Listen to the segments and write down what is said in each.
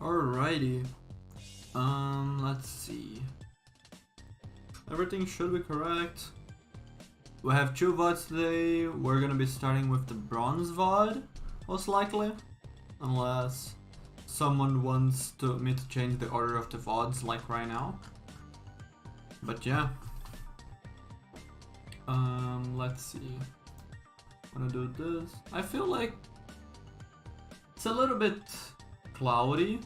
Alrighty. Let's see. Everything should be correct. We have 2 VODs today. We're gonna be starting with the bronze VOD, most likely. Unless someone wants me to change the order of the VODs like right now. But yeah. Let's see. I'm gonna do this. I feel like it's a little bit cloudy,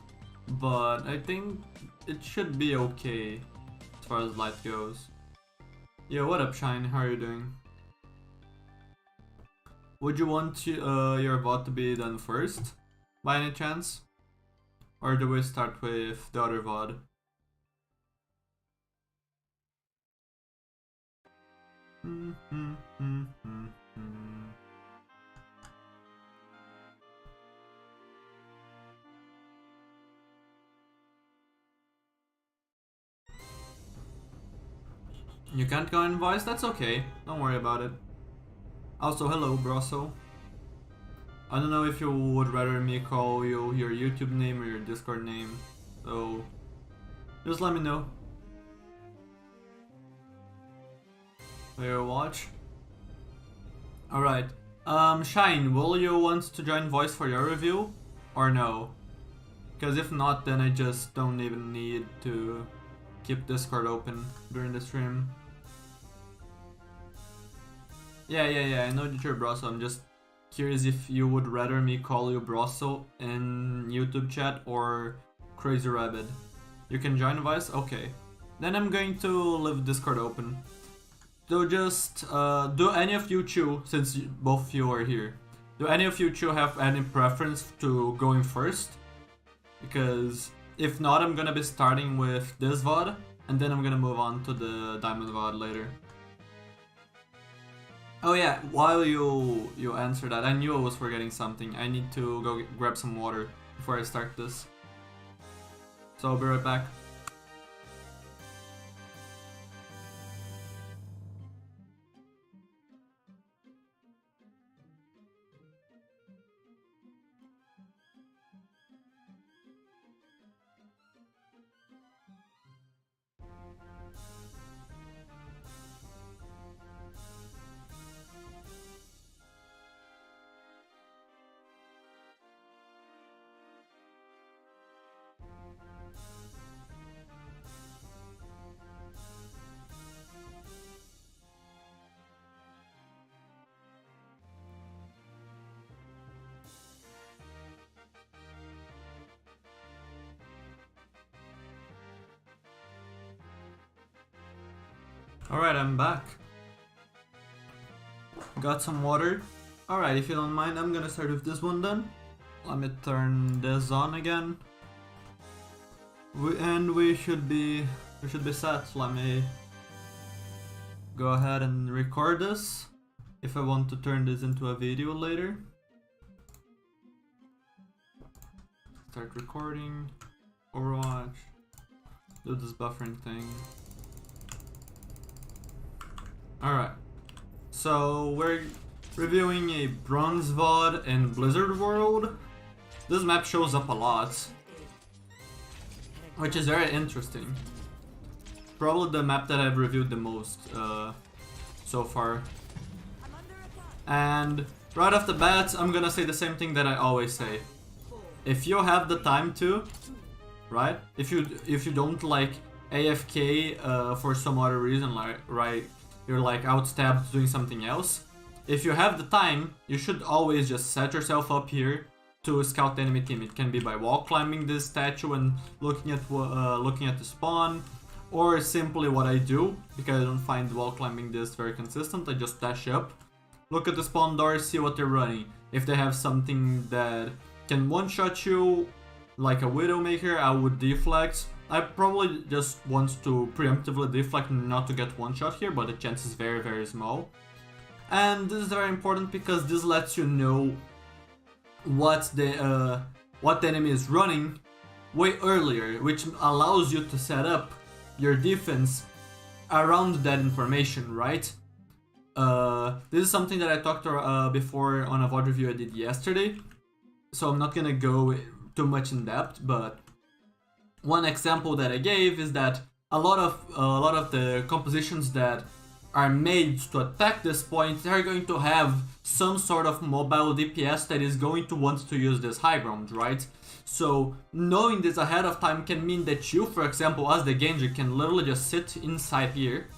but I think it should be okay as far as light goes. Yo, what up, Shine? How are you doing? Would you want your VOD to be done first, by any chance? Or do we start with the other VOD? You can't go in voice? That's okay. Don't worry about it. Also, hello, Broso. I don't know if you would rather me call you your YouTube name or your Discord name, so just let me know. Overwatch. Alright. Shine, will you want to join voice for your review? Or no? Because if not, then I just don't even need to keep Discord open during the stream. Yeah, I know that you're Broso. I'm just curious if you would rather me call you Broso in YouTube chat or Crazy Rabbit. You can join voice? Okay. Then I'm going to leave Discord open. So just, do any of you two, since both of you are here, do any of you two have any preference to going first? Because if not, I'm gonna be starting with this VOD, and then I'm gonna move on to the Diamond VOD later. Oh yeah, while you answer that, I knew I was forgetting something. I need to go grab some water before I start this. So I'll be right back. Alright, I'm back. Got some water. Alright, if you don't mind, I'm gonna start with this one then. Let me turn this on again. We should be set. Let me go ahead and record this if I want to turn this into a video later. Start recording. Overwatch. Do this buffering thing. Alright, so we're reviewing a bronze VOD in Blizzard World. This map shows up a lot, which is very interesting. Probably the map that I've reviewed the most so far. And right off the bat, I'm gonna say the same thing that I always say. If you have the time to, right? If you don't like AFK for some other reason, like you're like outstabbed doing something else. If you have the time, you should always just set yourself up here to scout the enemy team. It can be by wall climbing this statue and looking at the spawn, or simply what I do, because I don't find wall climbing this very consistent. I just dash up, look at the spawn door, see what they're running. If they have something that can one-shot you, like a Widowmaker, I would deflect. I probably just want to preemptively deflect not to get one shot here, but the chance is very, very small. And this is very important because this lets you know what the enemy is running way earlier, which allows you to set up your defense around that information, right? This is something that I talked before on a VOD review I did yesterday, so I'm not gonna go too much in depth, but one example that I gave is that a lot of the compositions that are made to attack this point are going to have some sort of mobile DPS that is going to want to use this high ground, right? So knowing this ahead of time can mean that you, for example, as the Genji, can literally just sit inside here,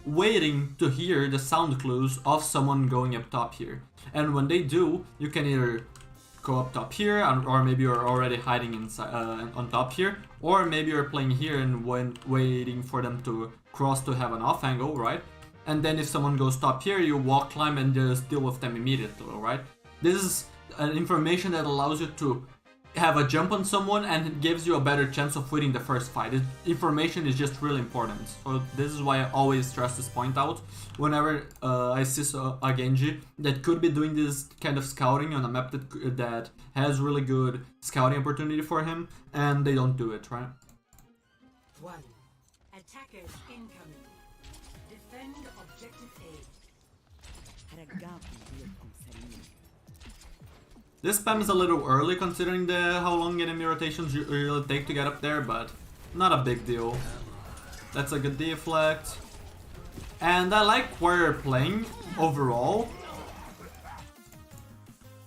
waiting to hear the sound clues of someone going up top here. And when they do, you can either go up top here, or maybe you're already hiding inside on top here, or maybe you're playing here and waiting for them to cross to have an off angle, right? And then if someone goes top here, you walk, climb, and just deal with them immediately, right? This is information that allows you to have a jump on someone, and it gives you a better chance of winning the first fight. Information is just really important. So this is why I always stress this point out whenever I see a Genji that could be doing this kind of scouting on a map that has really good scouting opportunity for him, and they don't do it, right? One. Attackers incoming. Defend objective A. This spam is a little early considering how long enemy rotations usually take to get up there, but not a big deal. That's a good deflect. And I like where you're playing overall,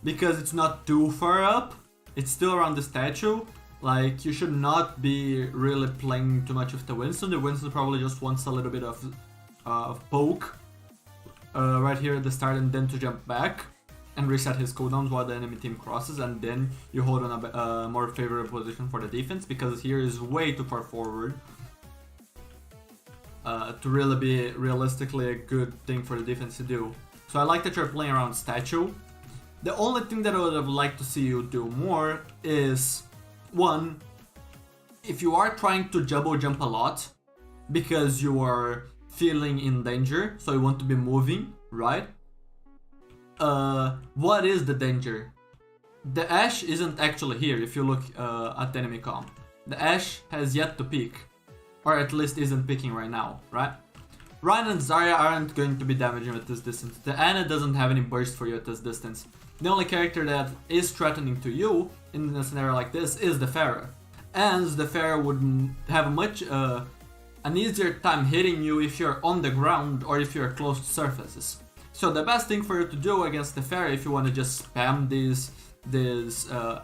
because it's not too far up. It's still around the statue. Like, you should not be really playing too much with the Winston. The Winston probably just wants a little bit of poke right here at the start, and then to jump back and reset his cooldowns while the enemy team crosses, and then you hold on a more favorable position for the defense, because here is way too far forward to really be realistically a good thing for the defense to do. So I like that you're playing around statue. The only thing that I would have liked to see you do more is, one, if you are trying to double jump a lot because you are feeling in danger, so you want to be moving, right? What is the danger? The Ashe isn't actually here if you look at the enemy comp. The Ashe has yet to peak, or at least isn't peaking right now, right? Ryan and Zarya aren't going to be damaging at this distance. The Ana doesn't have any burst for you at this distance. The only character that is threatening to you in a scenario like this is the Pharah. And the Pharah would have an easier time hitting you if you're on the ground or if you're close to surfaces. So the best thing for you to do against the Pharah, if you want to just spam this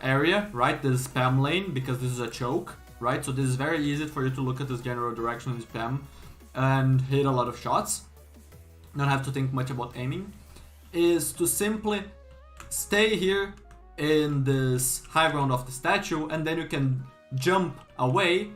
area, right, this spam lane, because this is a choke, right, so this is very easy for you to look at this general direction and spam and hit a lot of shots, don't have to think much about aiming, is to simply stay here in this high ground of the statue, and then you can jump away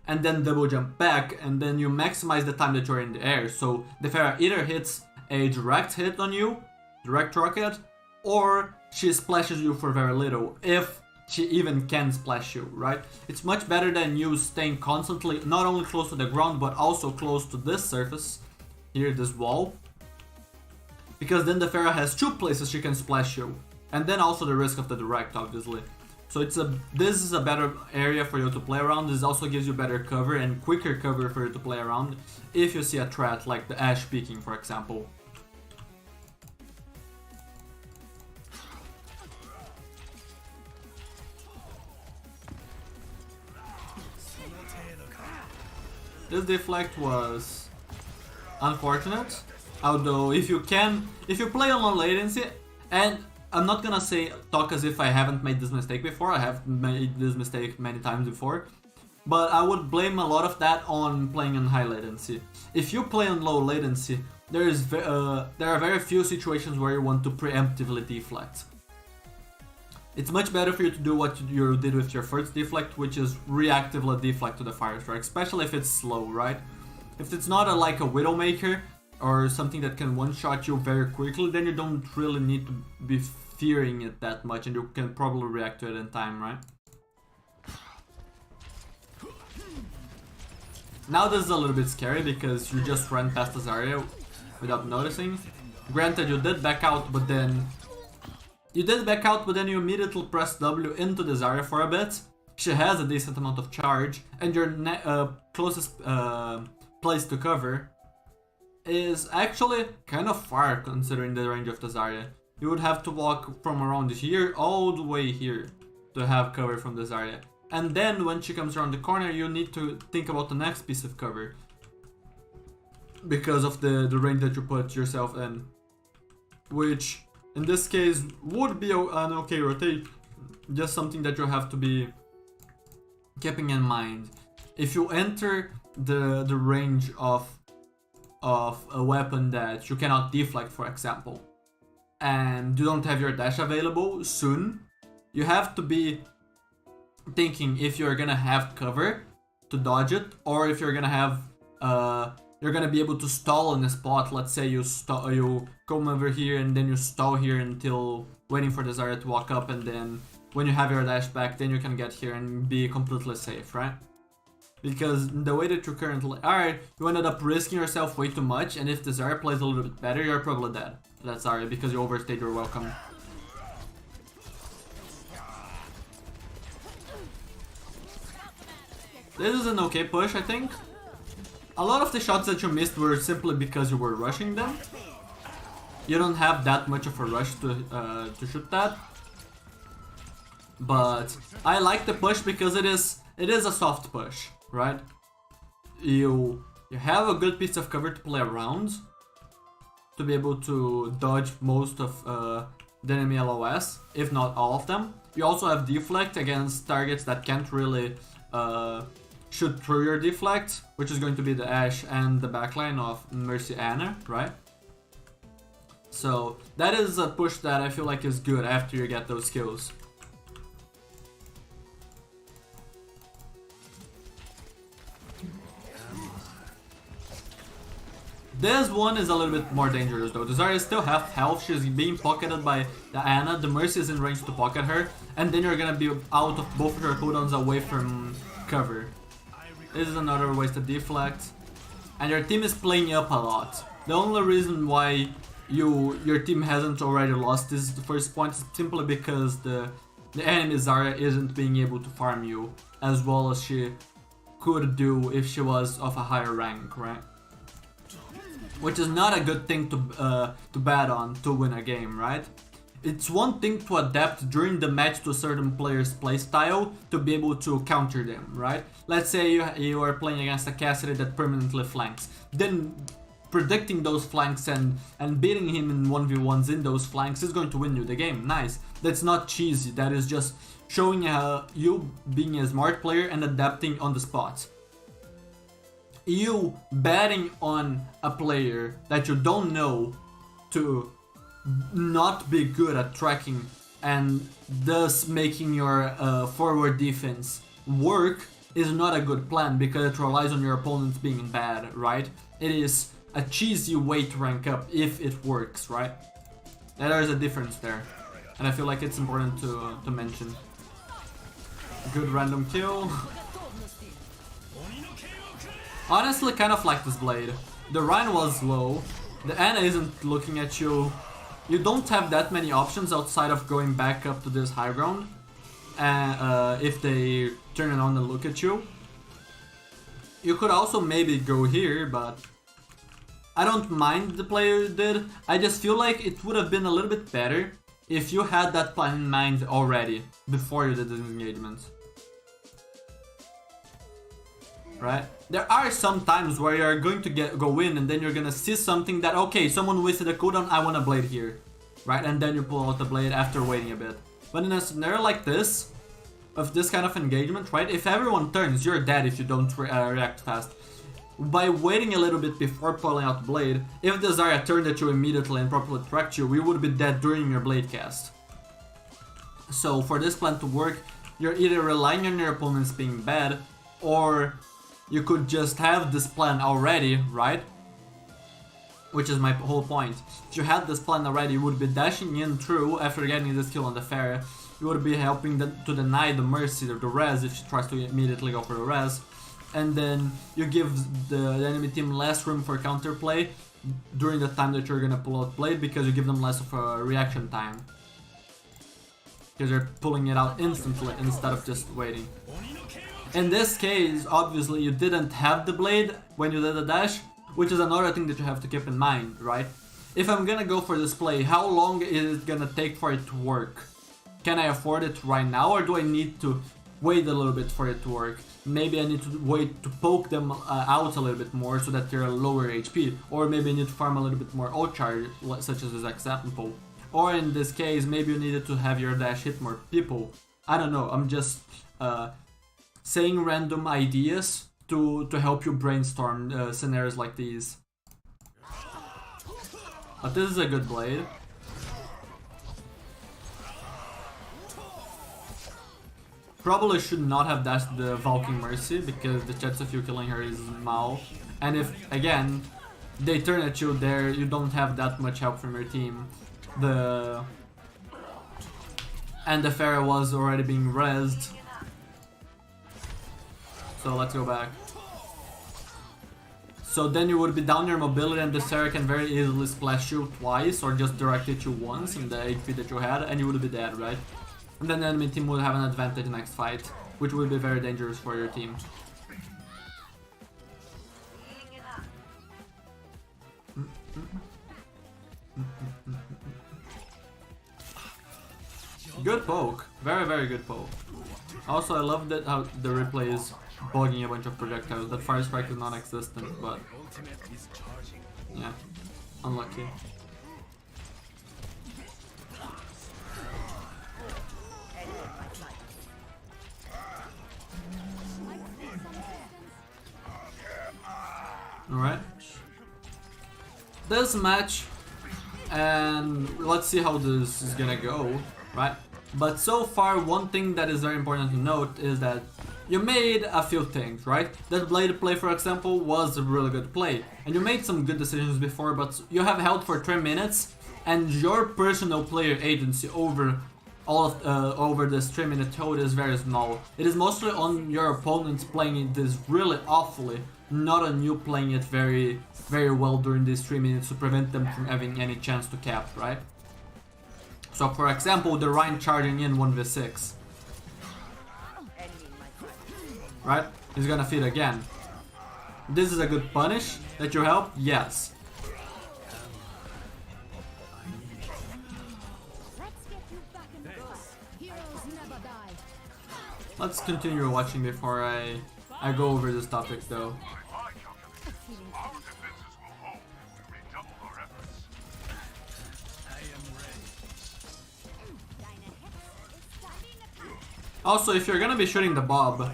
and then double jump back, and then you maximize the time that you're in the air. So the Pharah either hits a direct hit on you, direct rocket, or she splashes you for very little, if she even can splash you, right? It's much better than you staying constantly not only close to the ground but also close to this surface here, this wall, because then the Pharah has two places she can splash you, and then also the risk of the direct, obviously. So this is a better area for you to play around. This also gives you better cover and quicker cover for you to play around if you see a threat like the Ashe peeking, for example. This deflect was unfortunate, although if you play on low latency, and I'm not gonna talk as if I haven't made this mistake before, I have made this mistake many times before, but I would blame a lot of that on playing on high latency. If you play on low latency, there are very few situations where you want to preemptively deflect. It's much better for you to do what you did with your first deflect, which is reactively deflect to the fire strike, especially if it's slow, right? If it's not like a Widowmaker or something that can one-shot you very quickly, then you don't really need to be fearing it that much, and you can probably react to it in time, right? Now this is a little bit scary because you just ran past the Zarya without noticing. Granted, you did back out, but then you immediately press W into the Zarya for a bit. She has a decent amount of charge, and your closest place to cover is actually kind of far considering the range of the Zarya. You would have to walk from around here all the way here to have cover from the Zarya. and then when she comes around the corner, you need to think about the next piece of cover because of the range that you put yourself in, which in this case would be an okay rotate, just something that you have to be keeping in mind. If you enter the range of a weapon that you cannot deflect, for example, and you don't have your dash available soon, you have to be thinking if you're gonna have cover to dodge it, or if you're gonna have you're gonna be able to stall in a spot. Let's say you come over here and then you stall here until waiting for the Zarya to walk up, and then when you have your dash back, then you can get here and be completely safe, right? Because the way that you currently are, you ended up risking yourself way too much, and if the Zarya plays a little bit better, you're probably dead. That's Zarya because you overstayed your welcome. This is an okay push, I think. A lot of the shots that you missed were simply because you were rushing them. You don't have that much of a rush to shoot that. But I like the push because it is a soft push, right? You have a good piece of cover to play around, to be able to dodge most of the enemy LOS, if not all of them. You also have deflect against targets that can't really shoot through your deflect, which is going to be the Ashe and the backline of Mercy Ana, right? So that is a push that I feel like is good after you get those kills. This one is a little bit more dangerous though. The Zarya is still half health, she's being pocketed by the Ana, the Mercy is in range to pocket her, and then you're gonna be out of both of your cooldowns away from cover. This is another wasted deflect. And your team is playing up a lot. The only reason why your team hasn't already lost this first point is simply because the enemy Zarya isn't being able to farm you as well as she could do if she was of a higher rank, right? Which is not a good thing to bet on to win a game, right? It's one thing to adapt during the match to a certain player's playstyle to be able to counter them, right? Let's say you are playing against a Cassidy that permanently flanks. Then predicting those flanks and beating him in 1v1s in those flanks is going to win you the game. Nice. That's not cheesy. That is just showing you being a smart player and adapting on the spot. You betting on a player that you don't know to not be good at tracking and thus making your forward defense work is not a good plan because it relies on your opponents being bad, right? It is a cheesy way to rank up if it works, right? There is a difference there, and I feel like it's important to mention. Good random kill. Honestly, kind of like this blade. The Rhine was low, the Ana isn't looking at you. You don't have that many options outside of going back up to this high ground if they turn it on and look at you. You could also maybe go here, but I don't mind the play you did. I just feel like it would have been a little bit better if you had that plan in mind already before you did the engagement. Right? There are some times where you're going to go in and then you're gonna see something that, okay, someone wasted a cooldown, I want a blade here. Right? And then you pull out the blade after waiting a bit. But in a scenario like this, of this kind of engagement, right? If everyone turns, you're dead if you don't react fast. By waiting a little bit before pulling out the blade, if the Zarya turned at you immediately and properly tracked you, we would be dead during your blade cast. So for this plan to work, you're either relying on your opponents being bad, or you could just have this plan already, right? Which is my whole point. If you had this plan already, you would be dashing in through after getting this kill on the Pharah. You would be helping to deny the Mercy or the res if she tries to immediately go for the res. And then you give the enemy team less room for counterplay during the time that you're gonna pull out blade, because you give them less of a reaction time. Because you're pulling it out instantly instead of just waiting. In this case, obviously you didn't have the blade when you did the dash, which is another thing that you have to keep in mind, right? If I'm gonna go for this play, how long is it gonna take for it to work? Can I afford it right now, or do I need to wait a little bit for it to work. Maybe I need to wait to poke them out a little bit more so that they're lower HP. Or maybe I need to farm a little bit more ult charge, such as this example. Or in this case, maybe you needed to have your dash hit more people. I don't know, I'm just saying random ideas to help you brainstorm scenarios like these. But this is a good blade. Probably should not have dashed the Valkyrie Mercy because the chance of you killing her is small. And if, again, they turn at you there, you don't have that much help from your team. And the Pharah was already being rezzed. So let's go back. So then you would be down your mobility and the Pharah can very easily splash you twice or just direct hit you once in the HP that you had and you would be dead, right? And then the enemy team would have an advantage next fight, which would be very dangerous for your team. Good poke. Very, very good poke. Also, I love that how the replay is bugging a bunch of projectiles. That fire strike is non-existent, but yeah, unlucky. Alright. This match, and let's see how this is gonna go, right? But so far, one thing that is very important to note is that you made a few things, right? That blade play, for example, was a really good play. And you made some good decisions before, but you have held for 3 minutes, and your personal player agency over over this 3-minute hold is very small. It is mostly on your opponents playing this really awfully, not on you playing it very, very well during these 3 minutes to prevent them from having any chance to cap, right? So for example, the Rhine charging in 1v6. Right? He's gonna feed again. This is a good punish that you help? Yes. Let's continue watching before I go over this topic though. Also, if you're gonna be shooting the Bob,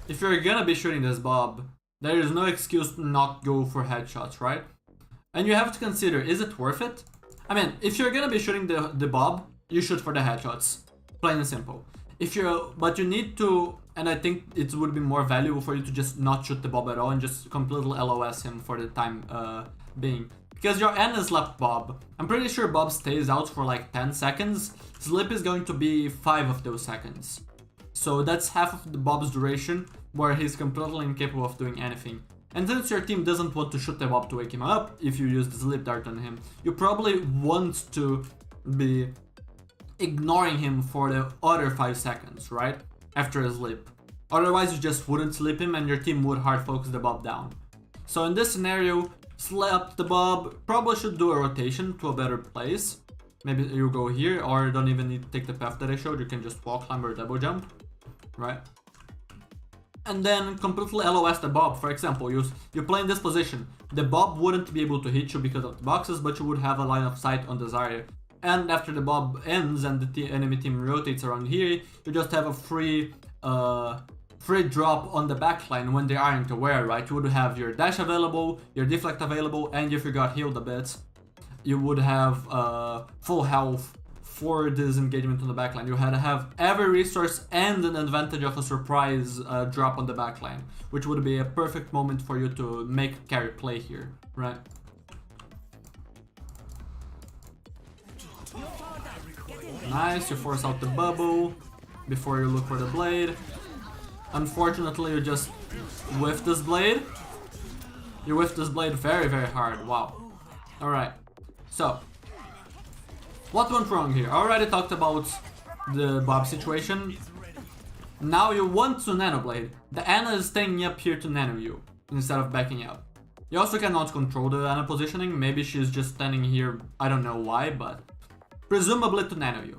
if you're gonna be shooting this Bob, there is no excuse to not go for headshots, right? And you have to consider, is it worth it? I mean, if you're gonna be shooting the Bob, you shoot for the headshots. Plain and simple. But you need to, and I think it would be more valuable for you to just not shoot the Bob at all and just completely LOS him for the time being. Because your N is left Bob. I'm pretty sure Bob stays out for like 10 seconds. Slip is going to be 5 of those seconds. So that's half of the Bob's duration where he's completely incapable of doing anything. And since your team doesn't want to shoot the Bob to wake him up, if you use the Slip Dart on him, you probably want to be ignoring him for the other 5 seconds, right? After a slip. Otherwise you just wouldn't slip him and your team would hard focus the Bob down. So in this scenario, slap the Bob, probably should do a rotation to a better place. Maybe you go here, or don't even need to take the path that I showed, you can just walk, climb, or double jump, right? And then completely LOS the Bob. For example, you play in this position, the Bob wouldn't be able to hit you because of the boxes, but you would have a line of sight on the Zarya. And after the Bob ends and the enemy team rotates around here, you just have a free drop on the backline when they aren't aware, right? You would have your dash available, your deflect available, and if you got healed a bit, you would have full health for this engagement on the backline. You had to have every resource and an advantage of a surprise drop on the backline, which would be a perfect moment for you to make a carry play here, right? Nice, you force out the bubble before you look for the blade. Unfortunately, you just whiff this blade. You whiff this blade very, very hard. Wow. Alright. So, what went wrong here? I already talked about the Bob situation. Now you want to nano blade. The Ana is staying up here to nano you instead of backing out. You also cannot control the Ana positioning. Maybe she's just standing here. I don't know why, but presumably to nano you.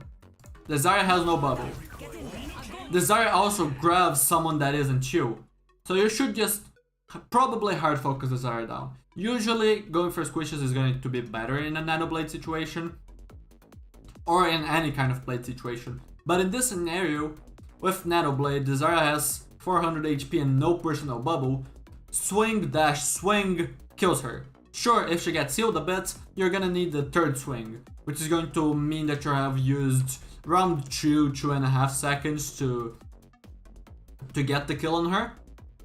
The Zarya has no bubble. the Zarya also grabs someone that isn't you. So you should just probably hard focus the Zarya down. Usually going for squishes is going to be better in a Nano Blade situation, or in any kind of blade situation. But in this scenario, with Nano Blade, the Zarya has 400 HP and no personal bubble. Swing, dash, swing kills her. Sure, if she gets healed a bit, you're gonna need the third swing, which is going to mean that you have used around 2.5 seconds to get the kill on her.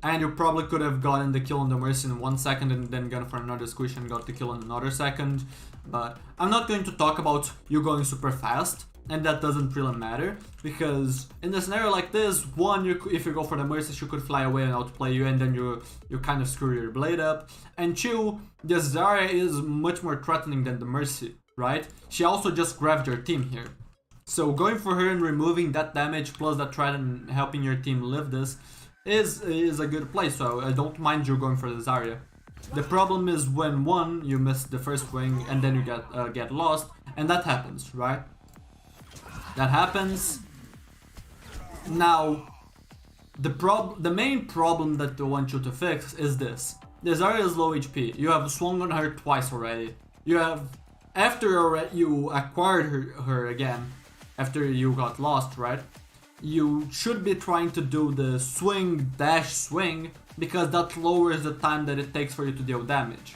And you probably could have gotten the kill on the Mercy in 1 second and then gone for another squish and got the kill in another second. But I'm not going to talk about you going super fast, and that doesn't really matter, because in a scenario like this, one, if you go for the Mercy, she could fly away and outplay you, and then you kind of screw your blade up. And two, the Zarya is much more threatening than the Mercy, right? She also just grabbed your team here. So going for her and removing that damage plus that threat and helping your team live this is a good play, so I don't mind you going for the Zarya. The problem is when one, you miss the first swing and then you get lost, and that happens, right? That happens. Now, the main problem that I want you to fix is this. The Zarya is low HP. You have swung on her twice already. You have, after you acquired her again, after you got lost, right? You should be trying to do the swing dash swing, because that lowers the time that it takes for you to deal damage,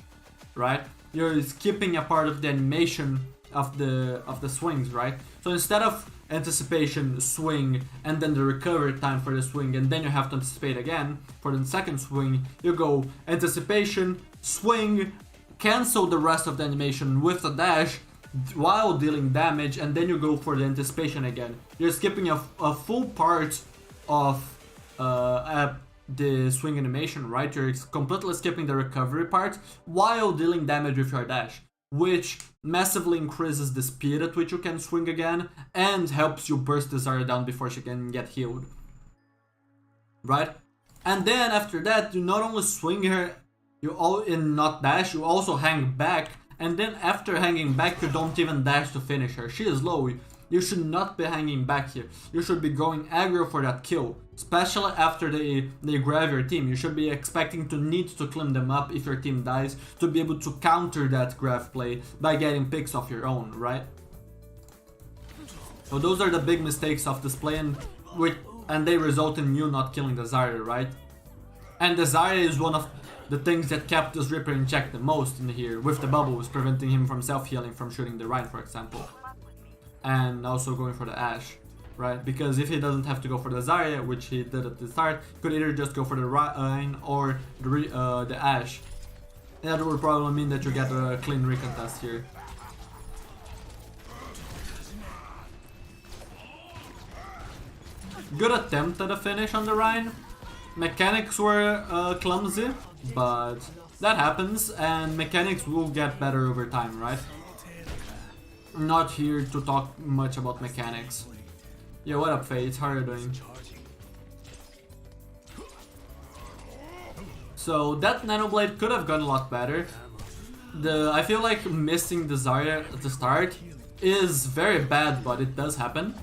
right? You're skipping a part of the animation of the swings, right? So instead of anticipation, swing, and then the recovery time for the swing, and then you have to anticipate again for the second swing, you go anticipation, swing, cancel the rest of the animation with a dash while dealing damage, and then you go for the anticipation again. You're skipping a full part of the swing animation, right? You're completely skipping the recovery part while dealing damage with your dash, which massively increases the speed at which you can swing again and helps you burst the Zarya down before she can get healed, right? And then after that, you not only swing her, not dash, you also hang back, and then after hanging back, you don't even dash to finish her. She is low. You should not be hanging back here. You should be going aggro for that kill, especially after they grab your team. You should be expecting to need to clean them up if your team dies to be able to counter that grab play by getting picks of your own, right? So those are the big mistakes of this play, and they result in you not killing the Zarya, right? And the Zarya is one of the things that kept this Reaper in check the most in here, with the bubbles, preventing him from self-healing from shooting the Rhine, for example. And also going for the Ashe, right? Because if he doesn't have to go for the Zarya, which he did at the start, could either just go for the Rhine or the Ashe. That would probably mean that you get a clean recontest here. Good attempt at a finish on the Rhine. Mechanics were clumsy, but that happens, and mechanics will get better over time, right? I'm not here to talk much about mechanics. Yeah, what up, Faye? How are you doing? So that Nano Blade could have gone a lot better. I feel like missing the Zarya at the start is very bad, but it does happen.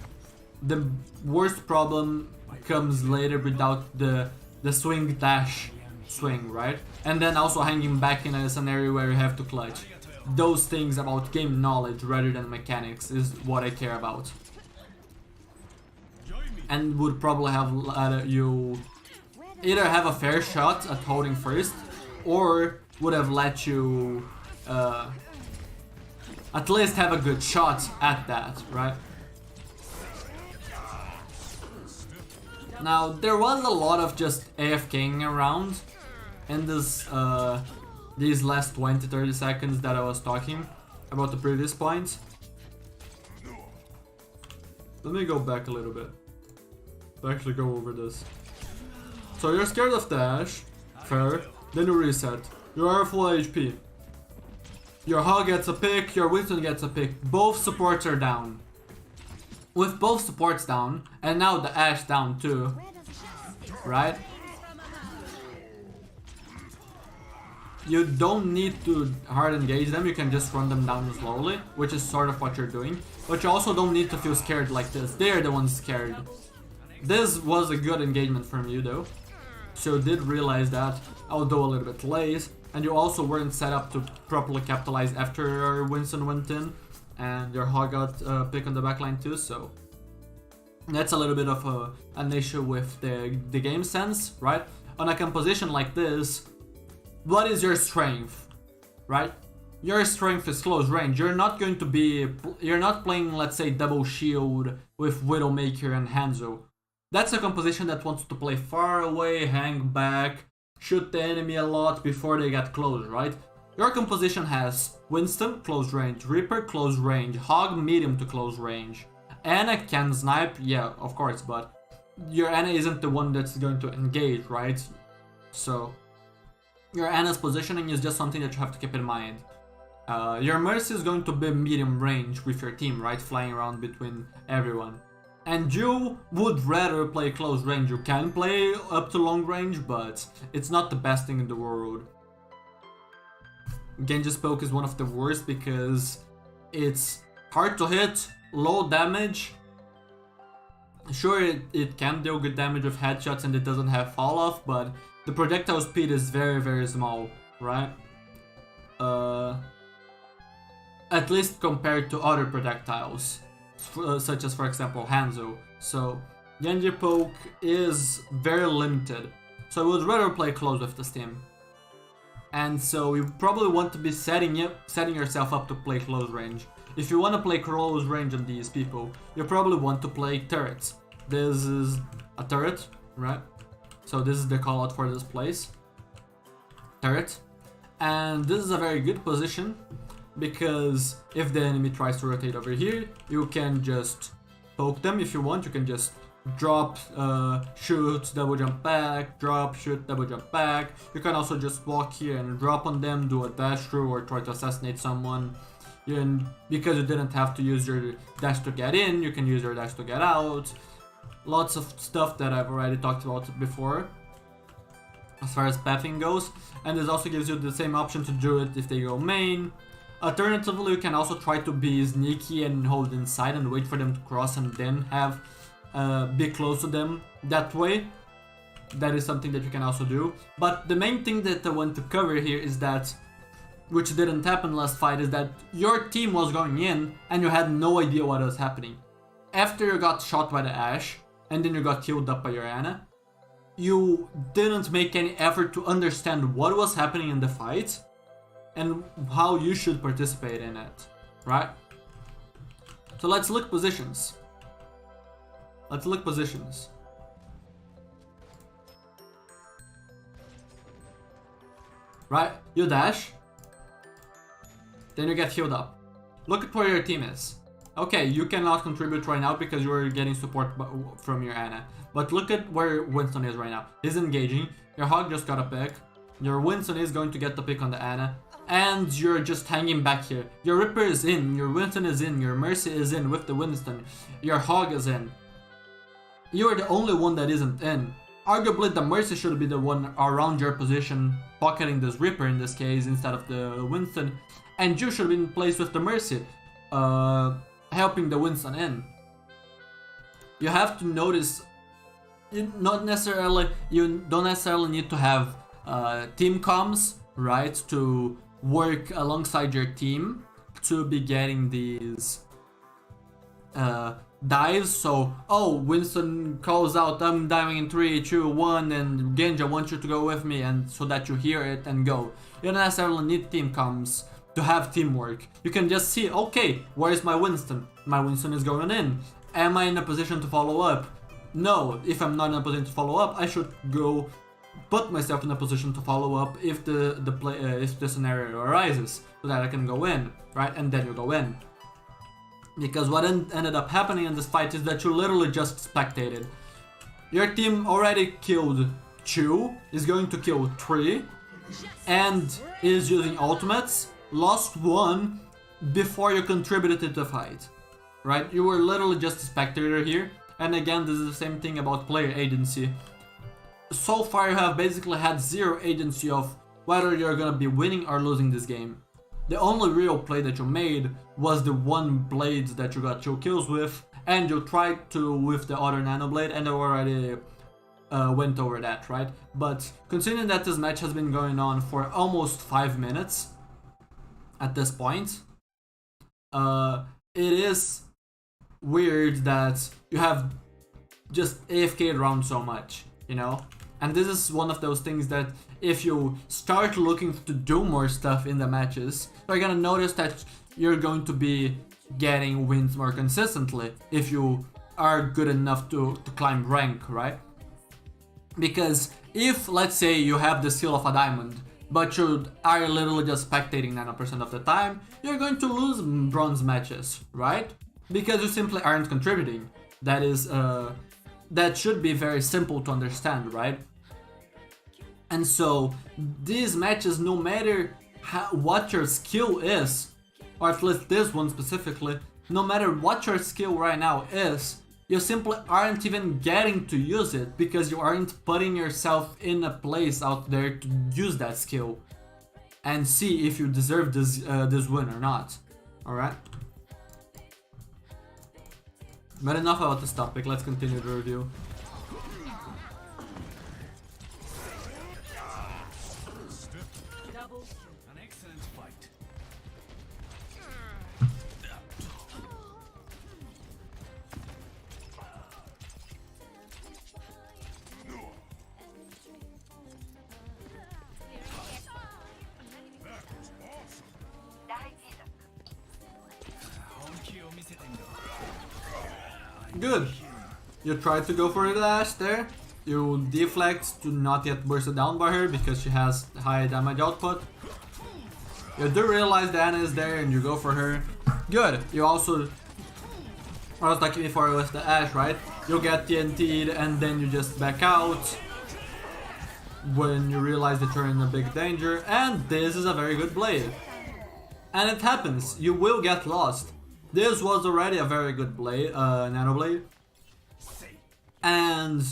The worst problem comes later without the swing dash swing, right? And then also hanging back in a scenario where you have to clutch. Those things about game knowledge rather than mechanics is what I care about. And would probably have you either have a fair shot at holding first, or would have let you at least have a good shot at that, right? Now, there was a lot of just AFKing around in this, these last 20-30 seconds that I was talking about the previous points. Let me go back a little bit to actually go over this. So you're scared of dash, fair, then you reset. You are full HP. Your Hog gets a pick, your Winston gets a pick. Both supports are down. With both supports down, and now the Ashe down too, right? You don't need to hard engage them, you can just run them down slowly, which is sort of what you're doing. But you also don't need to feel scared like this. They're the ones scared. This was a good engagement from you though. So you did realize that, although a little bit late, and you also weren't set up to properly capitalize after Winston went in, and your Hog got pick on the backline too, so that's a little bit of an issue with the game sense, right? On a composition like this, what is your strength, right? Your strength is close range. You're not playing, let's say, double shield with Widowmaker and Hanzo. That's a composition that wants to play far away, hang back, shoot the enemy a lot before they get close, right? Your composition has Winston, close range, Reaper, close range, Hog, medium to close range. Ana can snipe, yeah, of course, but your Ana isn't the one that's going to engage, right? So your Ana's positioning is just something that you have to keep in mind. Your Mercy is going to be medium range with your team, right? Flying around between everyone. And you would rather play close range. You can play up to long range, but it's not the best thing in the world. Genji's poke is one of the worst because it's hard to hit, low damage. Sure, it can deal good damage with headshots and it doesn't have fall off, but the projectile speed is very, very small, right? At least compared to other projectiles, such as, for example, Hanzo. So Genji poke is very limited. So I would rather play close with this team. And so you probably want to be setting yourself up to play close range. If you want to play close range on these people, you probably want to play turrets. This is a turret, right? So this is the call out for this place. Turret. And this is a very good position, because if the enemy tries to rotate over here, you can just poke them if you want. You can just drop, shoot, double jump back, drop, shoot, double jump back. You can also just walk here and drop on them, do a dash through, or try to assassinate someone. Because you didn't have to use your dash to get in, you can use your dash to get out. Lots of stuff that I've already talked about before as far as pathing goes. And this also gives you the same option to do it if they go main. Alternatively, you can also try to be sneaky and hold inside and wait for them to cross and then have be close to them that way. That is something that you can also do. But the main thing that I want to cover here is that, which didn't happen last fight, is that your team was going in and you had no idea what was happening. After you got shot by the Ashe and then you got healed up by your Ana, you didn't make any effort to understand what was happening in the fight and how you should participate in it, right? So let's look positions. Let's look positions. Right, you dash, then you get healed up. Look at where your team is. Okay, you cannot contribute right now because you are getting support from your Ana. But look at where Winston is right now. He's engaging, your Hog just got a pick, your Winston is going to get the pick on the Ana, and you're just hanging back here. Your Ripper is in, your Winston is in, your Mercy is in with the Winston, your Hog is in. You are the only one that isn't in. Arguably the Mercy should be the one around your position, pocketing this Reaper in this case instead of the Winston, and you should be in place with the Mercy, helping the Winston in. You have to notice, you don't necessarily need to have team comms, right, to work alongside your team to be getting these dives. So, oh, Winston calls out, I'm diving in 3, 2, 1, and Genji, I want you to go with me, and so that you hear it and go. You don't necessarily need team comms to have teamwork. You can just see, okay, where's my Winston? My Winston is going in. Am I in a position to follow up? No, if I'm not in a position to follow up, I should go put myself in a position to follow up if the scenario arises, so that I can go in, right? And then you go in. Because what ended up happening in this fight is that you literally just spectated. Your team already killed 2, is going to kill 3, and is using ultimates, lost 1 before you contributed to the fight, right? You were literally just a spectator here. And again, this is the same thing about player agency. So far you have basically had 0 agency of whether you're gonna be winning or losing this game. The only real play that you made was the 1 blade that you got 2 kills with, and you tried to with the other Nanoblade, and I already went over that, right? But considering that this match has been going on for almost 5 minutes at this point, it is weird that you have just AFK around so much, you know? And this is one of those things that if you start looking to do more stuff in the matches, you're gonna notice that you're going to be getting wins more consistently if you are good enough to climb rank, right? Because if, let's say, you have the skill of a diamond, but you are literally just spectating 90% of the time, you're going to lose bronze matches, right? Because you simply aren't contributing. That is, that should be very simple to understand, right? And so, these matches, no matter what your skill is, or at least this one specifically, no matter what your skill right now is, you simply aren't even getting to use it because you aren't putting yourself in a place out there to use that skill and see if you deserve this win or not. Alright? But enough about this topic, let's continue the review. An excellent fight. Good. You tried to go for the dash there. You deflect to not get bursted down by her because she has high damage output. You do realize that Anna is there and you go for her. Good. You also, I was like before with the Ashe, right? You get TNT'd and then you just back out when you realize that you're in a big danger. And this is a very good blade. And it happens. You will get lost. This was already a very good blade, Nano Blade. And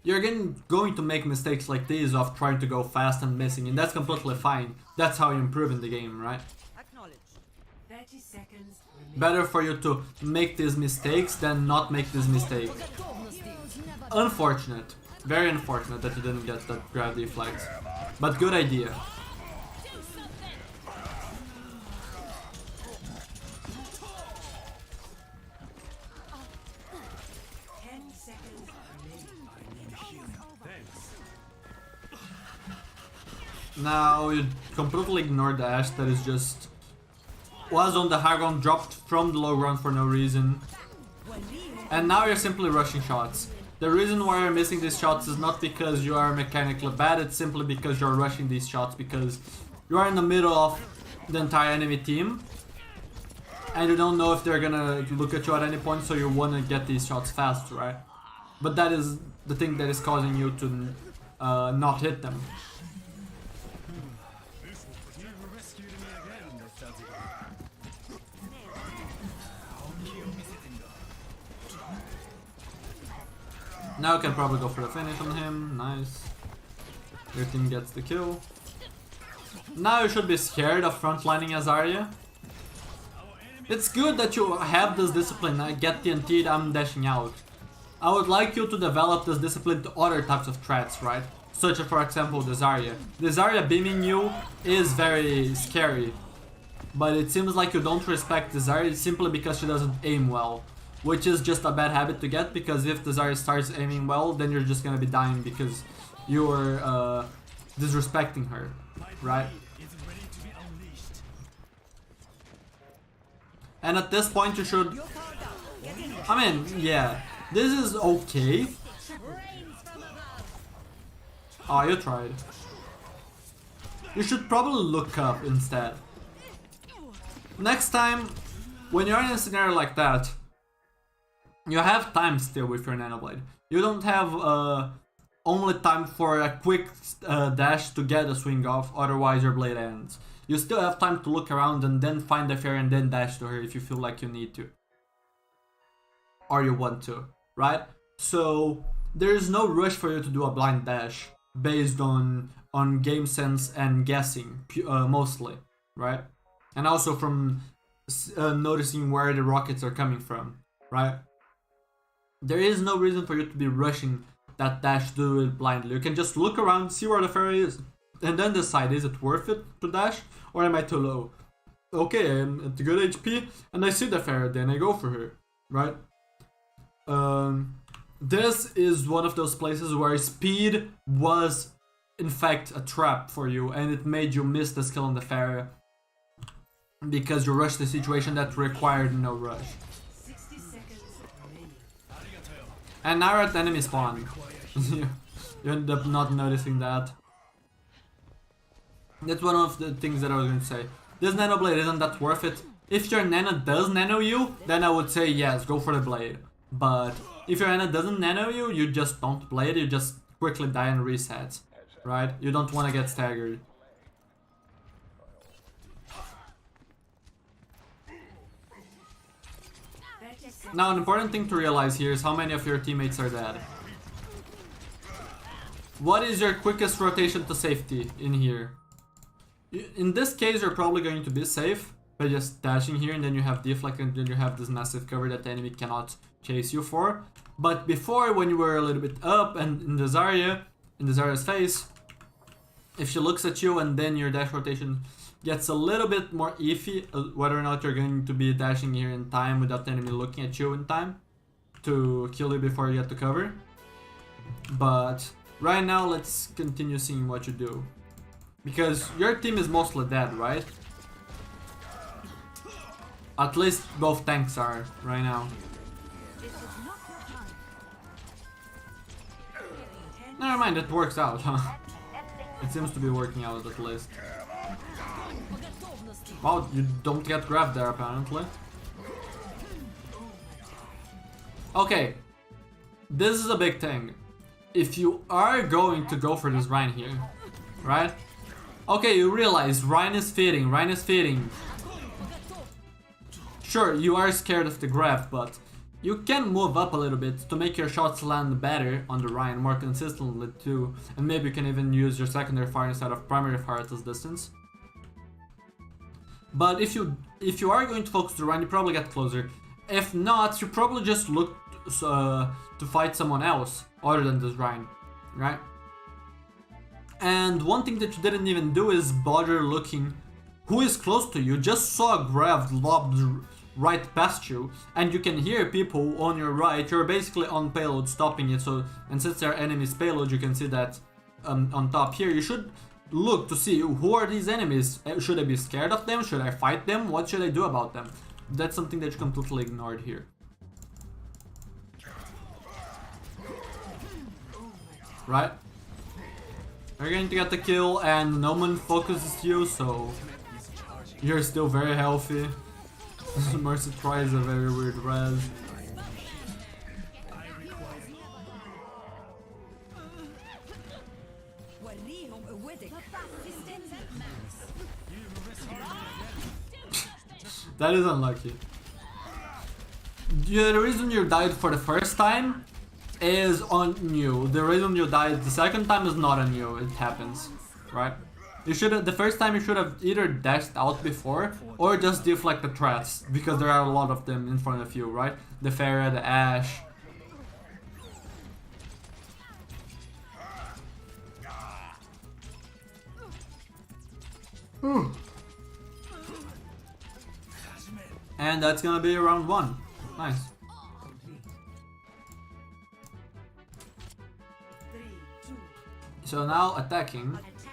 you're going to make mistakes like these of trying to go fast and missing, and that's completely fine. That's how you improve in the game, right? 30 seconds remaining. Better for you to make these mistakes than not make this mistake. Unfortunate. Very unfortunate that you didn't get that grab deflect. But good idea. 10 seconds remaining. Now you completely ignore the Ashe that is just was on the high ground, dropped from the low ground for no reason. And now you're simply rushing shots. The reason why you're missing these shots is not because you are mechanically bad, it's simply because you're rushing these shots because you are in the middle of the entire enemy team. And you don't know if they're gonna look at you at any point, so you wanna get these shots fast, right? But that is the thing that is causing you to not hit them. Now you can probably go for the finish on him, nice. Your team gets the kill. Now you should be scared of frontlining Azaria. It's good that you have this discipline, I get TNT'd, I'm dashing out. I would like you to develop this discipline to other types of threats, right? Such as, for example, the Zarya. The Zarya beaming you is very scary. But it seems like you don't respect the Zarya simply because she doesn't aim well. Which is just a bad habit to get, because if the Zarya starts aiming well, then you're just gonna be dying because you're disrespecting her, right? And at this point you should... I mean, yeah, this is okay. Oh, you tried. You should probably look up instead. Next time, when you're in a scenario like that, you have time still with your Nanoblade. You don't have only time for a quick dash to get a swing off, otherwise your blade ends. You still have time to look around and then find the fairy and then dash to her if you feel like you need to. Or you want to, right? So there's no rush for you to do a blind dash based on game sense and guessing, mostly, right? And also from noticing where the rockets are coming from, right? there is no reason for you to be rushing that dash to do it blindly. You can just look around, see where the fairy is, and then decide, is it worth it to dash or am I too low? Okay, I'm at good HP and I see the fairy, then I go for her, right? This is one of those places where speed was in fact a trap for you and it made you miss the skill on the fairy because you rushed the situation that required no rush. 60 seconds remaining. And now we're at enemy spawn. You end up not noticing that. That's one of the things that I was going to say. This nano blade isn't that worth it. If your nano does nano you, then I would say yes, go for the blade. But if your nano doesn't nano you, you just don't play it, you just quickly die and reset. Right? You don't want to get staggered. Now an important thing to realize here is how many of your teammates are dead. What is your quickest rotation to safety in here? In this case you're probably going to be safe by just dashing here and then you have deflect and then you have this massive cover that the enemy cannot chase you for. But before, when you were a little bit up and in the Zarya's face, if she looks at you and then your dash rotation gets a little bit more iffy, whether or not you're going to be dashing here in time without the enemy looking at you in time to kill you before you get to cover. But right now let's continue seeing what you do. Because your team is mostly dead, right? At least both tanks are right now. Never mind, it works out, huh? It seems to be working out at least. Wow, you don't get grabbed there apparently. Okay, this is a big thing. If you are going to go for this Rhine here, right? Okay, you realize Rhine is feeding. Sure, you are scared of the grab, but you can move up a little bit to make your shots land better on the Rhine more consistently too, and maybe you can even use your secondary fire instead of primary fire at this distance. But if you are going to focus the Rhine, you probably get closer. If not, you probably just look to fight someone else other than this Rhine, right? And one thing that you didn't even do is bother looking who is close to you. Just saw a grab lobbed right past you, and you can hear people on your right. You're basically on payload stopping it, so, and since they're enemies payload, you can see that on top here. You should look to see who are these enemies. Should I be scared of them? Should I fight them? What should I do about them? That's something that you completely ignored here. Right? You're going to get the kill and no one focuses you, so you're still very healthy. Mercy tries a very weird res. That is unlucky. The reason you died for the first time is on you. The reason you died the second time is not on you. It happens, right? You should have, the first time you should have either dashed out before or just deflect the threats, because there are a lot of them in front of you, right? The Pharah, the Ashe. And that's gonna be round 1. Nice. 3, 2, So now attacking. attackers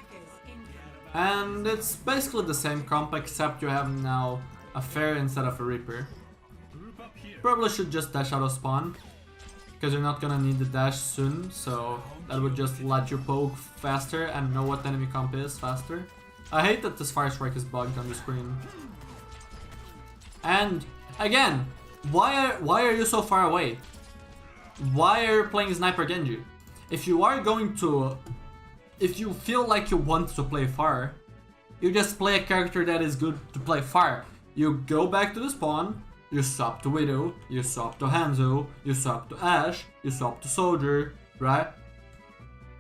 in. And it's basically the same comp, except you have now a Pharah instead of a Reaper. Probably should just dash out of spawn, because you're not gonna need the dash soon, so that would just let you poke faster and know what enemy comp is faster. I hate that this Fire Strike is bugged on the screen. And again, why are you so far away? Why are you playing Sniper Genji? If you are going to, if you feel like you want to play far, you just play a character that is good to play far. You go back to the spawn, you swap to Widow, you swap to Hanzo, you swap to Ashe, you swap to Soldier, right?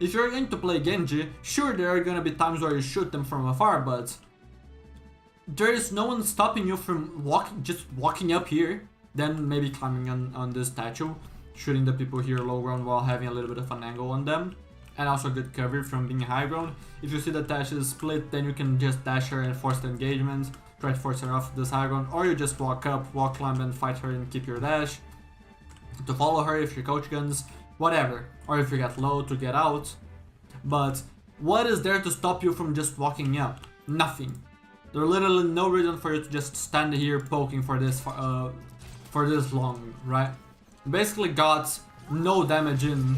If you're going to play Genji, sure there are gonna be times where you shoot them from afar, but there is no one stopping you from just walking up here, then maybe climbing on this statue, shooting the people here low ground while having a little bit of an angle on them. And also good cover from being high ground. If you see the dash is split, then you can just dash her and force the engagement. Try to force her off this high ground. Or you just walk up, walk climb and fight her and keep your dash. To follow her if you coach guns, whatever. Or if you get low to get out. But what is there to stop you from just walking up? Nothing. There's literally no reason for you to just stand here poking for this long, right? Basically got no damage in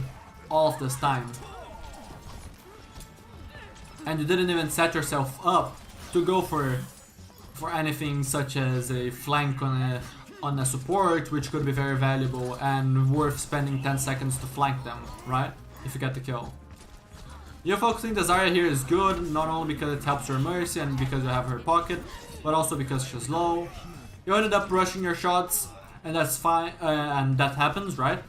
all of this time. And you didn't even set yourself up to go for anything such as a flank on a support, which could be very valuable and worth spending 10 seconds to flank them, right? If you get the kill. You focusing the Zarya here is good, not only because it helps your Mercy and because you have her pocket, but also because she's low. You ended up rushing your shots, and that's fine, and that happens, right?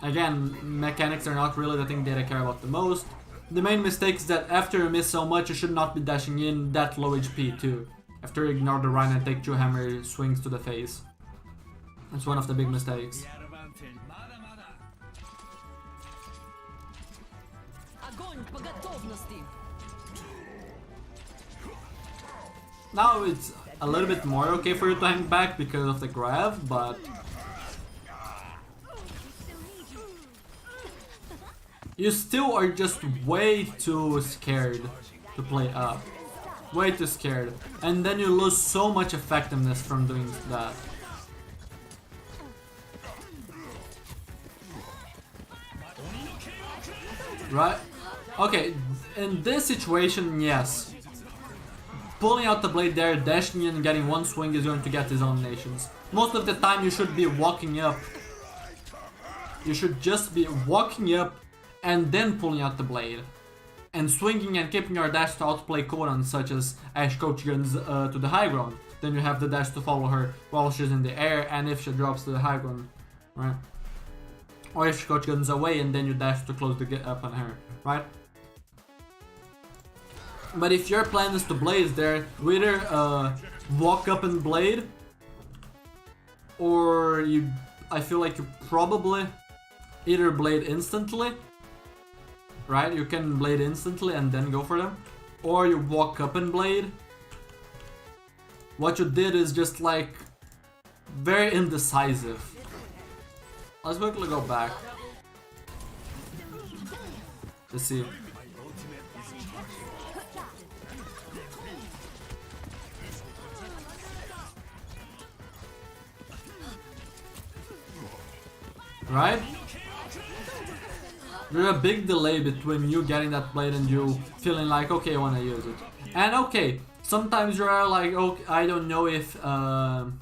Again, mechanics are not really the thing that I care about the most. The main mistake is that after you miss so much, you should not be dashing in that low HP too. After you ignore the Rhine and take 2 hammer swings to the face. That's one of the big mistakes. Now it's a little bit more okay for you to hang back because of the grab, but you still are just way too scared to play up. Way too scared. And then you lose so much effectiveness from doing that. Right? Okay, in this situation, yes. Pulling out the blade there, dashing in and getting one swing is going to get his own nations. Most of the time you should be walking up. You should just be walking up and then pulling out the blade. And swinging and keeping your dash to outplay cooldowns such as Ashe coach guns to the high ground. Then you have the dash to follow her while she's in the air and if she drops to the high ground, right? Or if she coach guns away and then you dash to close the gap on her, right? But if your plan is to blaze there, you either walk up and blade, or I feel like you probably either blade instantly, right? You can blade instantly and then go for them, or you walk up and blade. What you did is just like very indecisive. Let's quickly go back to see. Right? There's a big delay between you getting that blade and you feeling like, okay, I wanna use it. And okay, sometimes you're like, okay, I don't know if I'm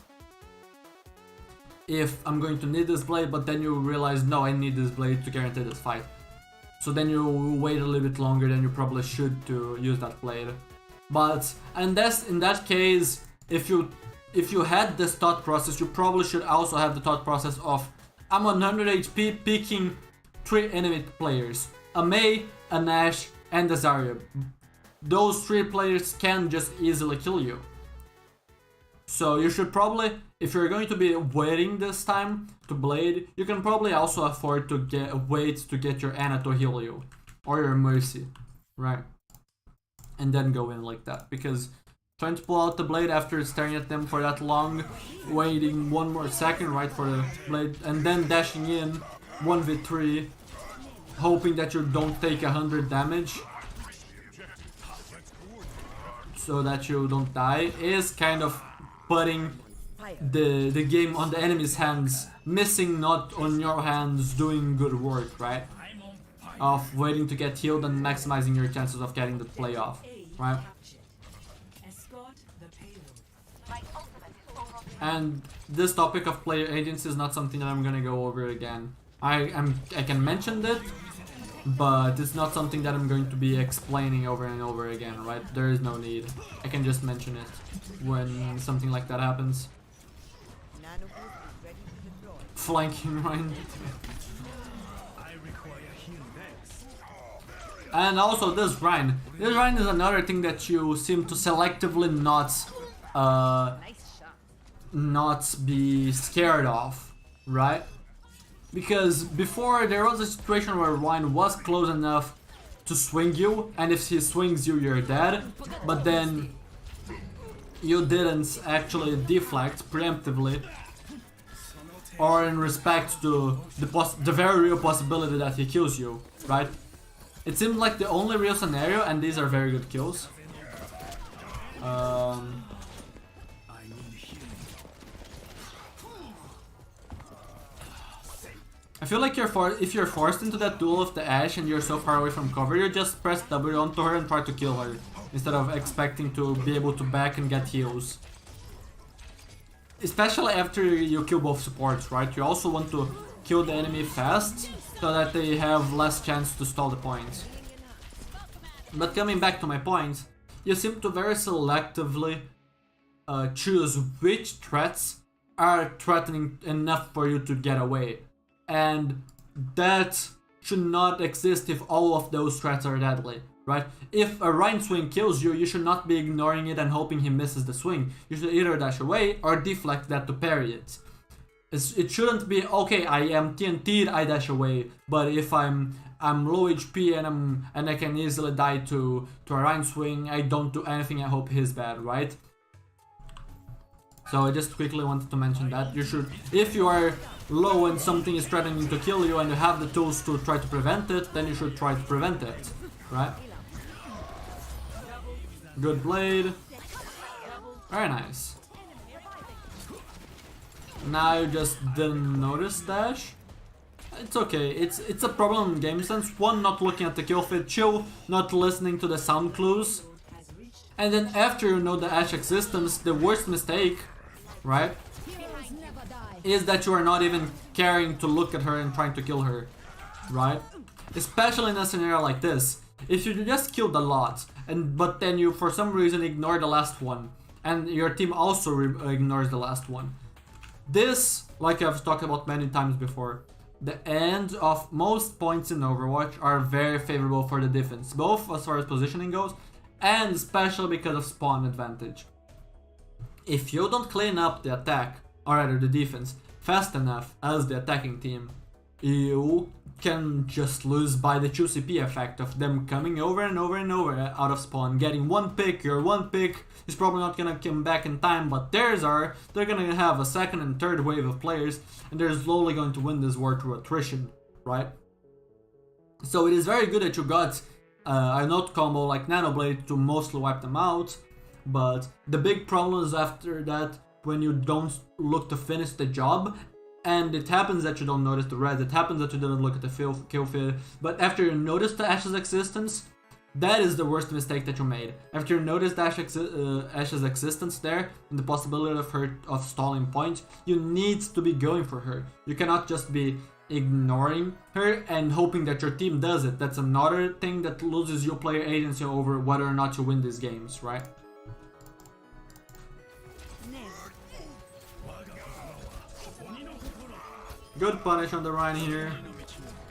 going to need this blade, but then you realize, no, I need this blade to guarantee this fight. So then you wait a little bit longer than you probably should to use that blade. But in that case, if you had this thought process, you probably should also have the thought process of, I'm on 100 HP picking 3 enemy players. A Mei, a Ashe, and a Zarya. Those 3 players can just easily kill you. So you should probably, if you're going to be waiting this time to blade, you can probably also afford to wait to get your Ana to heal you. Or your Mercy, right? And then go in like that, because trying to pull out the blade after staring at them for that long, waiting 1 more second, right, for the blade, and then dashing in 1v3, hoping that you don't take 100 damage, so that you don't die, is kind of putting the game on the enemy's hands, missing not on your hands doing good work, right? Of waiting to get healed and maximizing your chances of getting the play off, right? And this topic of player agency is not something that I'm gonna go over again. I can mention it, but it's not something that I'm going to be explaining over and over again, right? There is no need. I can just mention it when something like that happens. Flanking Rhine. And also this Rhine. This Rhine is another thing that you seem to selectively not be scared of, right? Because before there was a situation where Ryan was close enough to swing you, and if he swings you, you're dead. But then you didn't actually deflect preemptively, or in respect to the very real possibility that he kills you, right? It seemed like the only real scenario, and these are very good kills. I feel like if you're forced into that duel with the Ashe and you're so far away from cover, you just press W onto her and try to kill her, instead of expecting to be able to back and get heals. Especially after you kill both supports, right? You also want to kill the enemy fast, so that they have less chance to stall the points. But coming back to my point, you seem to very selectively choose which threats are threatening enough for you to get away. And that should not exist if all of those threats are deadly, right? If a Rhine swing kills you, you should not be ignoring it and hoping he misses the swing. You should either dash away or deflect that to parry it. It shouldn't be, okay, I am TNT'd, I dash away, but if I'm low HP and I can easily die to a Rhine swing, I don't do anything, I hope he's bad, right? So I just quickly wanted to mention that. You should, if you are low and something is threatening to kill you and you have the tools to try to prevent it, then you should try to prevent it, right? Good blade. Very nice. Now you just didn't notice dash. It's okay, it's a problem in game sense. One, not looking at the kill feed. Two, not listening to the sound clues. And then after you know the Ashe existence, the worst mistake, right, is that you are not even caring to look at her and trying to kill her, right? Especially in a scenario like this. If you just killed a lot, but then you for some reason ignore the last one, and your team also ignores the last one. This, like I've talked about many times before, the end of most points in Overwatch are very favorable for the defense, both as far as positioning goes, and especially because of spawn advantage. If you don't clean up the attack, or rather the defense, fast enough as the attacking team, you can just lose by the 2CP effect of them coming over and over and over out of spawn, getting one pick. Your one pick is probably not gonna come back in time, but theirs are. They're gonna have a second and third wave of players, and they're slowly going to win this war through attrition, right? So it is very good that you got a note combo like Nanoblade to mostly wipe them out, but the big problem is after that when you don't look to finish the job, and it happens that you don't notice the res, it happens that you didn't look at the kill feed, but after you notice the Ashe's existence, that is the worst mistake that you made. After you notice the Ashe's existence there, and the possibility of her stalling points, you need to be going for her. You cannot just be ignoring her and hoping that your team does it. That's another thing that loses your player agency over whether or not you win these games, right? Good punish on the Rhine here.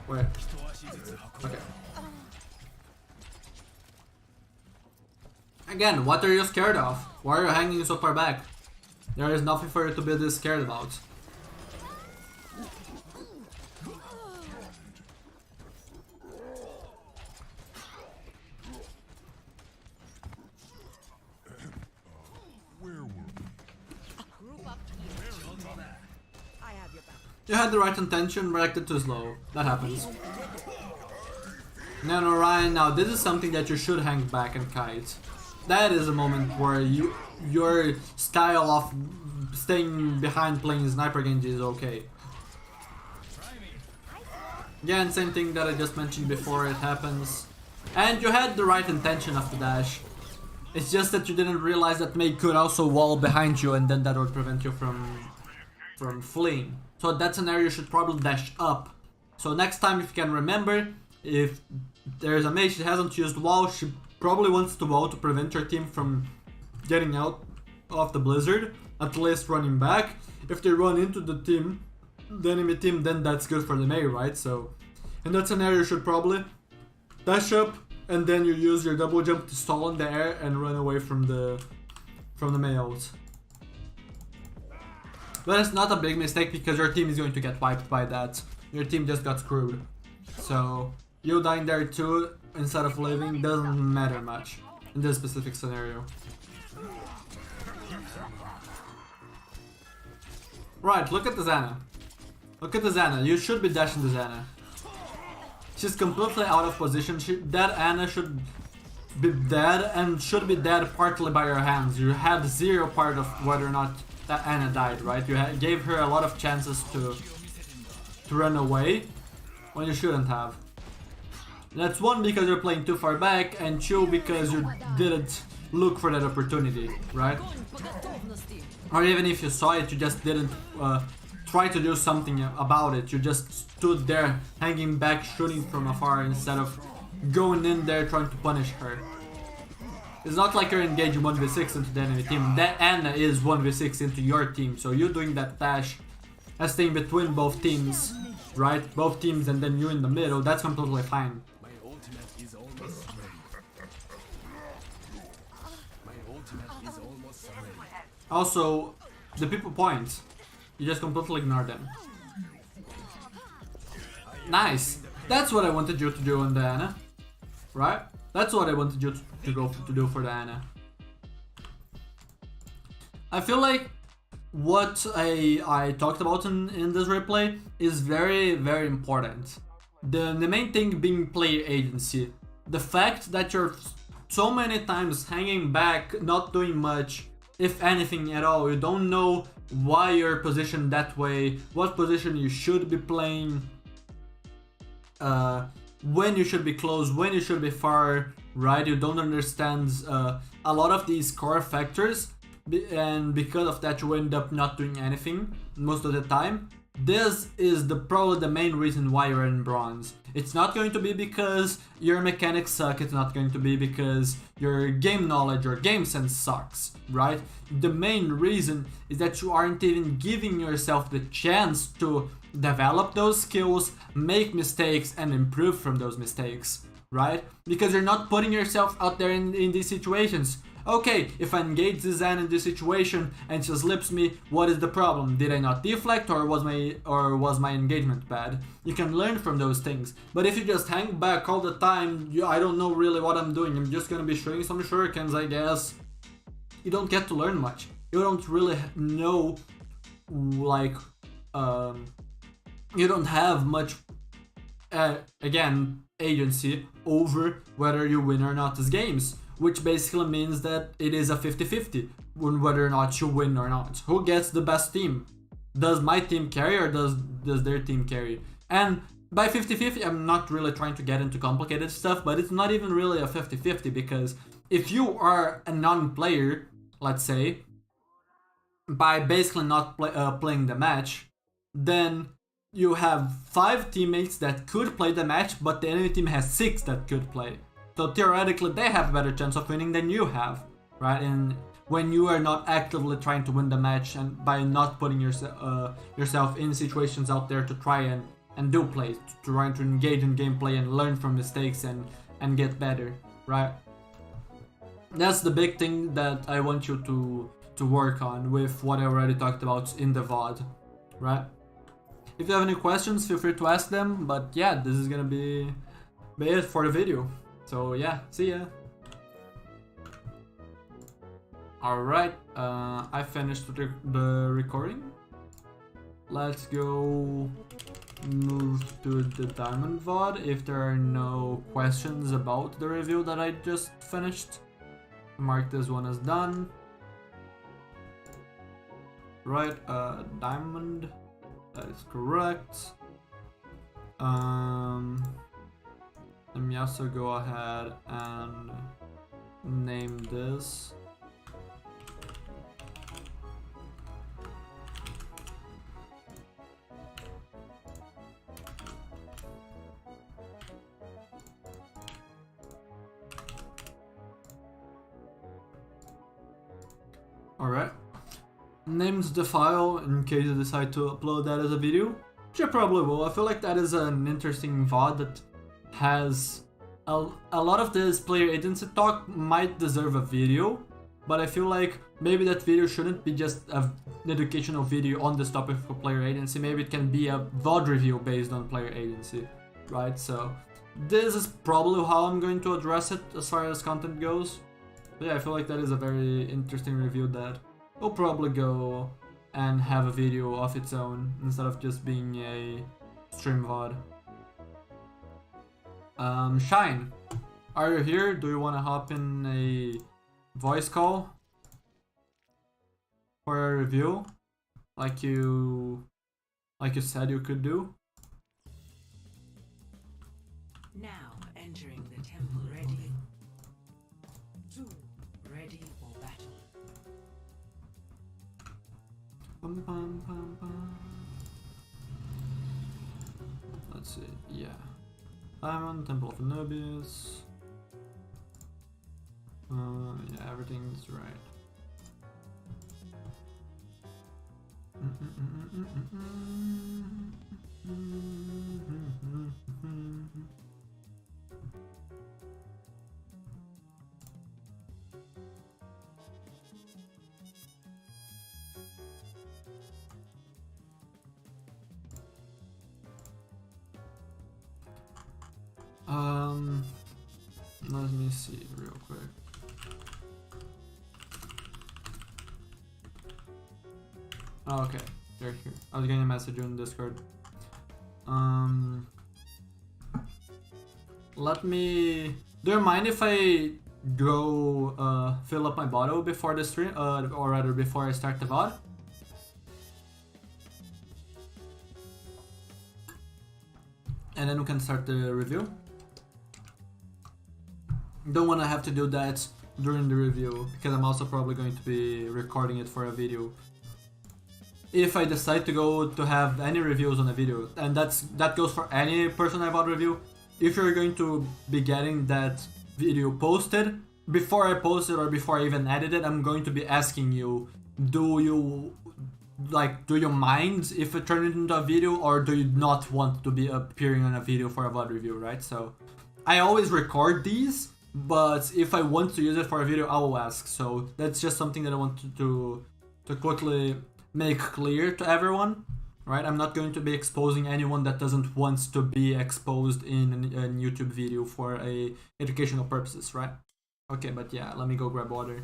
Wait. Okay. Again, what are you scared of? Why are you hanging so far back? There is nothing for you to be this scared about. You had the right intention, reacted too slow. That happens. Nano Ryan, now this is something that you should hang back and kite. That is a moment where your style of staying behind playing sniper genji is okay. Again, same thing that I just mentioned before, it happens. And you had the right intention of the dash. It's just that you didn't realize that Mei could also wall behind you, and then that would prevent you from fleeing. So that scenario you should probably dash up. So next time, if you can remember, if there's a Mei, she hasn't used wall, she probably wants to wall to prevent your team from getting out of the blizzard, at least running back. If they run into the enemy team, then that's good for the Mei, right? So in that scenario you should probably dash up, and then you use your double jump to stall in the air and run away from the Mei ult. But it's not a big mistake because your team is going to get wiped by that. your team just got screwed. So you dying there too instead of living doesn't matter much in this specific scenario. Right, look at the Xana. Look at the Xana. You should be dashing the Xana. She's completely out of position. That Ana should be dead and should be dead partly by your hands. You had zero part of whether or not that Ana died, right? You gave her a lot of chances to run away when you shouldn't have. That's one, because you're playing too far back, and two, because you didn't look for that opportunity, right? Or even if you saw it, you just didn't try to do something about it. You just stood there, hanging back, shooting from afar instead of going in there trying to punish her. It's not like you're engaging 1v6 into the enemy team. That Ana is 1v6 into your team, so you doing that dash and staying between both teams, right? Both teams and then you in the middle, that's completely fine. My ultimate is almost ready. My ultimate is almost ready. Also, the people point. You just completely ignore them. Nice. That's what I wanted you to do on the Ana, right? That's what I wanted you to do for the Ana. I feel like what I talked about in this replay is very, very important. The main thing being player agency. The fact that you're so many times hanging back, not doing much, if anything at all. You don't know why you're positioned that way, what position you should be playing, when you should be close, when you should be far, right? You don't understand a lot of these core factors, and because of that you end up not doing anything most of the time. This is probably the main reason why you're in bronze. It's not going to be because your mechanics suck, it's not going to be because your game knowledge or game sense sucks, right? The main reason is that you aren't even giving yourself the chance to develop those skills, make mistakes and improve from those mistakes, right? Because you're not putting yourself out there in these situations. Okay, if I engage this Xana in this situation and she slips me, what is the problem? Did I not deflect, or was my engagement bad? You can learn from those things. But if you just hang back all the time, I don't know really what I'm doing, I'm just gonna be shooting some shurikens, I guess. You don't get to learn much. You don't really know, like, you don't have much, again, agency over whether you win or not these games. Which basically means that it is a 50-50 on whether or not you win or not. Who gets the best team? Does my team carry or does their team carry? And by 50-50, I'm not really trying to get into complicated stuff, but it's not even really a 50-50, because if you are a non-player, let's say, by basically not playing the match, then you have 5 teammates that could play the match, but the enemy team has 6 that could play. So theoretically, they have a better chance of winning than you have, right? And when you are not actively trying to win the match, and by not putting yourself in situations out there to try and do plays, to try to engage in gameplay and learn from mistakes and get better, right? That's the big thing that I want you to work on with what I already talked about in the VOD, right? If you have any questions, feel free to ask them, but yeah, this is gonna be it for the video. So yeah, see ya. Alright, I finished the recording. Let's go move to the diamond VOD if there are no questions about the review that I just finished. Mark this one as done. Right, diamond, that is correct. Let me also go ahead and name this. Alright. Named the file in case you decide to upload that as a video. Which I probably will. I feel like that is an interesting VOD that has a lot of this player agency talk might deserve a video, but I feel like maybe that video shouldn't be just an educational video on this topic for player agency. Maybe it can be a VOD review based on player agency, right? So this is probably how I'm going to address it as far as content goes. But yeah, I feel like that is a very interesting review that will probably go and have a video of its own instead of just being a stream VOD. Shine, are you here? Do you want to hop in a voice call for a review, like you said you could do? Now entering the temple. Ready. 2. Ready for battle. Bum, bum, bum, bum. Let's see. Yeah, I'm on Temple of Anubis. Yeah, everything's right. Let me see real quick. Oh, okay, they're here. I was getting a message on Discord. Let me. Do you mind if I go fill up my bottle before the stream, or rather before I start the VOD? And then we can start the review. Don't want to have to do that during the review because I'm also probably going to be recording it for a video. If I decide to go to have any reviews on a video, and that goes for any person I bought review. If you're going to be getting that video posted, before I post it or before I even edit it, I'm going to be asking you, do you mind if it turns into a video, or do you not want to be appearing on a video for a VOD review, right? So I always record these, but if I want to use it for a video, I will ask. So that's just something that I want to quickly make clear to everyone, right? I'm not going to be exposing anyone that doesn't want to be exposed in a YouTube video for educational purposes, right? Okay, but yeah, let me go grab water.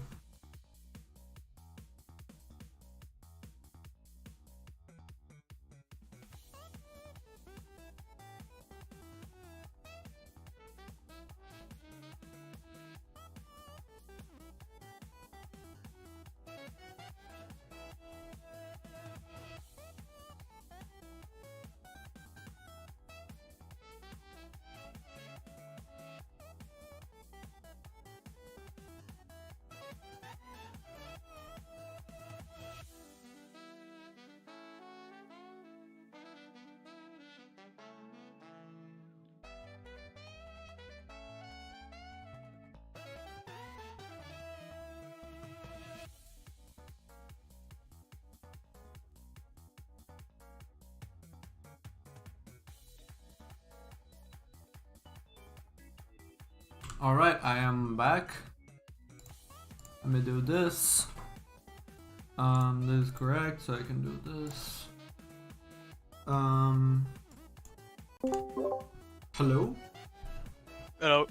Alright, I am back. Let me do this. This is correct, so I can do this. Hello? Hello.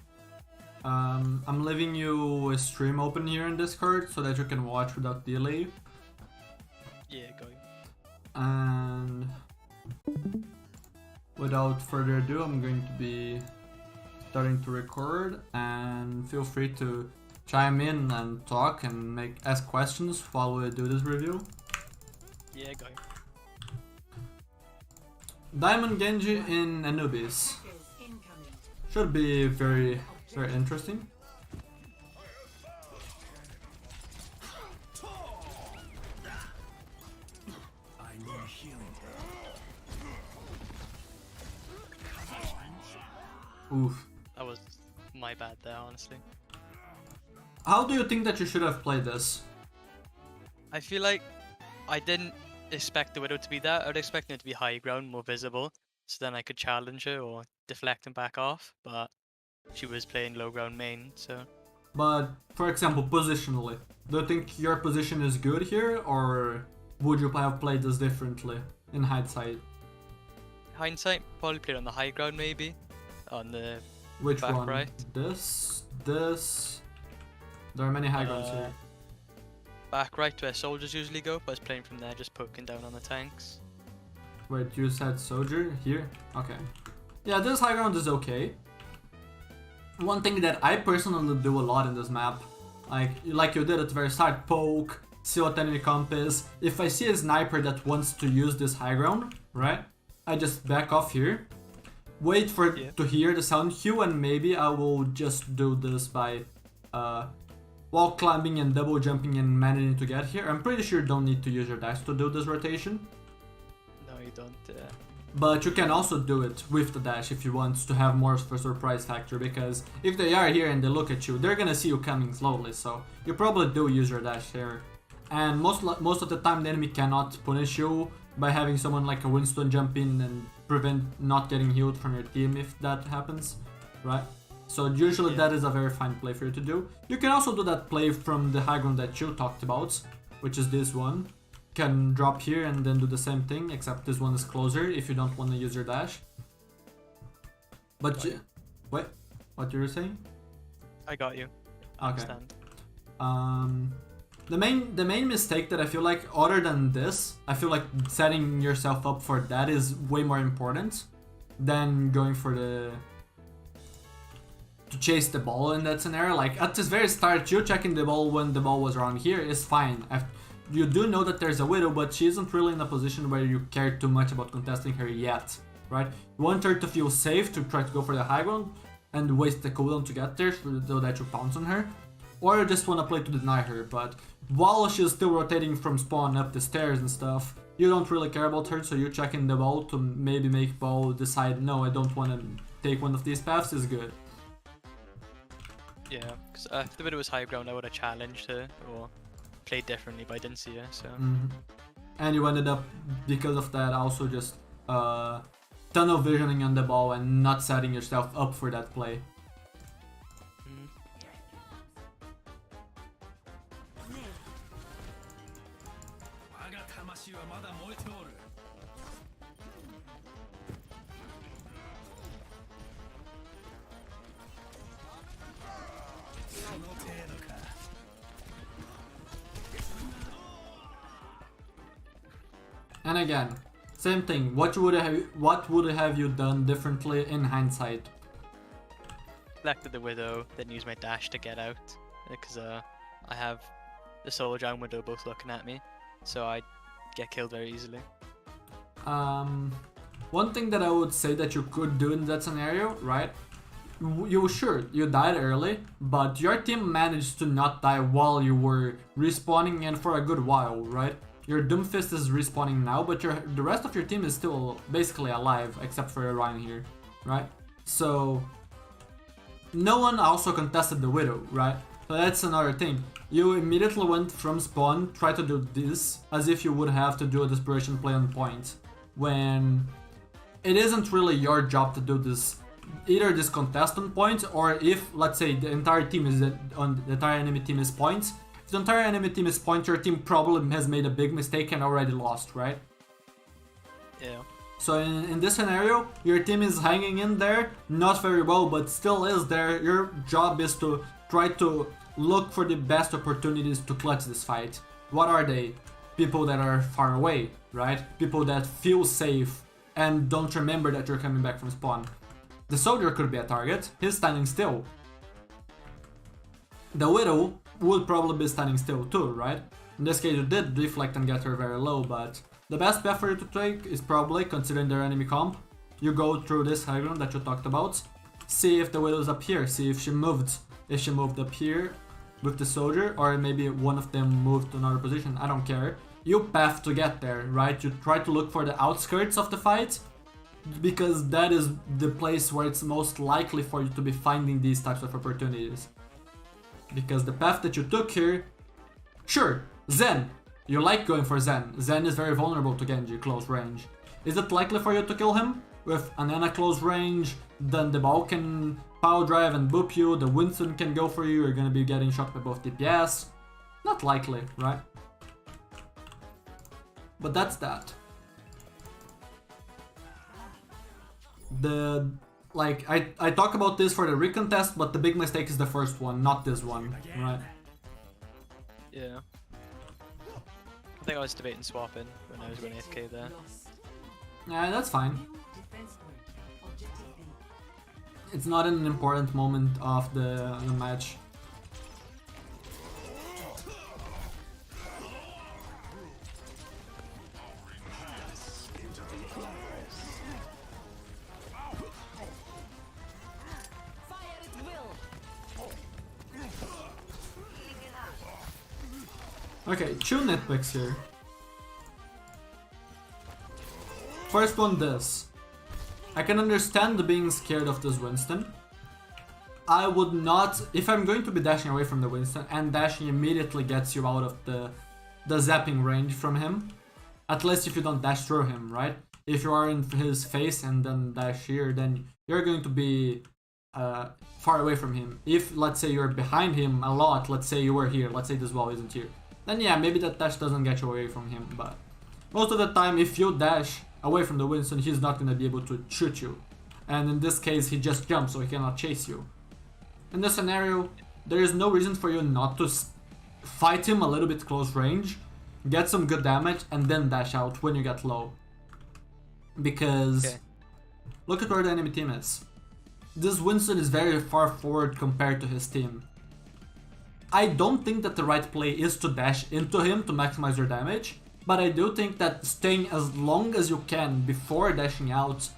I'm leaving you a stream open here in Discord so that you can watch without delay. Yeah, going. And without further ado, I'm going to be starting to record, and feel free to chime in and talk and ask questions while we do this review. Yeah, going. Diamond Genji in Anubis should be very, very interesting. I need healing. Oof. That was my bad there, honestly. How do you think that you should have played this? I feel like I didn't expect the Widow to be that. I would expect it to be high ground, more visible, so then I could challenge her or deflect and back off, but she was playing low ground main, so... But, for example, positionally, Do you think your position is good here, or would you have played this differently in hindsight? Hindsight, probably played on the high ground maybe. On the Which back one? right. This. There are many high grounds here. Back right where soldiers usually go, but I was playing from there, just poking down on the tanks. Wait, you said soldier here? Okay. Yeah, this high ground is okay. One thing that I personally do a lot in this map, like you did at the very start, poke, see what enemy comp is. If I see a sniper that wants to use this high ground, right, I just back off here, wait for it to hear the sound cue, and maybe I will just do this by wall climbing and double jumping and managing to get here. I'm pretty sure you don't need to use your dash to do this rotation. No, you don't. But you can also do it with the dash if you want to have more of a surprise factor, because if they are here and they look at you, they're gonna see you coming slowly, so you probably do use your dash here. And most of the time the enemy cannot punish you by having someone like a Winston jump in and prevent not getting healed from your team if that happens, right? So usually that is a very fine play for you to do. You can also do that play from the high ground that you talked about, which is this one. Can drop here and then do the same thing, except this one is closer if you don't want to use your dash. But wait, what you were saying? I got you. Okay. Understand. The main mistake that I feel like, other than this, I feel like setting yourself up for that is way more important than going for to chase the ball in that scenario. Like at this very start, you checking the ball when the ball was around here is fine. You do know that there's a Widow, but she isn't really in a position where you care too much about contesting her yet, right? You want her to feel safe to try to go for the high ground and waste the cooldown to get there so that you pounce on her. Or you just want to play to deny her, but while she's still rotating from spawn up the stairs and stuff, you don't really care about her, so you check in the ball to maybe make ball decide, no, I don't want to take one of these paths, is good. Yeah, because if the Widow was high ground, I would have challenged her or played differently, but I didn't see her, so... And you ended up, because of that, also just tunnel visioning on the ball and not setting yourself up for that play. And again, same thing. What would have you done differently in hindsight? Selected the Widow, then used my dash to get out, because I have the Soldier and Widow both looking at me, so I get killed very easily. One thing that I would say that you could do in that scenario, right? You died early, but your team managed to not die while you were respawning and for a good while, right? Your Doomfist is respawning now, but the rest of your team is still basically alive, except for Orion here, right? So no one also contested the Widow, right? So that's another thing. You immediately went from spawn, try to do this, as if you would have to do a desperation play on point, when it isn't really your job to do this. Either this contest on point, or if, let's say, the entire team is the entire enemy team is points. If the entire enemy team is points, your team probably has made a big mistake and already lost, right? Yeah. So in this scenario, your team is hanging in there, not very well, but still is there. Your job is to try to look for the best opportunities to clutch this fight. What are they? People that are far away, right? People that feel safe and don't remember that you're coming back from spawn. The Soldier could be a target, he's standing still. The Widow would probably be standing still too, right? In this case you did deflect and get her very low, but the best path for you to take is probably, considering their enemy comp, you go through this high ground that you talked about, see if the Widow's up here, see if she moved. If she moved up here with the Soldier, or maybe one of them moved to another position, I don't care. You path to get there, right? You try to look for the outskirts of the fight, because that is the place where it's most likely for you to be finding these types of opportunities. Because the path that you took here, sure, Zen, you like going for Zen. Zen is very vulnerable to Genji close range. Is it likely for you to kill him? With an Ana close range, then the ball can power drive and boop you, the Winston can go for you, you're gonna be getting shot by both DPS. Not likely, right? But that's that. I talk about this for the recontest, but the big mistake is the first one, not this one, right? Yeah. I think I was debating swapping when I was running AFK there. Yeah, that's fine. Defense point. Objective B. It's not an important moment of the match. Okay, two nitpicks here. First one, this. I can understand being scared of this Winston. I would not, if I'm going to be dashing away from the Winston, and dashing immediately gets you out of the zapping range from him. At least if you don't dash through him, right? If you are in his face and then dash here, then you're going to be far away from him. If, let's say, you're behind him a lot, let's say you were here, let's say this wall isn't here, then yeah, maybe that dash doesn't get you away from him, but most of the time, if you dash away from the Winston, he's not gonna be able to shoot you. And in this case, he just jumps, so he cannot chase you. In this scenario, there is no reason for you not to fight him a little bit close range, get some good damage, and then dash out when you get low. Because look at where the enemy team is. This Winston is very far forward compared to his team. I don't think that the right play is to dash into him to maximize your damage, but I do think that staying as long as you can before dashing out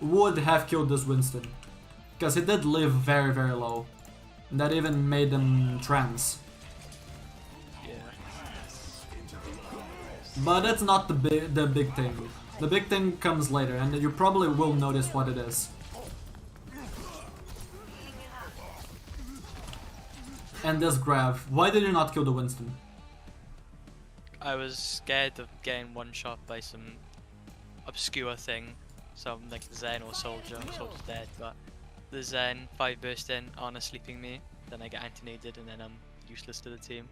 would have killed this Winston. Because he did live very, very low. And that even made him trans. Yeah. But that's not the big thing. The big thing comes later, and you probably will notice what it is. And this grab. Why did you not kill the Winston? I was scared of getting one shot by some obscure thing, some like Zen or Soldier. Soldier's dead, but the Zen 5 burst in on a sleeping me, then I get anti-naded and then I'm useless to the team.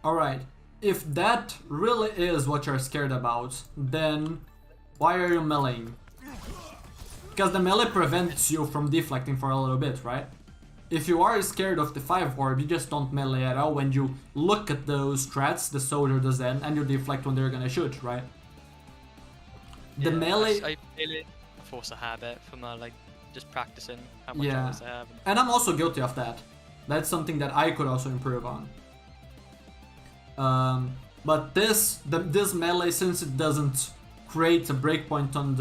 Alright, if that really is what you're scared about, then why are you meleeing? Because the melee prevents you from deflecting for a little bit, right? If you are scared of the 5 orb, you just don't melee at all when you look at those strats, the Soldier, the Zen, and you deflect when they're gonna shoot, right? The melee... I really force a habit from like just practicing how much hours I have. And I'm also guilty of that. That's something that I could also improve on. But this melee, since it doesn't create a breakpoint on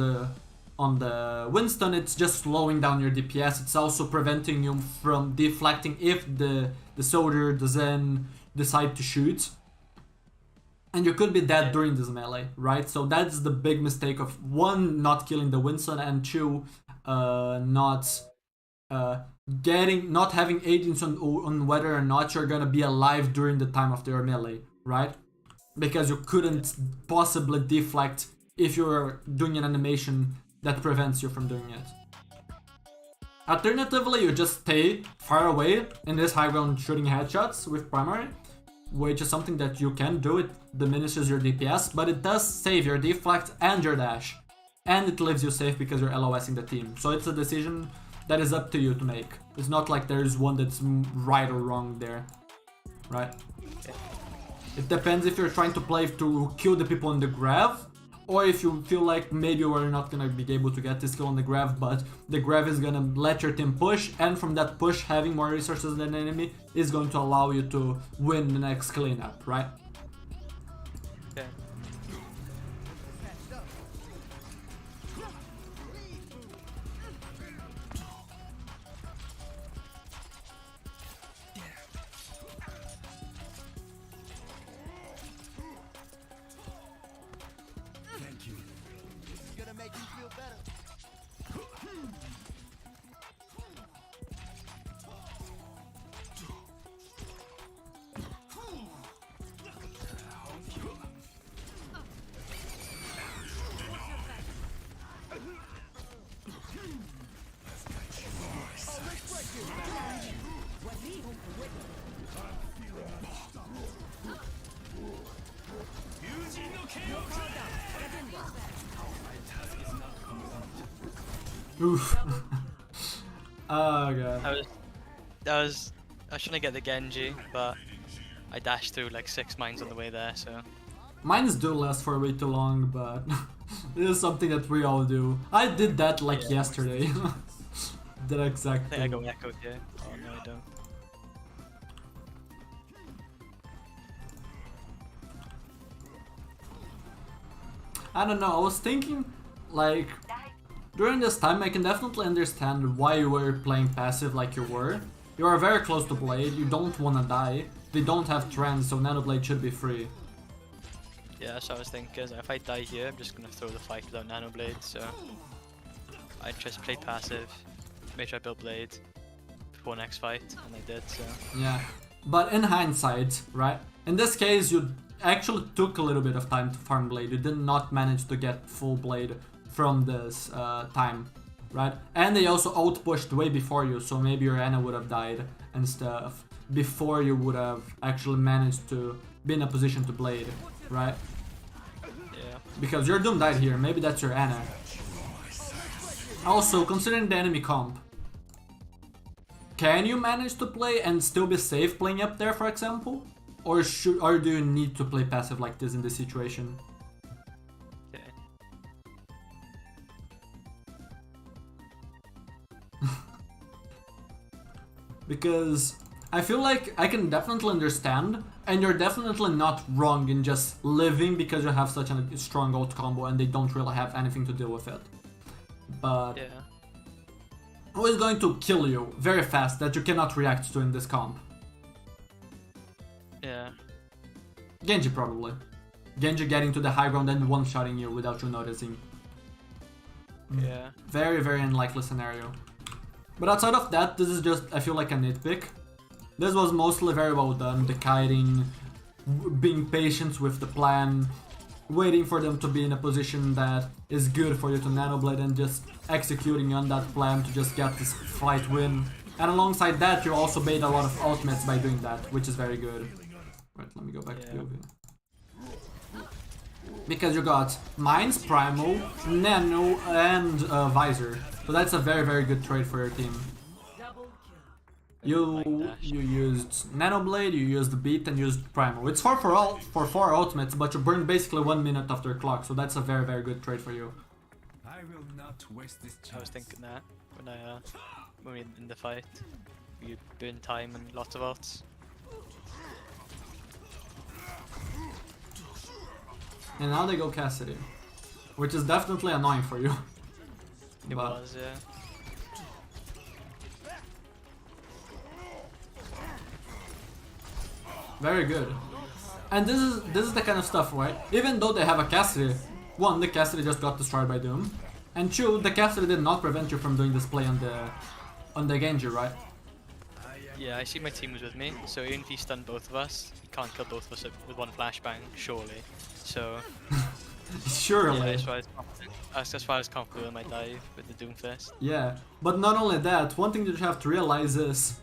the Winston, it's just slowing down your DPS. It's also preventing you from deflecting if the Soldier, the Zen decide to shoot. And you could be dead during this melee, right? So that's the big mistake of 1, not killing the Winston, and 2, not having agents on whether or not you're gonna be alive during the time of their melee, right? Because you couldn't possibly deflect if you're doing an animation that prevents you from doing it. Alternatively, you just stay far away in this high ground shooting headshots with primary, which is something that you can do. It diminishes your DPS, but it does save your deflect and your dash. And it leaves you safe because you're LOSing the team. So it's a decision that is up to you to make. It's not like there's one that's right or wrong there, right? It depends if you're trying to play to kill the people on the grab, or if you feel like maybe you're not gonna be able to get this kill on the grab, but the grab is gonna let your team push, and from that push, having more resources than the enemy is going to allow you to win the next cleanup, right? Okay. Thank you. This is gonna make you feel better. Oof. Oh god. I was trying to get the Genji, but I dashed through like 6 mines on the way there, so. Mines do last for way too long, but this is something that we all do. I did that like yesterday. That exact I think I thing. go echo here. Oh no, I don't. I don't know, I was thinking, like, during this time I can definitely understand why you were playing passive like you were. You are very close to Blade, you don't wanna die, they don't have trends, so Nano Blade should be free. Yeah, that's what I was thinking. If I die here, I'm just gonna throw the fight without Nano Blade, so I just played passive, made sure I built Blade before next fight, and I did, so. Yeah, but in hindsight, right, in this case you actually took a little bit of time to farm Blade, you did not manage to get full Blade from this time, right? And they also out-pushed way before you, so maybe your Ana would have died and stuff before you would have actually managed to be in a position to Blade, right? Yeah. Because your Doom died here, maybe that's your Ana. Also, considering the enemy comp, can you manage to play and still be safe playing up there, for example? Or do you need to play passive like this in this situation? Okay. Because I feel like I can definitely understand, and you're definitely not wrong in just living because you have such a strong ult combo and they don't really have anything to deal with it. But Yeah. who is going to kill you very fast that you cannot react to in this comp? Yeah. Genji probably. Genji getting to the high ground and one-shotting you without you noticing. Yeah. Very, very unlikely scenario. But outside of that, this is just, I feel like a nitpick. This was mostly very well done, the kiting, being patient with the plan, waiting for them to be in a position that is good for you to nanoblade and just executing on that plan to just get this fight win. And alongside that, you also bait a lot of ultimates by doing that, which is very good. Right, let me go back to POV. Because you got Mines, Primal, Nano, and Visor. So that's a very, very good trade for your team. You used Nanoblade, you used Beat, and used Primal. It's 4 ultimates, but you burned basically 1 minute after clock, so that's a very, very good trade for you. I will not waste this chance. I was thinking that when we in the fight, you burn time and lots of ults. And now they go Cassidy, which is definitely annoying for you. It But was, yeah. very good. And this is the kind of stuff, right? Even though they have a Cassidy, one, the Cassidy just got destroyed by Doom, and two, the Cassidy did not prevent you from doing this play on the Genji, right? Yeah, I see my team was with me, so even if he stunned both of us, he can't kill both of us with one flashbang, surely. So Surely. yeah, that's why I was confident with my dive with the Doomfist. Yeah, but not only that, one thing that you have to realize is,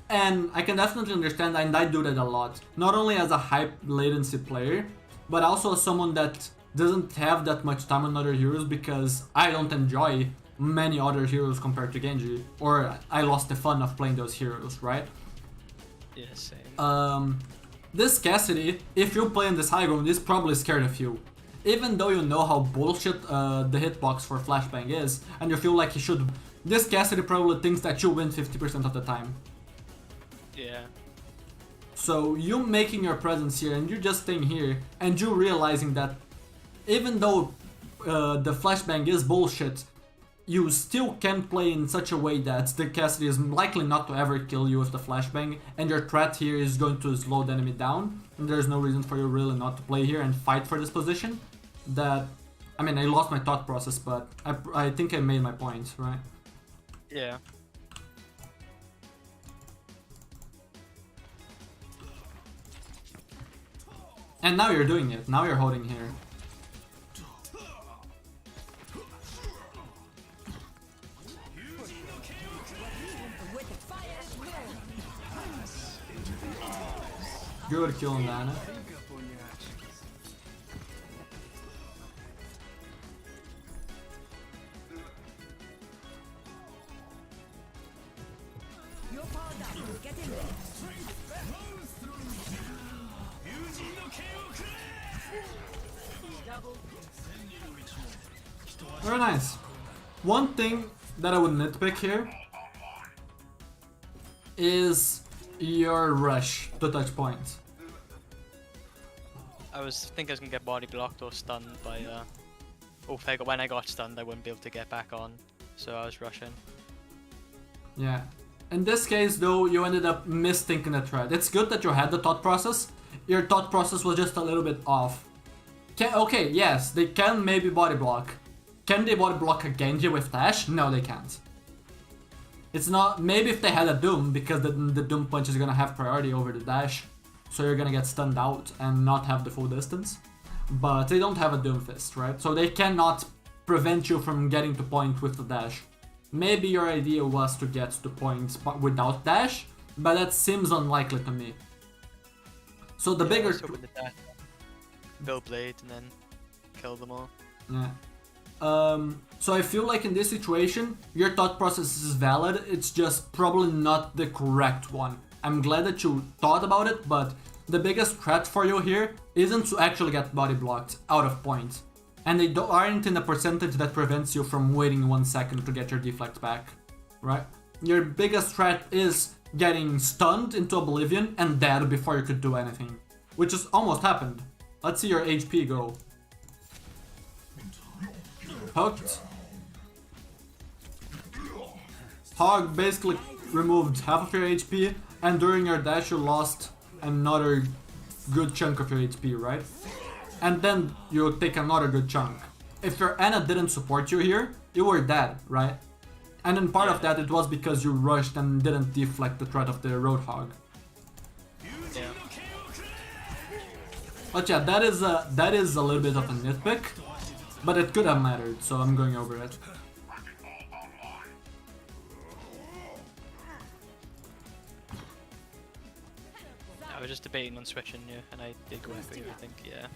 and I can definitely understand, and I do that a lot, not only as a high latency player, but also as someone that doesn't have that much time on other heroes because I don't enjoy many other heroes compared to Genji, or I lost the fun of playing those heroes, right? Yeah, same. This Cassidy, if you play in this high ground, is probably scared of you. Even though you know how bullshit the hitbox for flashbang is, and you feel like he should... This Cassidy probably thinks that you win 50% of the time. Yeah. So you making your presence here, and you just staying here, and you realizing that even though the flashbang is bullshit, you still can play in such a way that the Cassidy is likely not to ever kill you with the flashbang, and your threat here is going to slow the enemy down, and there's no reason for you really not to play here and fight for this position. That, I mean, I lost my thought process, but I think I made my point, right? Yeah. And now you're doing it, now you're holding here. Good kill on Ana. Very nice. One thing that I would nitpick here is your rush to touch point. I think I was gonna get body blocked or stunned by when I got stunned I wouldn't be able to get back on, so I was rushing. Yeah. In this case though, you ended up misthinking the thread. It's good that you had the thought process. Your thought process was just a little bit off. Okay, yes, they can maybe body block. Can they body block a Genji with dash? No, they can't. It's not, maybe if they had a Doom, because the Doom punch is gonna have priority over the dash, so you're gonna get stunned out and not have the full distance. But they don't have a Doom Fist, right? So they cannot prevent you from getting to point with the dash. Maybe your idea was to get to point without dash, but that seems unlikely to me. So the bigger... With the dash, build blade and then kill them all. Yeah. So I feel like in this situation, your thought process is valid, it's just probably not the correct one. I'm glad that you thought about it, but the biggest threat for you here isn't to actually get body blocked out of point. And they aren't in a percentage that prevents you from waiting 1 second to get your deflect back, right? Your biggest threat is getting stunned into oblivion and dead before you could do anything, which has almost happened. Let's see your HP go. Hooked. Hog basically removed half of your HP, and during your dash you lost another good chunk of your HP, right? And then you take another good chunk. If your Ana didn't support you here, you were dead, right? And then part of that it was because you rushed and didn't deflect the threat of the Roadhog. Yeah. But yeah, that is a little bit of a nitpick, but it could have mattered, so I'm going over it. I was just debating on switching you, and I did go for you, I think, yeah.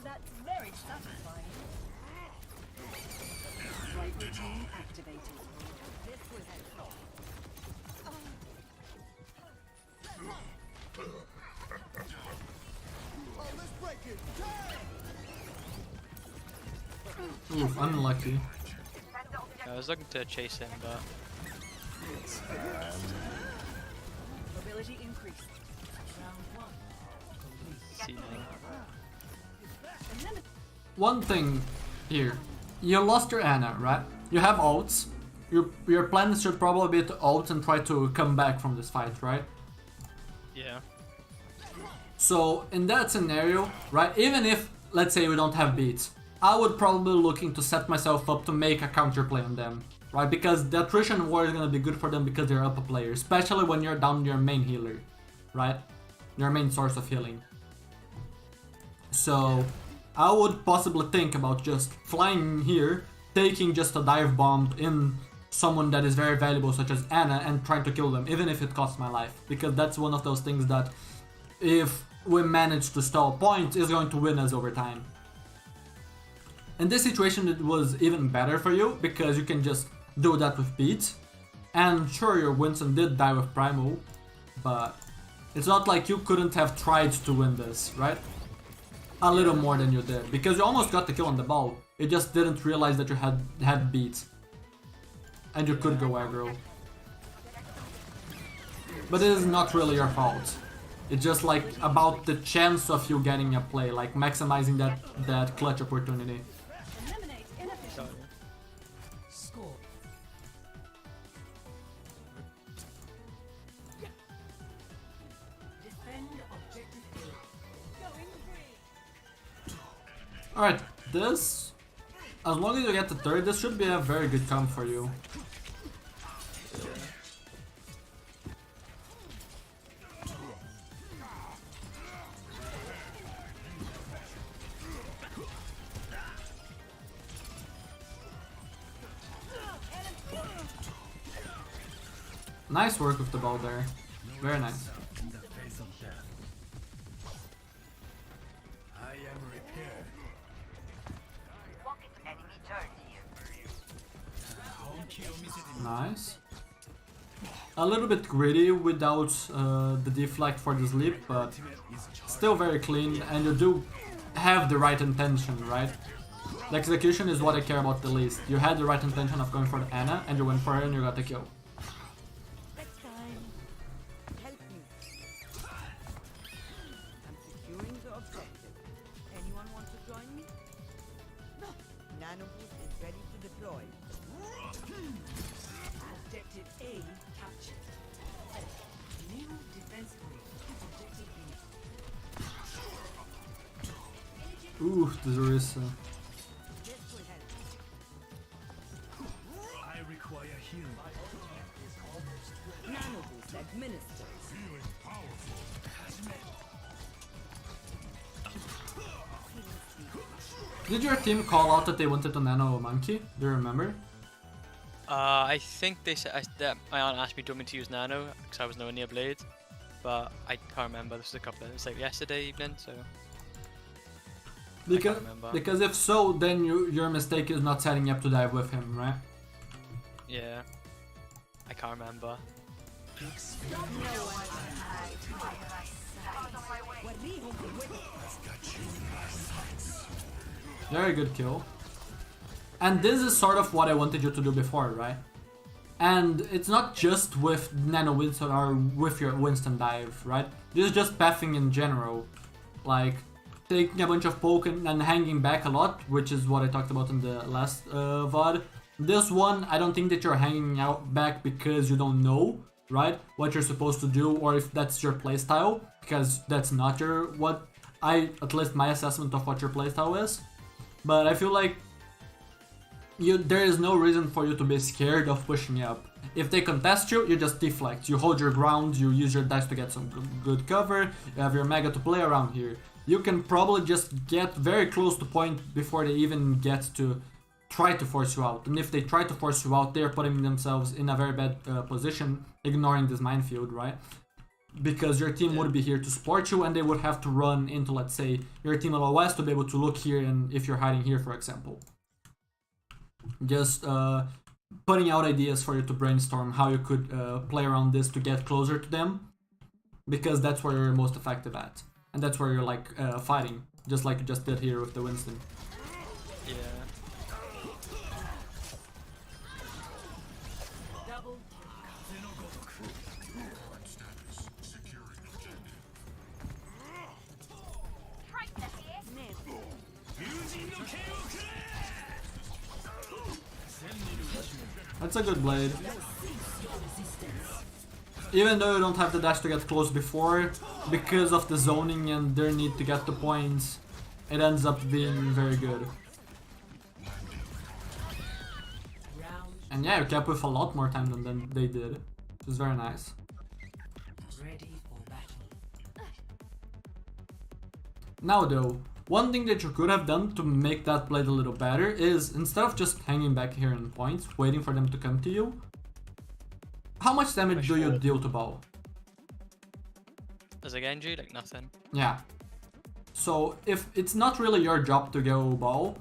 That's very satisfying. Right routine activated. This will help. Oh, let's break it. Oof, unlucky. I was looking to chase him, but Mobility increased. ceiling. One thing here, you lost your Ana, right? You have ults. Your plan should probably be to ult and try to come back from this fight, right? Yeah. So in that scenario, right, even if, let's say we don't have beats, I would probably be looking to set myself up to make a counterplay on them, right? Because the attrition war is gonna be good for them because they're up a player, especially when you're down your main healer, right? Your main source of healing. So I would possibly think about just flying here, taking just a dive bomb in someone that is very valuable such as Ana and trying to kill them, even if it costs my life. Because that's one of those things that if we manage to stall points is going to win us over time. In this situation it was even better for you because you can just do that with beats. And sure, your Winston did die with Primal, but it's not like you couldn't have tried to win this, right? A little more than you did, because you almost got the kill on the ball. You just didn't realize that you had beats. And you could go aggro. But it is not really your fault. It's just like about the chance of you getting a play, like maximizing that clutch opportunity. Eliminate inefficiency. Score. Defend objective A. Going free. Alright, this, as long as you get the third, this should be a very good comp for you. Nice work with the ball there. Very nice. In the face of death, I am repaired. Nice. a little bit greedy without the deflect for the sleep, but still very clean, and you do have the right intention, right? The execution is what I care about the least. You had the right intention of going for the Ana, and you went for her and you got the kill. Next time. Help me. I'm securing the objective. Anyone want to join me? No. Nanoboost is ready to deploy. Objective A captured. New defense point. Objective B. Ooh, this is... This will help. I require healing. Nanoboost administered. Did your team call out that they wanted to nano a monkey? Do you remember? I think they said that my aunt asked me to me to use nano because I was nowhere near blade, but I can't remember. This was a couple. It was like yesterday evening, so Because, remember. because if so, then your mistake is not setting up to dive with him, right? yeah, I can't remember. Very good kill. And this is sort of what I wanted you to do before, right? And it's not just with Nano Winston or with your Winston dive, right? This is just pathing in general. Like, taking a bunch of poke and hanging back a lot, which is what I talked about in the last VOD. This one, I don't think that you're hanging out back because you don't know, right? What you're supposed to do, or if that's your playstyle, because that's not at least my assessment of what your playstyle is. But I feel like there is no reason for you to be scared of pushing up. If they contest you, you just deflect. You hold your ground, you use your dice to get some good cover, you have your mega to play around here. You can probably just get very close to point before they even get to try to force you out. And if they try to force you out, they're putting themselves in a very bad position, ignoring this minefield, right? Because your team would be here to support you, and they would have to run into, let's say, your team LOS to be able to look here, and if you're hiding here, for example. Just putting out ideas for you to brainstorm how you could play around this to get closer to them, because that's where you're most effective at. And that's where you're like fighting, just like you just did here with the Winston. Yeah. Double. That's a good blade. Even though you don't have the dash to get close before, because of the zoning and their need to get the points, it ends up being very good. And yeah, you kept with a lot more time than they did, which is very nice. Ready for battle. Now though, one thing that you could have done to make that blade a little better is, instead of just hanging back here in points, waiting for them to come to you, how much damage do you deal to Ball? As a genji, like nothing. Yeah. So if it's not really your job to go Ball,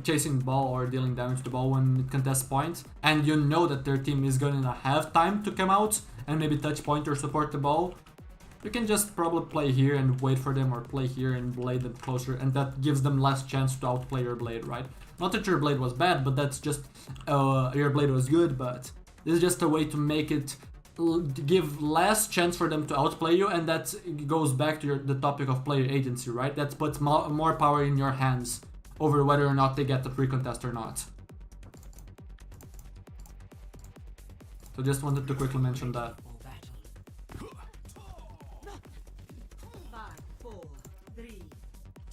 chasing the ball or dealing damage to the ball when it contests points, and you know that their team is gonna have time to come out and maybe touch point or support the ball, you can just probably play here and wait for them, or play here and blade them closer, and that gives them less chance to outplay your blade, right? Not that your blade was bad, but that's just your blade was good, but this is just a way to make it give less chance for them to outplay you, and that goes back to the topic of player agency, right? That puts more power in your hands over whether or not they get the pre-contest or not. So just wanted to quickly mention that. 5, 4, 3,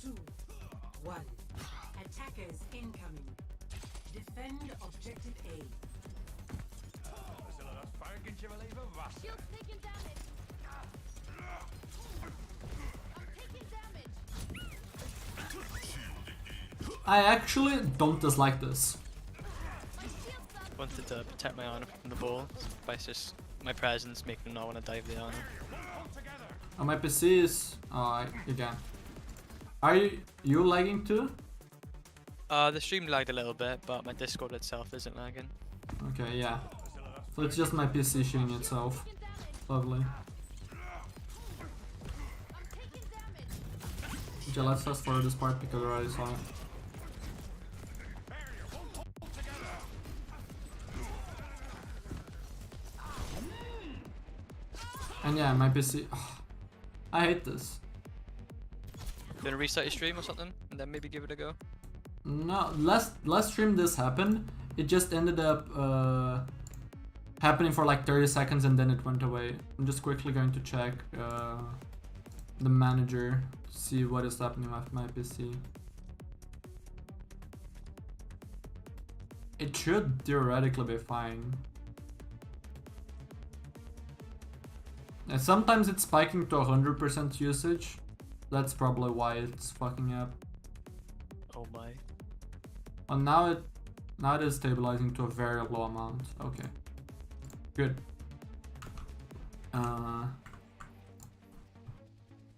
2, 1. Attackers incoming. Defend objective A. Shield's taking damage. I'm taking damage. I actually don't dislike this. Wanted to protect my honor from the ball, by just my presence making them not want to dive the honor. My PC is... again. Are you lagging too? The stream lagged a little bit, but my Discord itself isn't lagging. Okay, yeah. So it's just my PC shooting itself. Lovely. Okay, let's fast forward this part because I already saw it. And yeah, my PC. I hate this. You wanna restart your stream or something, and then maybe give it a go? No, last stream this happened. It just ended up happening for like 30 seconds and then it went away. I'm just quickly going to check the manager to see what is happening with my PC. It should theoretically be fine. And sometimes it's spiking to 100% usage. That's probably why it's fucking up. Oh my. And now it is stabilizing to a very low amount. Okay. Good.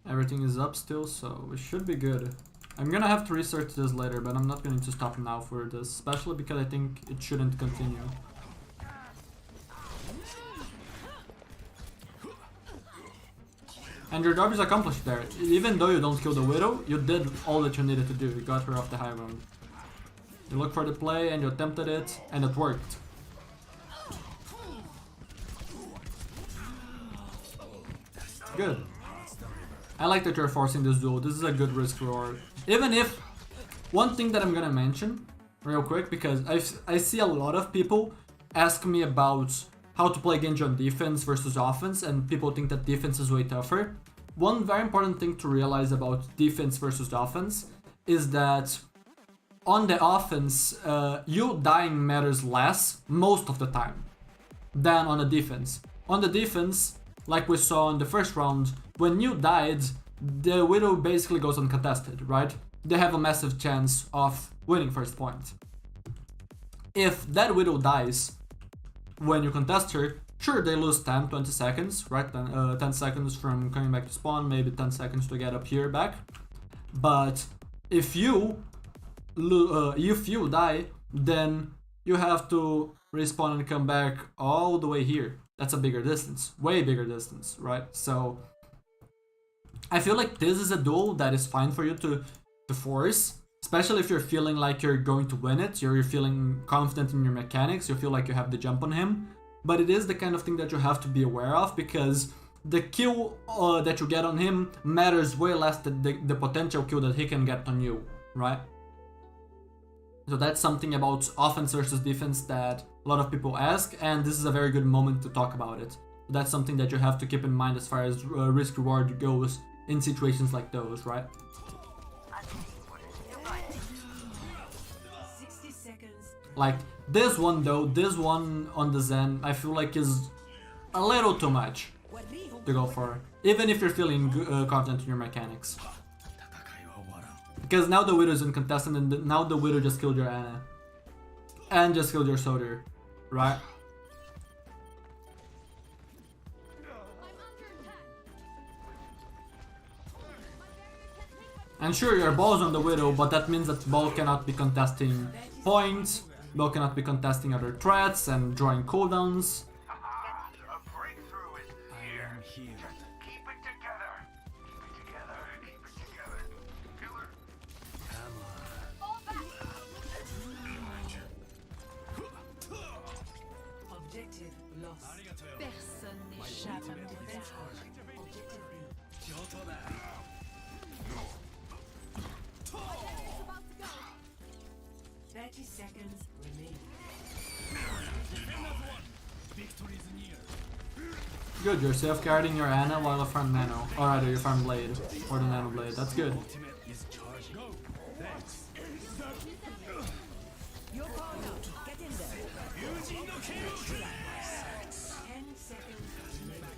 Everything is up still, so it should be good. I'm gonna have to research this later, but I'm not going to stop now for this, especially because I think it shouldn't continue. And your job is accomplished there. Even though you don't kill the Widow, you did all that you needed to do. You got her off the high ground. You looked for the play and you attempted it, and it worked. Good. I like that you're forcing this duel. This is a good risk reward. Even if, one thing that I'm gonna mention real quick, because I see a lot of people ask me about how to play Genji on defense versus offense, and people think that defense is way tougher. One very important thing to realize about defense versus offense is that on the offense, you dying matters less most of the time than on the defense. On the defense, like we saw in the first round, when you died, the Widow basically goes uncontested, right? They have a massive chance of winning first point. If that Widow dies when you contest her, sure, they lose 10, 20 seconds, right? 10 seconds from coming back to spawn, maybe 10 seconds to get up here back. But if you die, then you have to respawn and come back all the way here. That's a bigger distance, way bigger distance, right? So I feel like this is a duel that is fine for you to force, especially if you're feeling like you're going to win it, you're feeling confident in your mechanics, you feel like you have the jump on him. But it is the kind of thing that you have to be aware of, because the kill that you get on him matters way less than the potential kill that he can get on you, right? So that's something about offense versus defense that a lot of people ask, and this is a very good moment to talk about it. That's something that you have to keep in mind as far as risk reward goes in situations like those, right? 60 seconds. Like this one though, this one on the Zen, I feel like is a little too much to go for, even if you're feeling confident in your mechanics. Because now the Widow is uncontested, and now the Widow just killed your Ana. And just killed your Soldier, right? And sure, your ball's on the Widow, but that means that ball cannot be contesting points, ball cannot be contesting other threats and drawing cooldowns. Objective lost. Personne n'échappe à mon regard. Objective B. 30 seconds remaining. Victory is near. Good, you're safeguarding your Ana while you farm Nano. Or rather, you farm Blade. Or the Nano Blade. That's good. Ultimate is charging. Go. Thanks. You're far now. Get in there. 10 seconds remaining.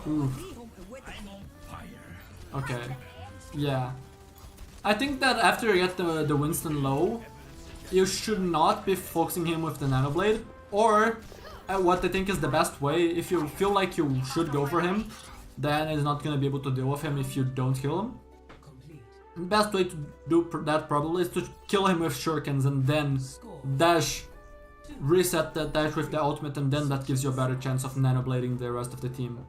Oof. I'm on fire. Okay. Yeah. I think that after you get the Winston low, you should not be focusing him with the Nano Blade. Or, what I think is the best way, if you feel like you should go for him, then is not gonna be able to deal with him if you don't kill him. The best way to do that probably is to kill him with shurikens and then dash reset that dash with the ultimate, and then that gives you a better chance of nanoblading the rest of the team.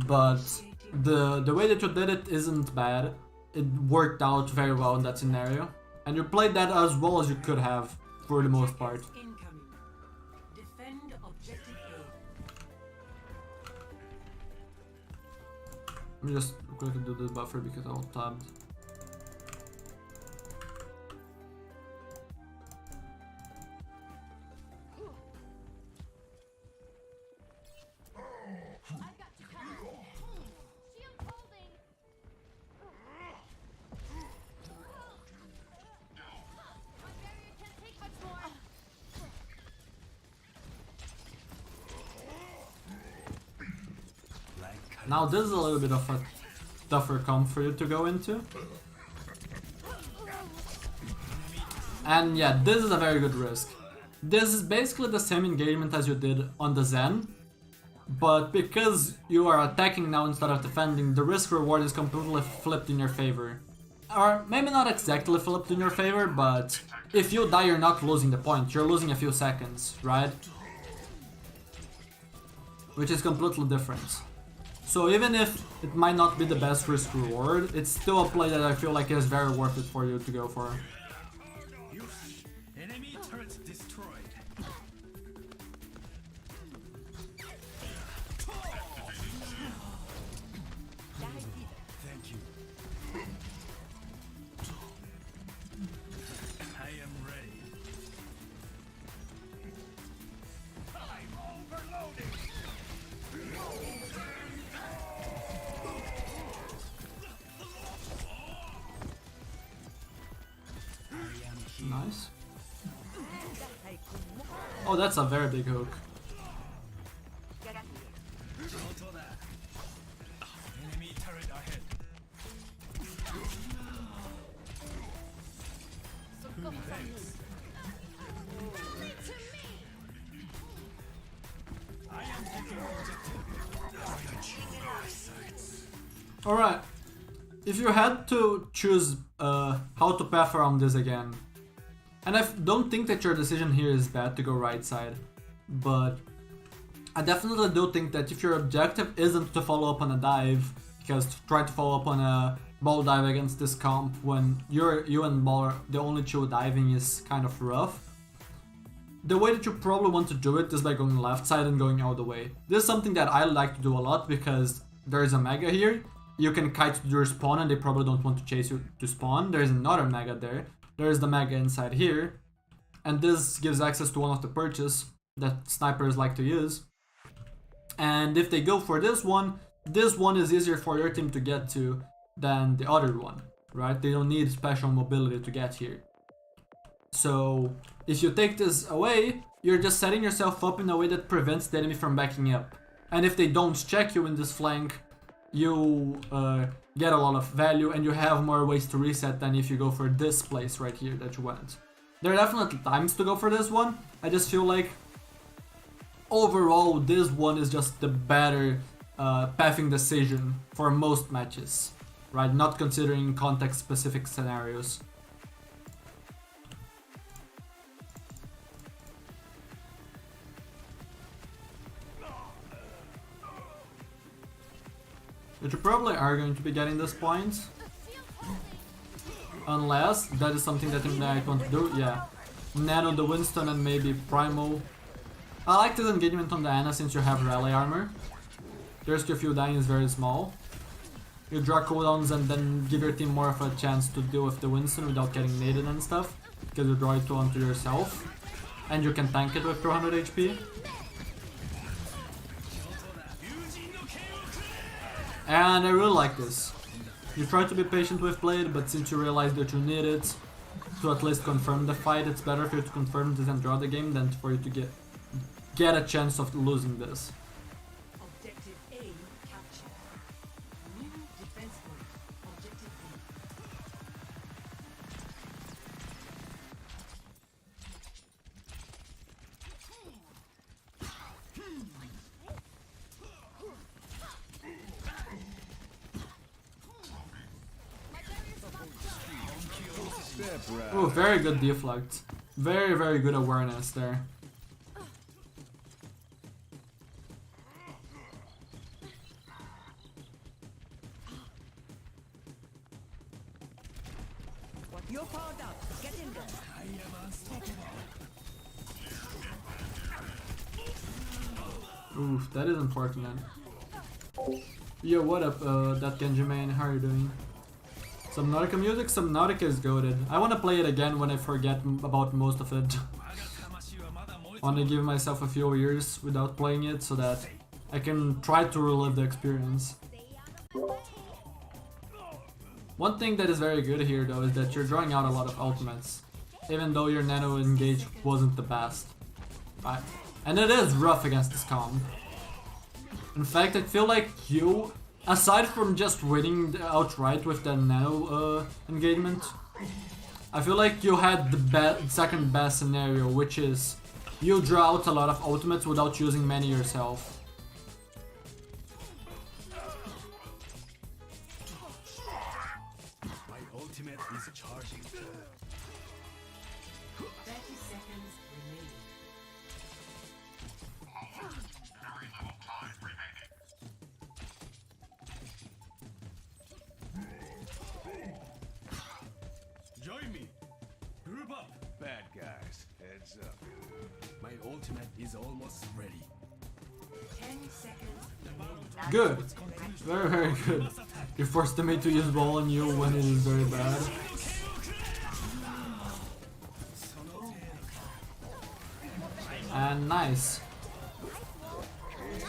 But the way that you did it isn't bad. It worked out very well in that scenario, and you played that as well as you could have for the most part. Incoming. Defend objective A. Let me just quickly do this buffer because I'll tabbed. Now this is a little bit of a tougher comp for you to go into. And yeah, this is a very good risk. This is basically the same engagement as you did on the Zen, but because you are attacking now instead of defending, the risk reward is completely flipped in your favor. Or maybe not exactly flipped in your favor, but if you die you're not losing the point, you're losing a few seconds, right? Which is completely different. So even if it might not be the best risk reward, it's still a play that I feel like is very worth it for you to go for. Enemy turret destroyed. Thank you. I am ready. I'm overloaded. Nice. Oh, that's a very big hook. Enemy turret ahead. I am taking objective. Alright, if you had to choose how to path around this again, and I don't think that your decision here is bad to go right side, but I definitely do think that if your objective isn't to follow up on a dive, because to try to follow up on a ball dive against this comp when you and ball are the only two diving is kind of rough, the way that you probably want to do it is by going left side and going all the way. This is something that I like to do a lot because there is a mega here. You can kite to your spawn and they probably don't want to chase you to spawn. There's another mega there. There's the mega inside here. And this gives access to one of the perches that snipers like to use. And if they go for this one is easier for your team to get to than the other one, right? They don't need special mobility to get here. So if you take this away, you're just setting yourself up in a way that prevents the enemy from backing up. And if they don't check you in this flank, you get a lot of value and you have more ways to reset than if you go for this place right here that you went. There are definitely times to go for this one. I just feel like overall this one is just the better pathing decision for most matches, right? Not considering context specific scenarios. But you probably are going to be getting this point. Unless that is something that you might want to do. Yeah. Nano the Winston and maybe Primal. I like this engagement on the Ana since you have rally armor. The risk of you dying is very small. You draw cooldowns and then give your team more of a chance to deal with the Winston without getting naded and stuff. Because you draw it onto yourself. And you can tank it with 200 HP. And I really like this. You try to be patient with Blade, but since you realize that you need it to at least confirm the fight, it's better for you to confirm this and draw the game than for you to get a chance of losing this. Objective A captured. New defense point. Objective B. Oh, very good deflect. Very, very good awareness there. You're powered up. Get in there. I am unstoppable. Oof, that is unfortunate. Yo, what up, that Genji man? How are you doing? Subnautica music? Subnautica is goated. I wanna play it again when I forget about most of it. Wanna give myself a few years without playing it so that I can try to relive the experience. One thing that is very good here though is that you're drawing out a lot of ultimates, even though your nano engage wasn't the best. Right? And it is rough against this comp. In fact, I feel like you, aside from just winning outright with the nano engagement, I feel like you had the second best scenario, which is you draw out a lot of ultimates without using many yourself. My ultimate is charging. 30 seconds remaining. Join me. Group up. Bad guys, heads up. My ultimate is almost ready. 10 seconds remaining. Good. Very, very good. You forced the mate to use ball on you when it is very bad. And nice.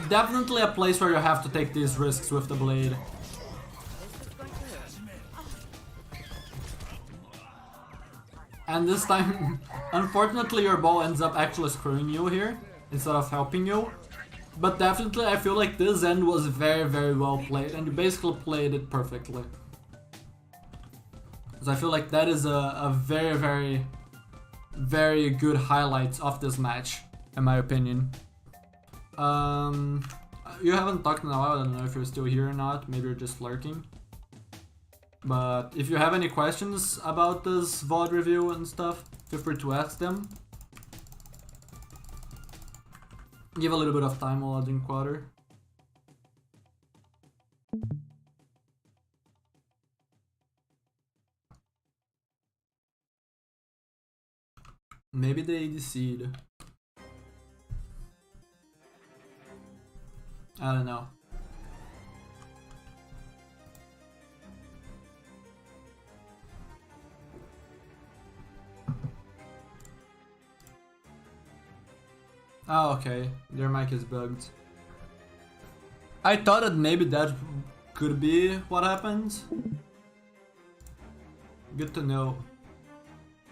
Definitely a place where you have to take these risks with the blade. And this time, unfortunately, your ball ends up actually screwing you here instead of helping you. But definitely, I feel like this end was very, very well played, and you basically played it perfectly. So I feel like that is a very, very, very good highlight of this match, in my opinion. You haven't talked in a while, I don't know if you're still here or not, maybe you're just lurking. But if you have any questions about this VOD review and stuff, feel free to ask them. Give a little bit of time while I drink water. Maybe they ADC'd. I don't know. Oh, okay. Their mic is bugged. I thought that maybe that could be what happened. Good to know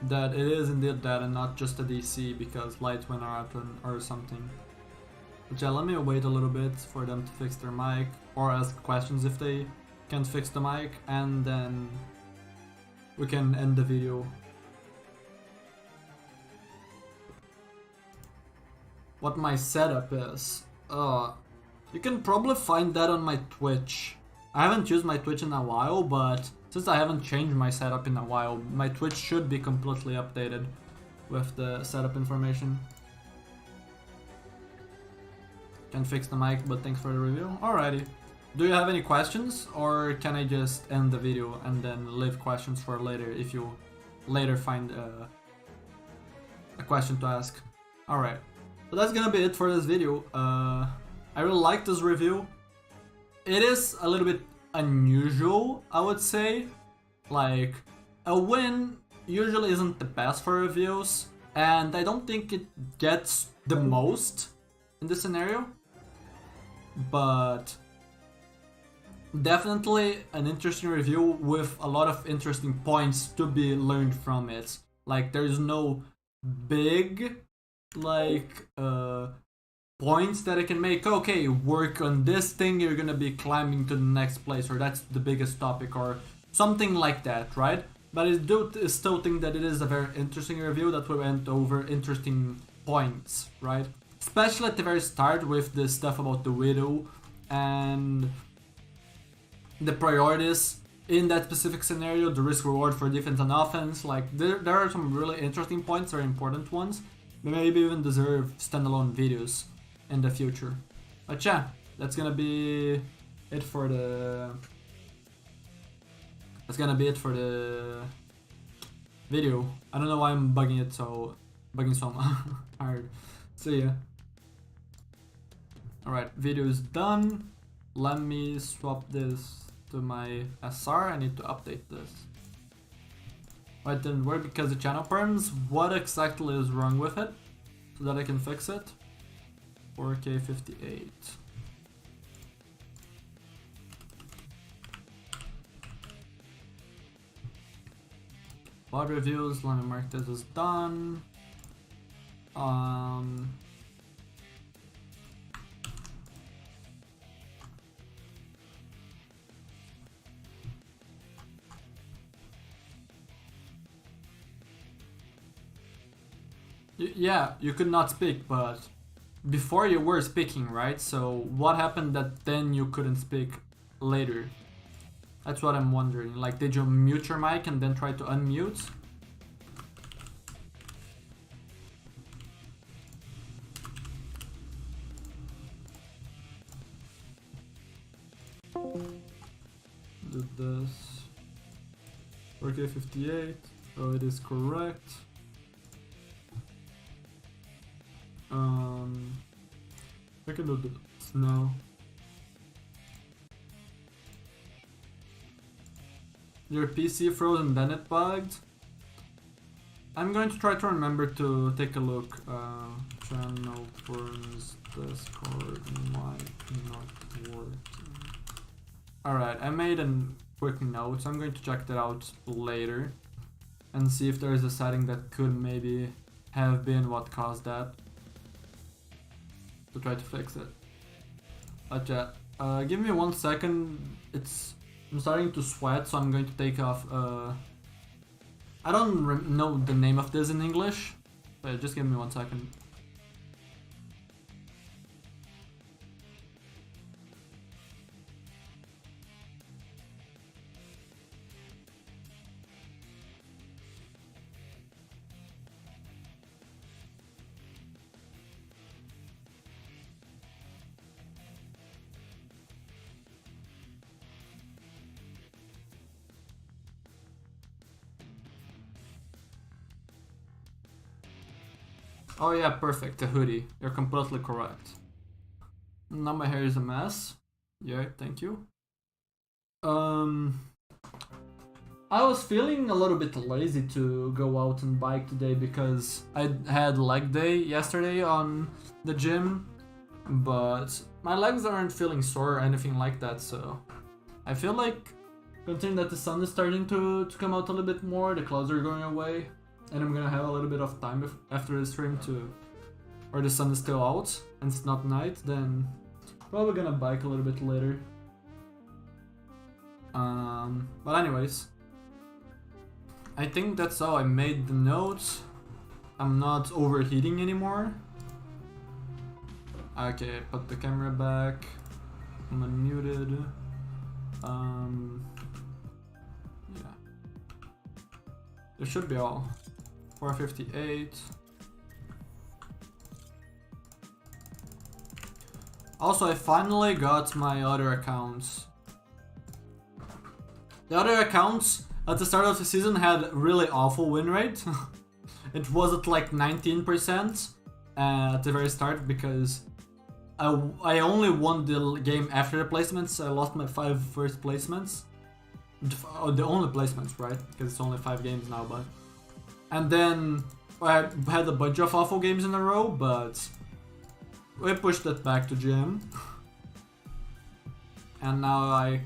that it is indeed that and not just a DC because light went out or something. But yeah, let me wait a little bit for them to fix their mic or ask questions if they can't fix the mic, and then we can end the video. What my setup is. You can probably find that on my Twitch. I haven't used my Twitch in a while, but since I haven't changed my setup in a while, my Twitch should be completely updated with the setup information. Can fix the mic, but thanks for the review. Alrighty. Do you have any questions, or can I just end the video and then leave questions for later if you later find a question to ask? Alright. So that's gonna be it for this video. I really like this review. It is a little bit unusual, I would say. Like, a win usually isn't the best for reviews, and I don't think it gets the most in this scenario. But definitely an interesting review with a lot of interesting points to be learned from it. Like, there's no big points that I can make. Okay, work on this thing, you're gonna be climbing to the next place, or that's the biggest topic, or something like that, right? But I do still think that it is a very interesting review that we went over interesting points, right? Especially at the very start with the stuff about the Widow and the priorities in that specific scenario, the risk reward for defense and offense, like there are some really interesting points, very important ones, but maybe even deserve standalone videos in the future. But yeah, that's gonna be it for the video. I don't know why I'm bugging so hard. See ya. Alright, video is done. Let me swap this to my SR. I need to update this. Why it didn't work? Because the channel perms. What exactly is wrong with it? So that I can fix it. 4K 58. VOD reviews, let me mark this as done. Yeah, you could not speak, but before you were speaking, right? So what happened that then you couldn't speak later? That's what I'm wondering. Like, did you mute your mic and then try to unmute? Do this. 4K 58. Oh, it is correct. I can do this now. Your PC froze and then it bugged? I'm going to try to remember to take a look. Channel burns, Discord might not work. Alright, I made a quick note, so I'm going to check that out later and see if there is a setting that could maybe have been what caused that, to try to fix it. But yeah, give me 1 second. I'm starting to sweat, so I'm going to take off. I don't know the name of this in English, but just give me 1 second. Oh yeah, perfect, a hoodie. You're completely correct. Now my hair is a mess. Yeah, thank you. I was feeling a little bit lazy to go out and bike today because I had leg day yesterday on the gym, but my legs aren't feeling sore or anything like that, so I feel like, considering that the sun is starting to come out a little bit more, the clouds are going away, and I'm gonna have a little bit of time after the stream or the sun is still out and it's not night, then probably gonna bike a little bit later. But anyways, I think that's all. I made the notes. I'm not overheating anymore. Okay, put the camera back. I'm unmuted. Yeah. This should be all. 458. Also, I finally got my other accounts. The other accounts at the start of the season had really awful win rate. It was at like 19% at the very start because I only won the game after the placements. I lost my 5 first placements. The only placements, right? Because it's only 5 games now, but... And then I had a bunch of awful games in a row, but we pushed it back to GM. And now I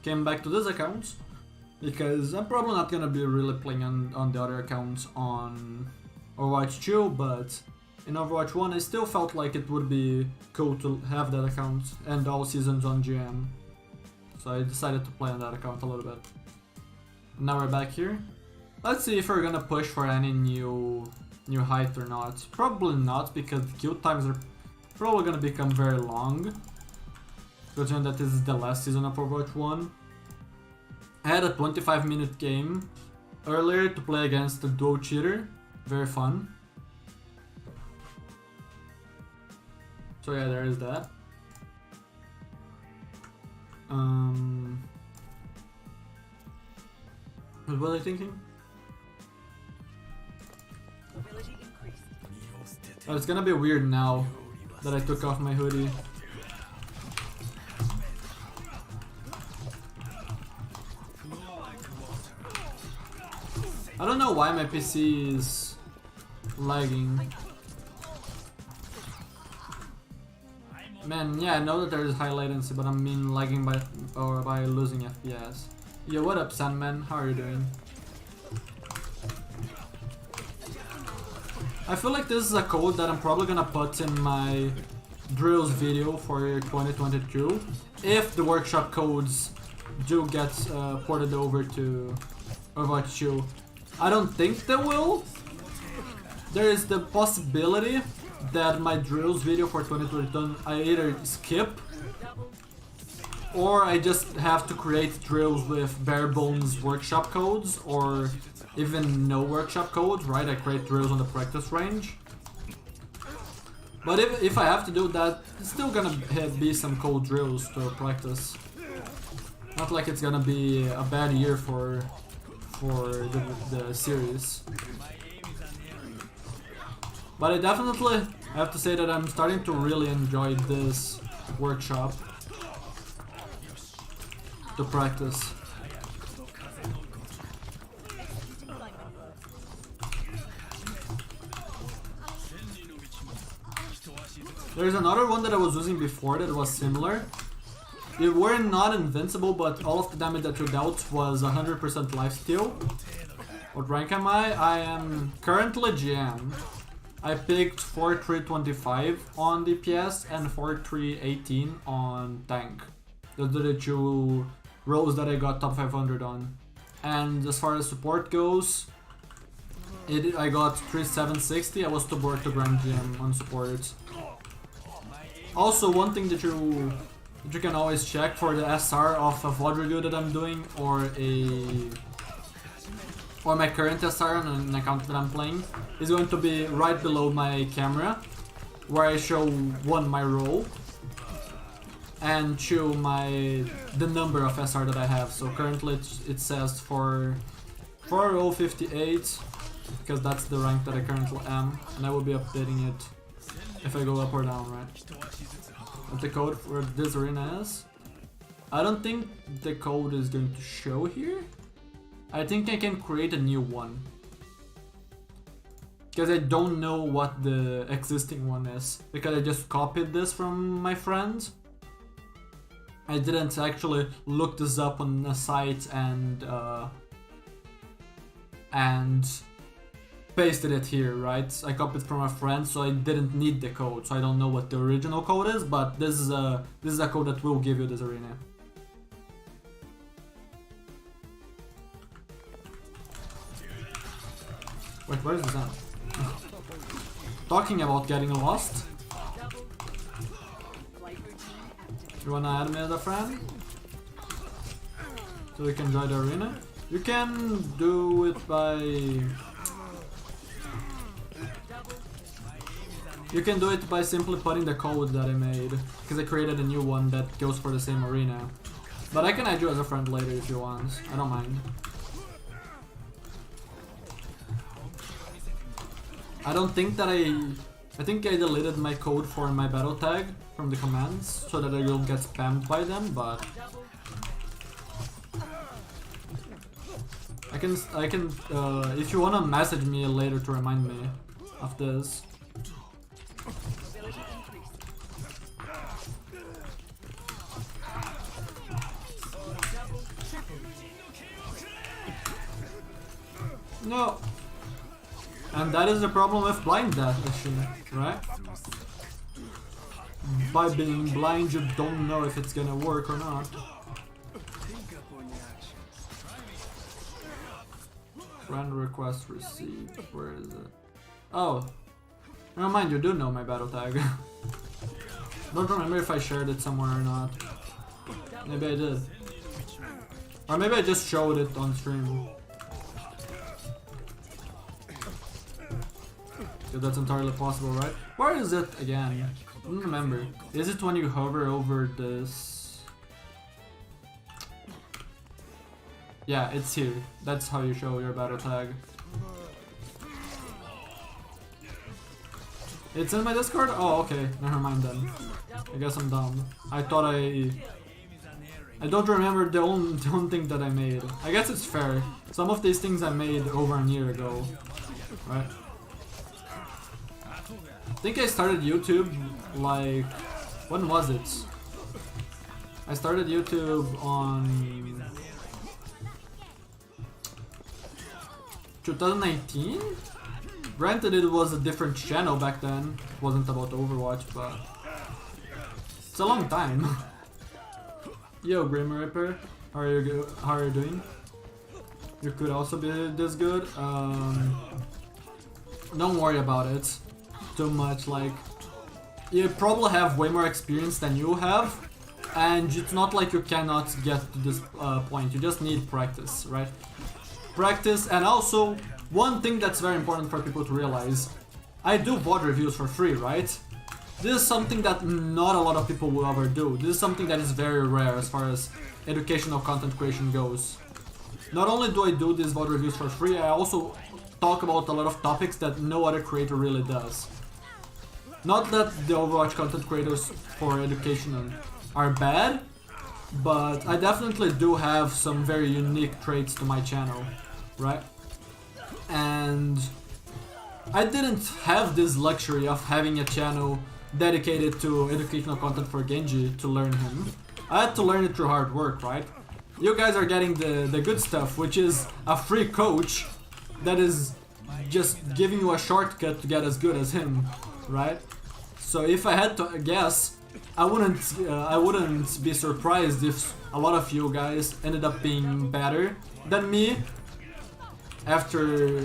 came back to this account because I'm probably not gonna be really playing on the other accounts on Overwatch 2, but in Overwatch 1 I still felt like it would be cool to have that account and all seasons on GM. So I decided to play on that account a little bit. Now we're back here. Let's see if we're gonna push for any new height or not. Probably not, because the kill times are probably gonna become very long. Considering that this is the last season of Overwatch 1. I had a 25-minute game earlier to play against the duo cheater. Very fun. So yeah, there is that. What was I thinking? Oh, it's gonna be weird now that I took off my hoodie. I don't know why my PC is lagging. Man, yeah, I know that there is high latency, but I mean lagging by losing FPS. Yo, what up, Sandman? How are you doing? I feel like this is a code that I'm probably gonna put in my drills video for 2022 if the workshop codes do get ported over to Overwatch 2. I don't think they will. There is the possibility that my drills video for 2022 I either skip or I just have to create drills with bare bones workshop codes or even no workshop codes, right? I create drills on the practice range. But if I have to do that, it's still gonna be some code drills to practice. Not like it's gonna be a bad year for the series. But I definitely have to say that I'm starting to really enjoy this workshop to practice. There's another one that I was using before that was similar. They were not invincible, but all of the damage that you dealt was 100% lifesteal. What rank am I? I am currently GM. I picked 4325 on DPS and 4318 on tank. Those are the two roles that I got top 500 on. And as far as support goes, I got 3760. I was to board to Grand GM on support. Also, one thing that you can always check for the SR of a VOD review that I'm doing or my current SR on an account that I'm playing is going to be right below my camera, where I show one, my role, and two, the number of SR that I have. So currently it says for 4058 because that's the rank that I currently am, and I will be updating it if I go up or down, right? What the code for this arena is? I don't think the code is going to show here. I think I can create a new one, because I don't know what the existing one is, because I just copied this from my friend. I didn't actually look this up on a site and pasted it here, right? I copied from a friend, so I didn't need the code, so I don't know what the original code is, but this is a code that will give you this arena. Wait, where is this at? Talking about getting lost. You wanna add me as a friend? So we can join the arena? You can do it by... You can do it by simply putting the code that I made, because I created a new one that goes for the same arena. But I can add you as a friend later if you want, I don't mind. I don't think that I think I deleted my code for my battle tag from the commands so that I don't get spammed by them, but I can if you wanna message me later to remind me of this. No. And that is the problem with blind death, actually, right? By being blind, you don't know if it's gonna work or not. Friend request received. Where is it? Oh, never mind. You do know my battle tag. Don't remember if I shared it somewhere or not. Maybe I did. Or maybe I just showed it on stream. Yeah, that's entirely possible, right? Where is it again? I don't remember. Is it when you hover over this? Yeah, it's here. That's how you show your battle tag. It's in my Discord? Oh, okay. Never mind then. I guess I'm dumb. I thought I don't remember the only thing that I made. I guess it's fair. Some of these things I made over a year ago. Right? I think I started YouTube like... When was it? I started YouTube on... 2019? Granted, it was a different channel back then. It wasn't about Overwatch, but... It's a long time. Yo, Grim Reaper. How are you doing? You could also be this good. Don't worry about it too much. Like, you probably have way more experience than you have, and it's not like you cannot get to this point. You just need practice, right? Practice, and also one thing that's very important for people to realize: I do VOD reviews for free, right? This is something that not a lot of people will ever do. This is something that is very rare as far as educational content creation goes. Not only do I do these VOD reviews for free, I also talk about a lot of topics that no other creator really does. Not that the Overwatch content creators for education are bad, but I definitely do have some very unique traits to my channel, right? And I didn't have this luxury of having a channel dedicated to educational content for Genji to learn him. I had to learn it through hard work, right? You guys are getting the good stuff, which is a free coach that is just giving you a shortcut to get as good as him, right? So if I had to guess, I wouldn't be surprised if a lot of you guys ended up being better than me after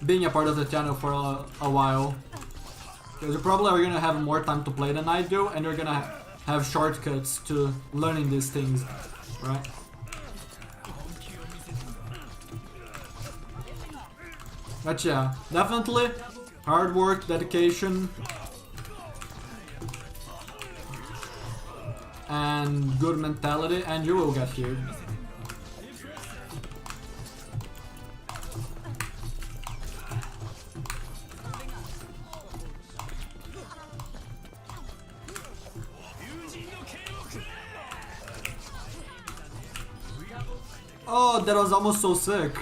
being a part of the channel for a while. Because you probably are gonna have more time to play than I do, and you're gonna have shortcuts to learning these things, right? But yeah, definitely hard work, dedication, and good mentality, and you will get here. Oh, that was almost so sick.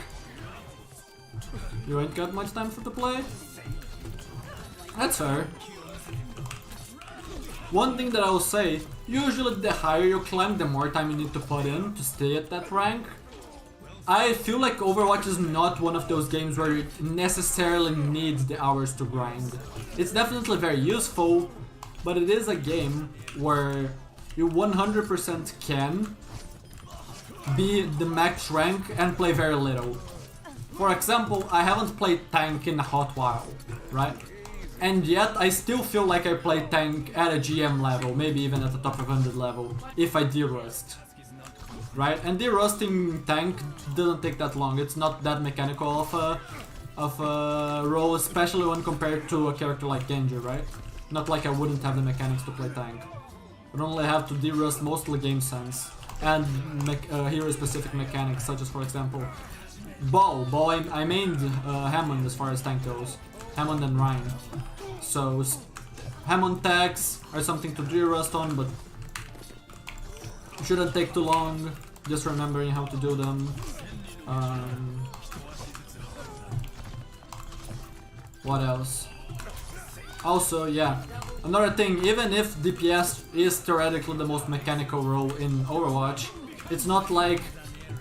You ain't got much time for the play? That's fair. One thing that I will say, usually the higher you climb, the more time you need to put in to stay at that rank. I feel like Overwatch is not one of those games where you necessarily need the hours to grind. It's definitely very useful, but it is a game where you 100% can be the max rank and play very little. For example, I haven't played tank in a hot while, right? And yet I still feel like I play tank at a GM level, maybe even at the top 100 level, if I de-rust. Right? And de-rusting tank doesn't take that long. It's not that mechanical of a role, especially when compared to a character like Genji, right? Not like I wouldn't have the mechanics to play tank. I'd only have to de-rust mostly game sense and hero-specific mechanics, such as, for example, Ball, I mained Hammond as far as tank goes. Hammond and Ryan. So, Hammond tags are something to de-rust on, but shouldn't take too long, just remembering how to do them. What else? Also, yeah, another thing, even if DPS is theoretically the most mechanical role in Overwatch, it's not like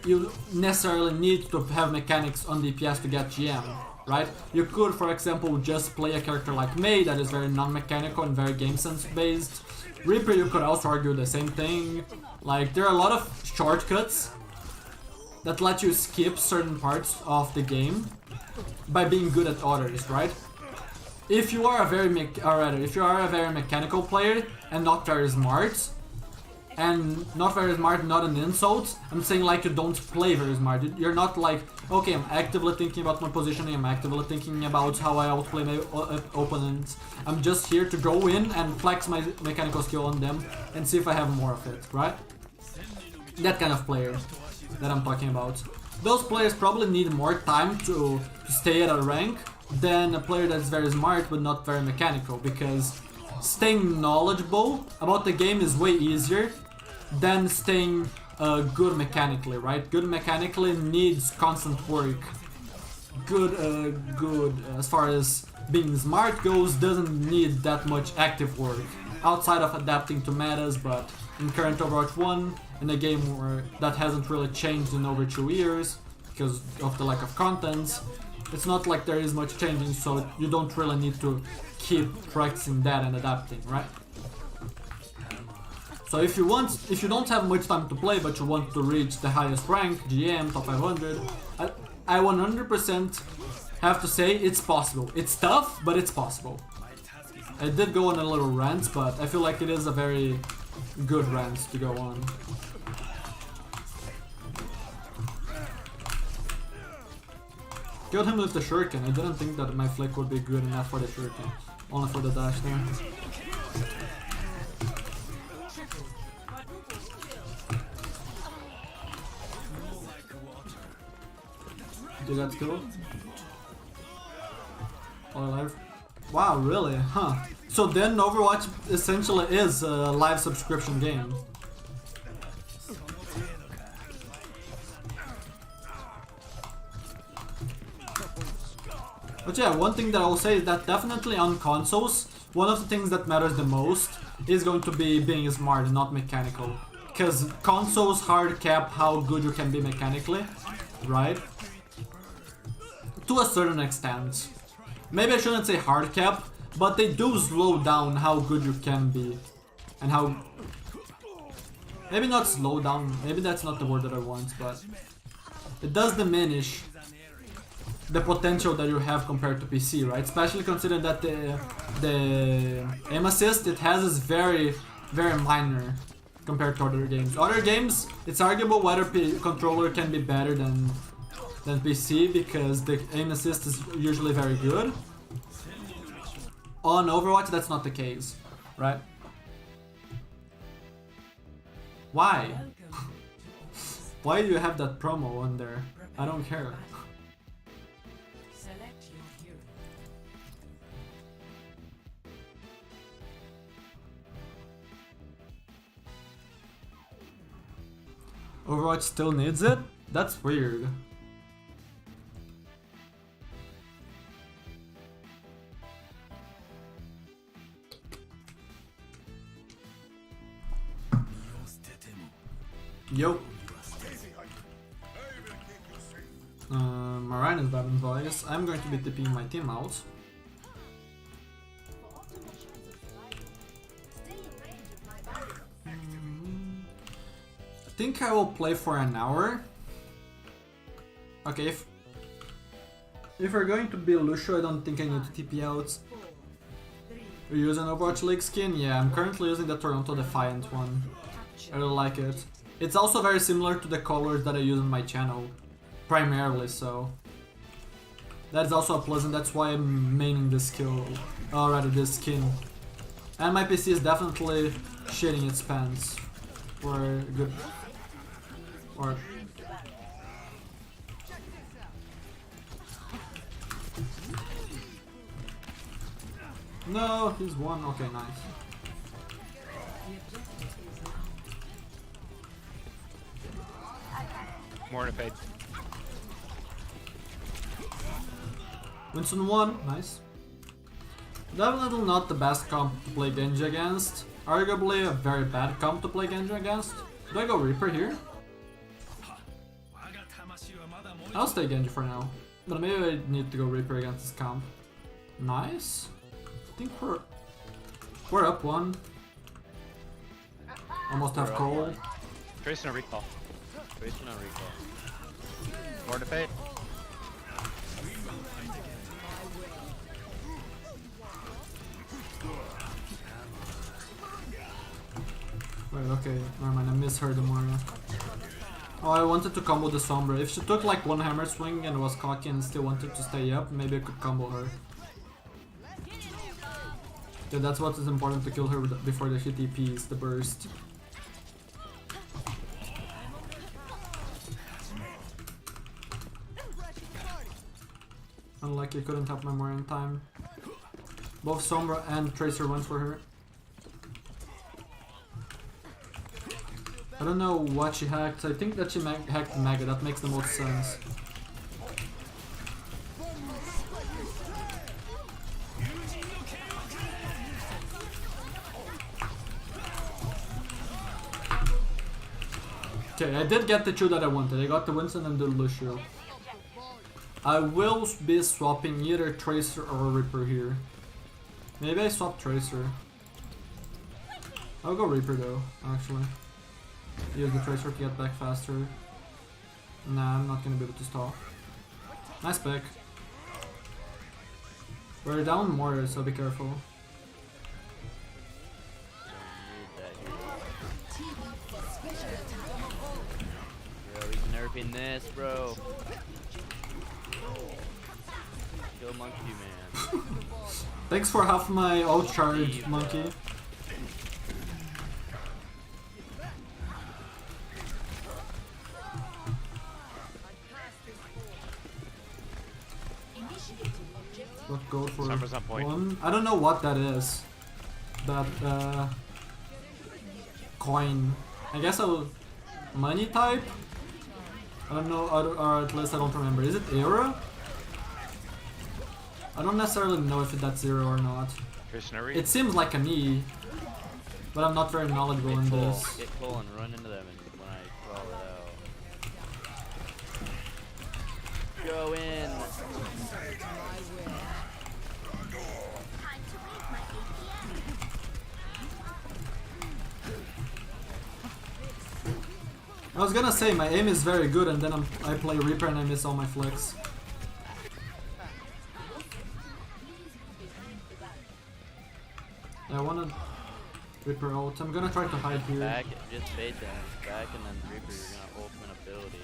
you necessarily need to have mechanics on DPS to get GM, right? You could, for example, just play a character like Mei that is very non-mechanical and very game sense based. Reaper, you could also argue the same thing. Like, there are a lot of shortcuts that let you skip certain parts of the game by being good at others, right? If you are a very mechanical player and not very smart, And not very smart, not an insult. I'm saying like you don't play very smart. You're not like, okay, I'm actively thinking about my positioning, I'm actively thinking about how I outplay my opponents. I'm just here to go in and flex my mechanical skill on them and see if I have more of it, right? That kind of player that I'm talking about. Those players probably need more time to stay at a rank than a player that's very smart but not very mechanical, because staying knowledgeable about the game is way easier than staying good mechanically, right? Good mechanically needs constant work. Good as far as being smart goes doesn't need that much active work outside of adapting to metas, but in current Overwatch 1, in a game where that hasn't really changed in over 2 years because of the lack of contents, it's not like there is much changing, so you don't really need to keep practicing that and adapting, right? So if you don't have much time to play but you want to reach the highest rank, GM, top 500, I 100% have to say it's possible. It's tough, but it's possible. I did go on a little rant, but I feel like it is a very good rant to go on. Killed him with the shuriken. I didn't think that my flick would be good enough for the shuriken. Only for the dash there. You got killed? All alive? Wow, really? Huh. So then Overwatch essentially is a live subscription game. But yeah, one thing that I will say is that definitely on consoles, one of the things that matters the most is going to be being smart, not mechanical. Because consoles hard cap how good you can be mechanically, right? To a certain extent. Maybe I shouldn't say hard cap, but they do slow down how good you can be. And how... Maybe not slow down, maybe that's not the word that I want, but... It does diminish the potential that you have compared to PC, right? Especially considering that the aim assist it has is very, very minor compared to other games. Other games, it's arguable whether controller can be better than PC because the aim assist is usually very good. On Overwatch, that's not the case, right? Why? Why do you have that promo on there? I don't care. Select your hero. Overwatch still needs it? That's weird. Yo. Marine is bad in voice. I'm going to be tipping my team out. I think I will play for an hour. Okay, if we're going to be Lucio, I don't think I need to TP out. You're using Overwatch League skin? Yeah, I'm currently using the Toronto Defiant one. I really like it. It's also very similar to the colors that I use on my channel, primarily, so that's also a plus, and that's why I'm maining this skill, or rather this skin. And my PC is definitely shitting its pants for good. Or no, he's one. Okay, nice. More to fade. Winston 1, nice. Definitely not the best comp to play Genji against. Arguably a very bad comp to play Genji against. Do I go Reaper here? I'll stay Genji for now. But maybe I need to go Reaper against this comp. Nice. I think we're up one. Almost have coal. Trace and a recall. Trace and a recall. More to fade. Wait, Wait, okay, never mind, I misheard the Moira. Oh, I wanted to combo the Sombra. If she took like one hammer swing and was cocky and still wanted to stay up, maybe I could combo her. Yeah, that's what is important, to kill her before the hit TPs, the burst. Unlucky, couldn't help my Moira in time. Both Sombra and Tracer went for her. I don't know what she hacked. I think that she hacked Mega. That makes the most sense. Okay, I did get the two that I wanted. I got the Winston and the Lucio. I will be swapping either Tracer or Reaper here. Maybe I swap Tracer. I'll go Reaper though, actually. Use the Tracer to get back faster. Nah, I'm not gonna be able to stall. Nice pick. We're down more, so be careful. Bro, he's nerfing this, bro. Kill Monkey, man. Thanks for half my ult charge, Monkey. Let's go for one. I don't know what that is. That coin. I guess a money type? I don't know, or at least I don't remember. Is it Era? I don't necessarily know if that's Zero or not. It seems like an E, but I'm not very knowledgeable in this. Get full and run into them and when I crawl it out. Go in! I was gonna say my aim is very good and then I play Reaper and I miss all my flicks. Yeah, I wanna Reaper ult. I'm gonna try to hide here. Back, just bait them. Back and then Reaper, you're gonna ultimate ability.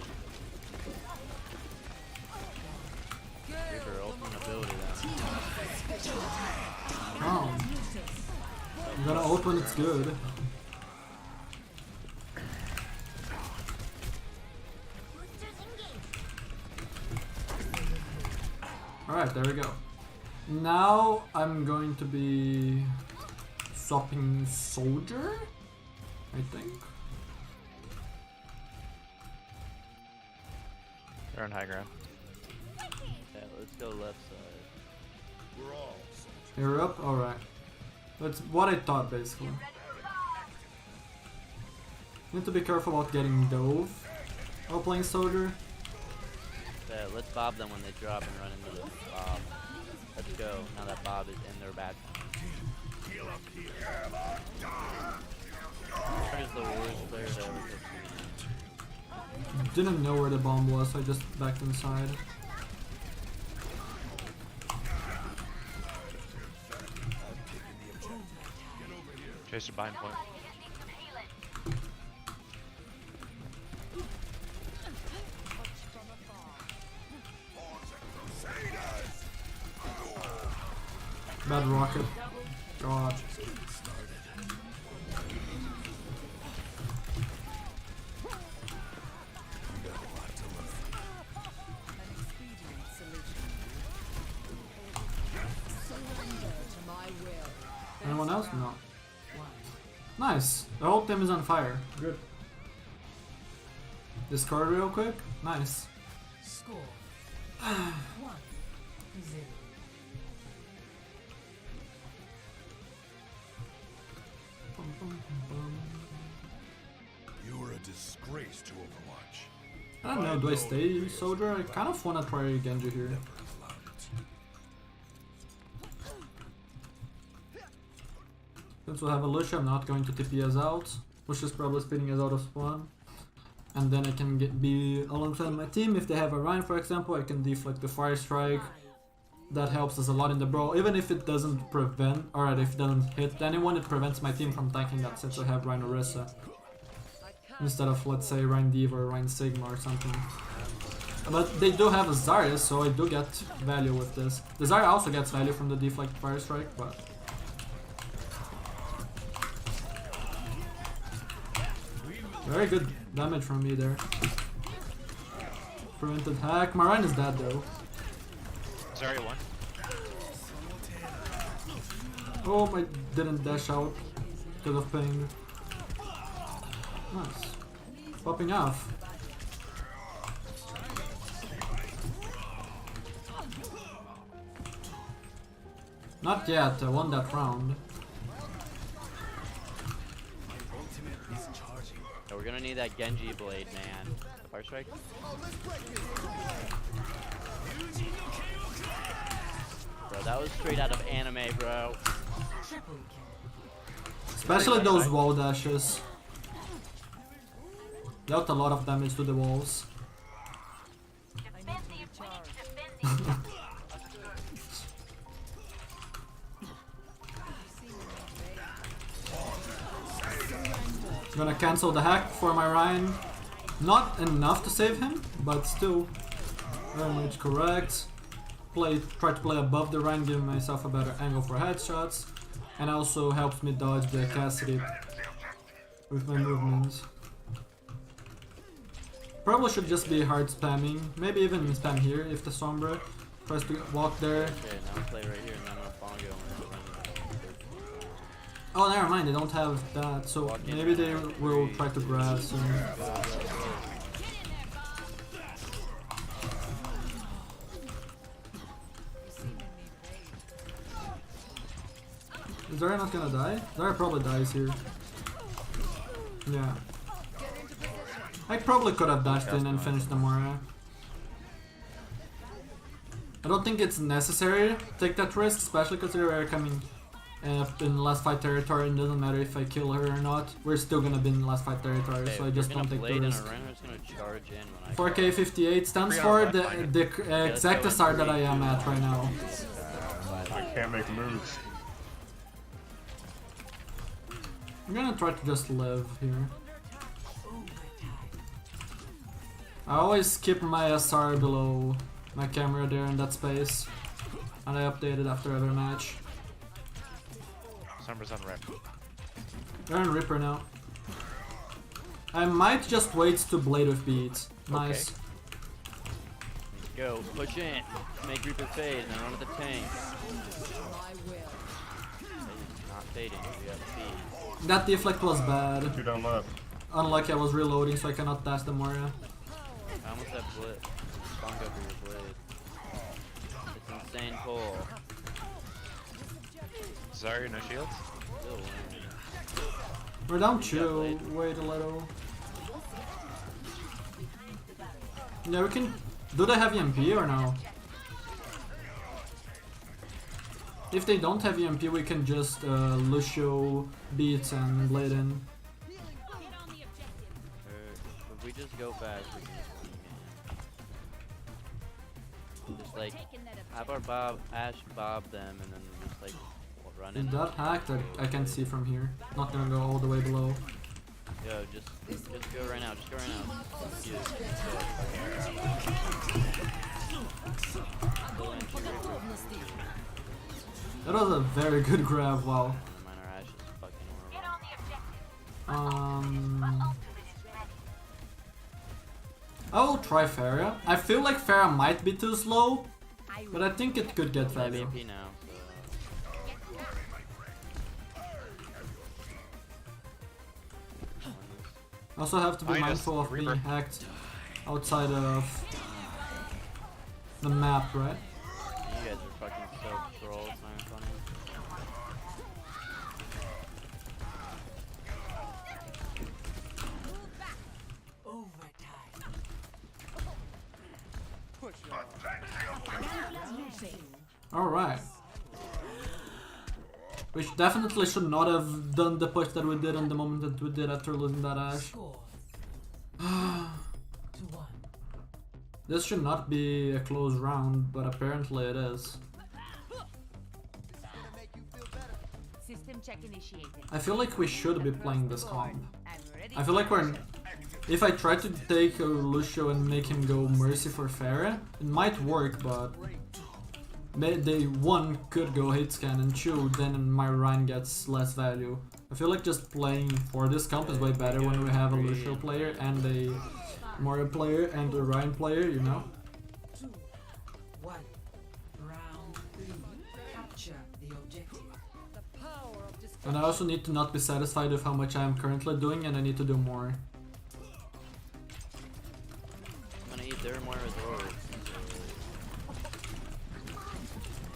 Reaper, ultimate ability then. Oh. I'm gonna ult when it's good. Alright, there we go. Now I'm going to be swapping Soldier, I think. They're on high ground. Yeah, let's go left side. We're all You're up? Alright. That's what I thought, basically. Need to be careful about getting dove while playing Soldier. Yeah, let's bob them when they drop and run into the bob. Let's go, now that bob is in their back. Where's the worst player to ever get to? Didn't know where the bomb was, so I just backed inside. Tracer bind point. Bad rocket. God. Anyone else? No. Nice. The whole team is on fire. Good. Discard real quick. Nice. Score 1-0. You were a disgrace to Overwatch. I don't know, do I stay Soldier? I kind of want to try Genji here. Since we have a Lucio, I'm not going to TP us out, which is probably speeding us out of spawn. And then I can be alongside my team. If they have a Rhine, for example, I can deflect the Fire Strike. that helps us a lot in the brawl. Even if it doesn't prevent, or if it doesn't hit anyone, it prevents my team from tanking that since we have Rhino Orisa. Instead of, let's say, Rhine Diva or Rhine Sigma or something. But they do have a Zarya, so I do get value with this. The Zarya also gets value from the Deflect Fire Strike, but... Very good damage from me there. Prevented hack. My Rhine is dead though. Zarya 1. Oh, I didn't dash out because of ping. Nice. Popping off. Not yet, I won that round. So we're gonna need that Genji blade, man. The fire strike? Bro, that was straight out of anime, bro. Especially those wall dashes. Dealt a lot of damage to the walls. Gonna cancel the hack for my Rhine. Not enough to save him, but still very much correct. Try to play above the Rhine, give myself a better angle for headshots, and also helps me dodge the Cassidy with my movements. Probably should just be hard spamming, maybe even spam here if the Sombra tries to walk there. Okay, now play right here and then I'll bongo and run. Oh, never mind, they don't have that, so maybe they will try to grab soon. Is Zarya not gonna die? Zarya probably dies here. Yeah. I probably could have dashed in and finished the Moira. I don't think it's necessary to take that risk, especially because they're coming up in last fight territory, and it doesn't matter if I kill her or not. We're still gonna be in last fight territory, so I just don't take the risk. 4K 58 stands for the exact SR that I am at right now. I can't make moves. I'm gonna try to just live here. I always keep my SR below my camera there in that space, and I update it after every match. Sombra's on Rip. They're on Ripper now. I might just wait to blade with beats. Nice. Let's go, push in, make Reaper fade, and then run at the tank. Not fading, we have speed. That deflect was bad. Two down left. Unlucky I was reloading, so I cannot dash the Moria. I almost have blitz. Bongo for your blade. It's insane pull. Zarya, no shields? Still winning. We're down 2. Wait a little. Yeah, we can. Do they have EMP or no? If they don't have EMP, we can just Lucio beats and blade in. If we just go fast, we can just Just like have our Ash bob them and then just like run in. Is that hacked? I can't see from here. Not gonna go all the way below. Yo, just go right now. Just go right now. That was a very good grab. Wow. Ash is fucking horrible. I will try Pharah. I feel like Pharah might be too slow, but I think it could get value. MVP now. Also have to be mindful of being hacked outside of the map, right? You guys are fucking so troll, it's not even funny. Alright. We definitely should not have done the push that we did on the moment that we did after losing that Ash. This should not be a close round, but apparently it is. System check initiated. I feel like we should be playing this comp. I'm ready. I feel like we're... If I try to take Lucio and make him go Mercy for Pharah, it might work, but... They, one, could go hit scan, and two, then my Rhine gets less value. I feel like just playing for this comp is way better when we have a Lucio player and a Mario player and a Rhine player, you know? 2, 1. Round 3. Capture the objective. The power of this. And I also need to not be satisfied with how much I am currently doing, and I need to do more. I'm gonna eat their more resorts.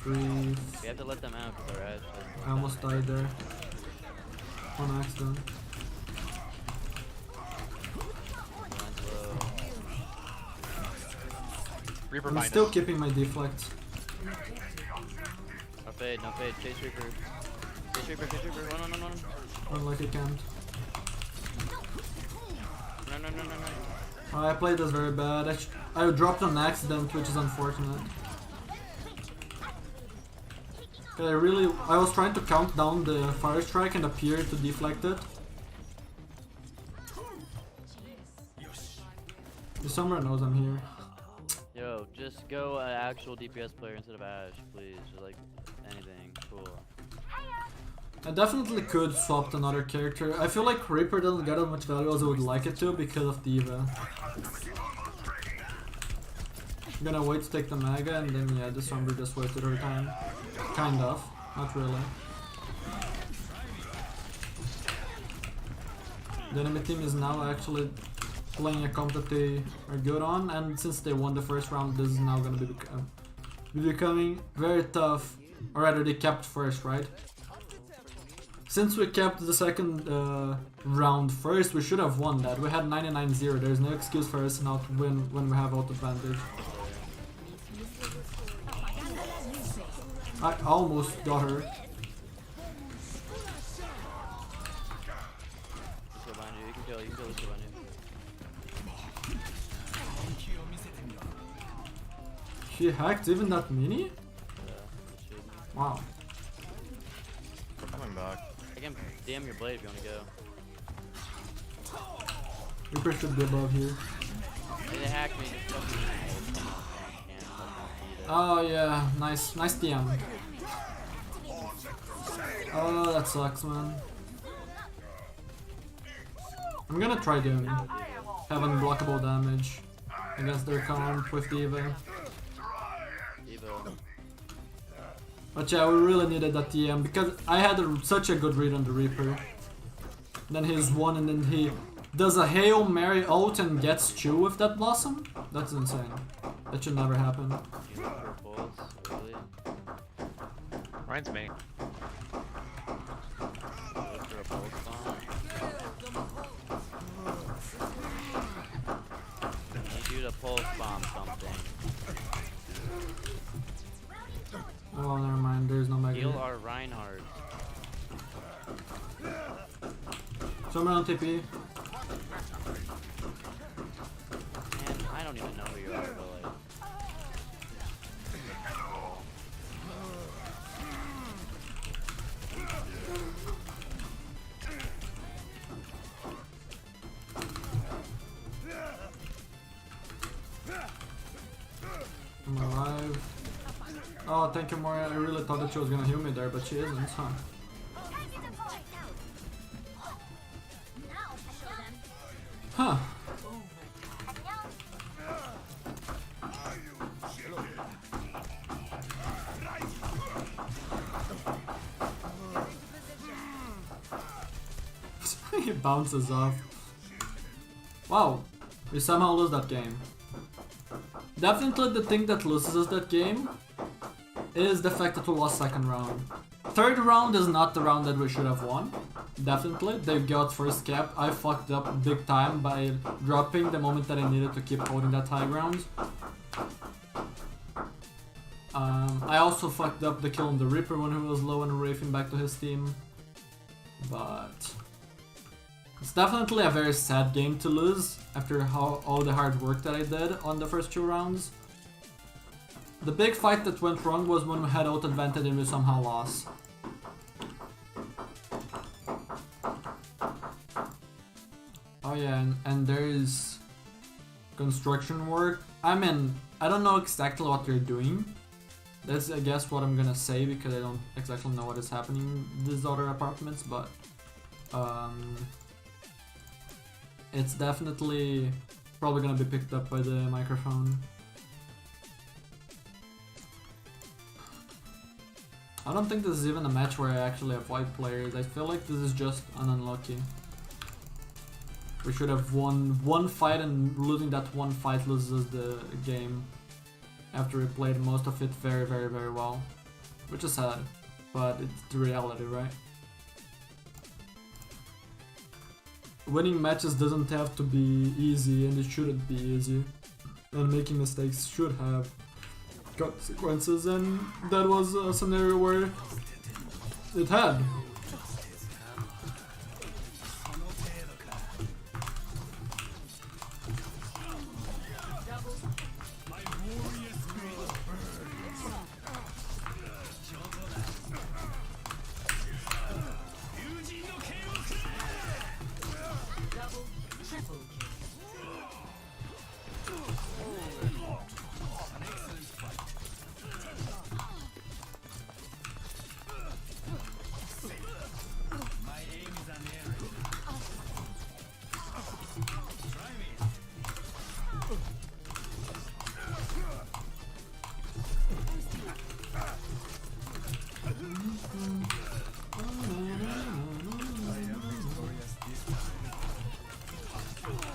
Breathe. We have to let them out because they're actually. I almost died there. On accident. Reaper I'm minus. still keeping my deflect. No fade, no fade. Chase Reaper. Chase Reaper, chase Reaper. Run, run, run, run. Run like I can't. No, no, no, no, no. I played this very bad. I dropped on accident, which is unfortunate. I was trying to count down the fire strike and appear to deflect it. Someone knows I'm here. Yo, just go actual DPS player instead of Ashe, please. Or like anything. Cool. I definitely could swap to another character. I feel like Reaper doesn't get as much value as I would like it to because of D.Va. I'm gonna wait to take the Mega, and then yeah, this Sombra just wasted her time. Kind of. Not really. The enemy team is now actually playing a comp that they are good on, and since they won the first round, this is now gonna be becoming very tough. Or rather, they kept first, right? Since we kept the second round first, we should have won that. We had 99-0. There's no excuse for us not to win when we have out advantage. I almost got her. Let's go behind you. You can kill this behind you. She hacked even that mini? Yeah, it should. Wow. We're coming back. I can DM your blade if you want to go. Reaper should be above here. Hey, they hacked me. Just fucking can't fucking beat it. Oh yeah, nice DM. Oh, that sucks, man. I'm gonna try doing have unblockable damage against their comp with D.Va. But yeah, we really needed that TM because I had such a good read on the Reaper. Then he's one, and then he does a Hail Mary ult and gets 2 with that Blossom? That's insane. That should never happen. Ryan's me. Need you to pulse bomb something. Oh, never mind. There's no Mega. Heal our Reinhardt. Someone on TP. Man, I don't even know who you are, but like. I'm alive. Oh, thank you, Moria. I really thought that she was gonna heal me there, but she isn't, huh? Huh. He bounces off. Wow, we somehow lose that game. Definitely the thing that loses us that game is the fact that we lost second round. Third round is not the round that we should have won. Definitely, they got first cap. I fucked up big time by dropping the moment that I needed to keep holding that high ground. I also fucked up the kill on the Reaper when he was low and rafing back to his team. But it's definitely a very sad game to lose after all the hard work that I did on the first 2 rounds. The big fight that went wrong was when we had out advantage and we somehow lost. Oh yeah, and there is construction work. I mean, I don't know exactly what they're doing. That's, I guess, what I'm gonna say, because I don't exactly know what is happening in these other apartments, but it's definitely probably gonna be picked up by the microphone. I don't think this is even a match where I actually avoid players. I feel like this is just an unlucky. We should have won one fight, and losing that one fight loses the game after we played most of it very, very, very well. Which is sad, but it's the reality, right? Winning matches doesn't have to be easy, and it shouldn't be easy. And making mistakes should have consequences, and that was a scenario where it had.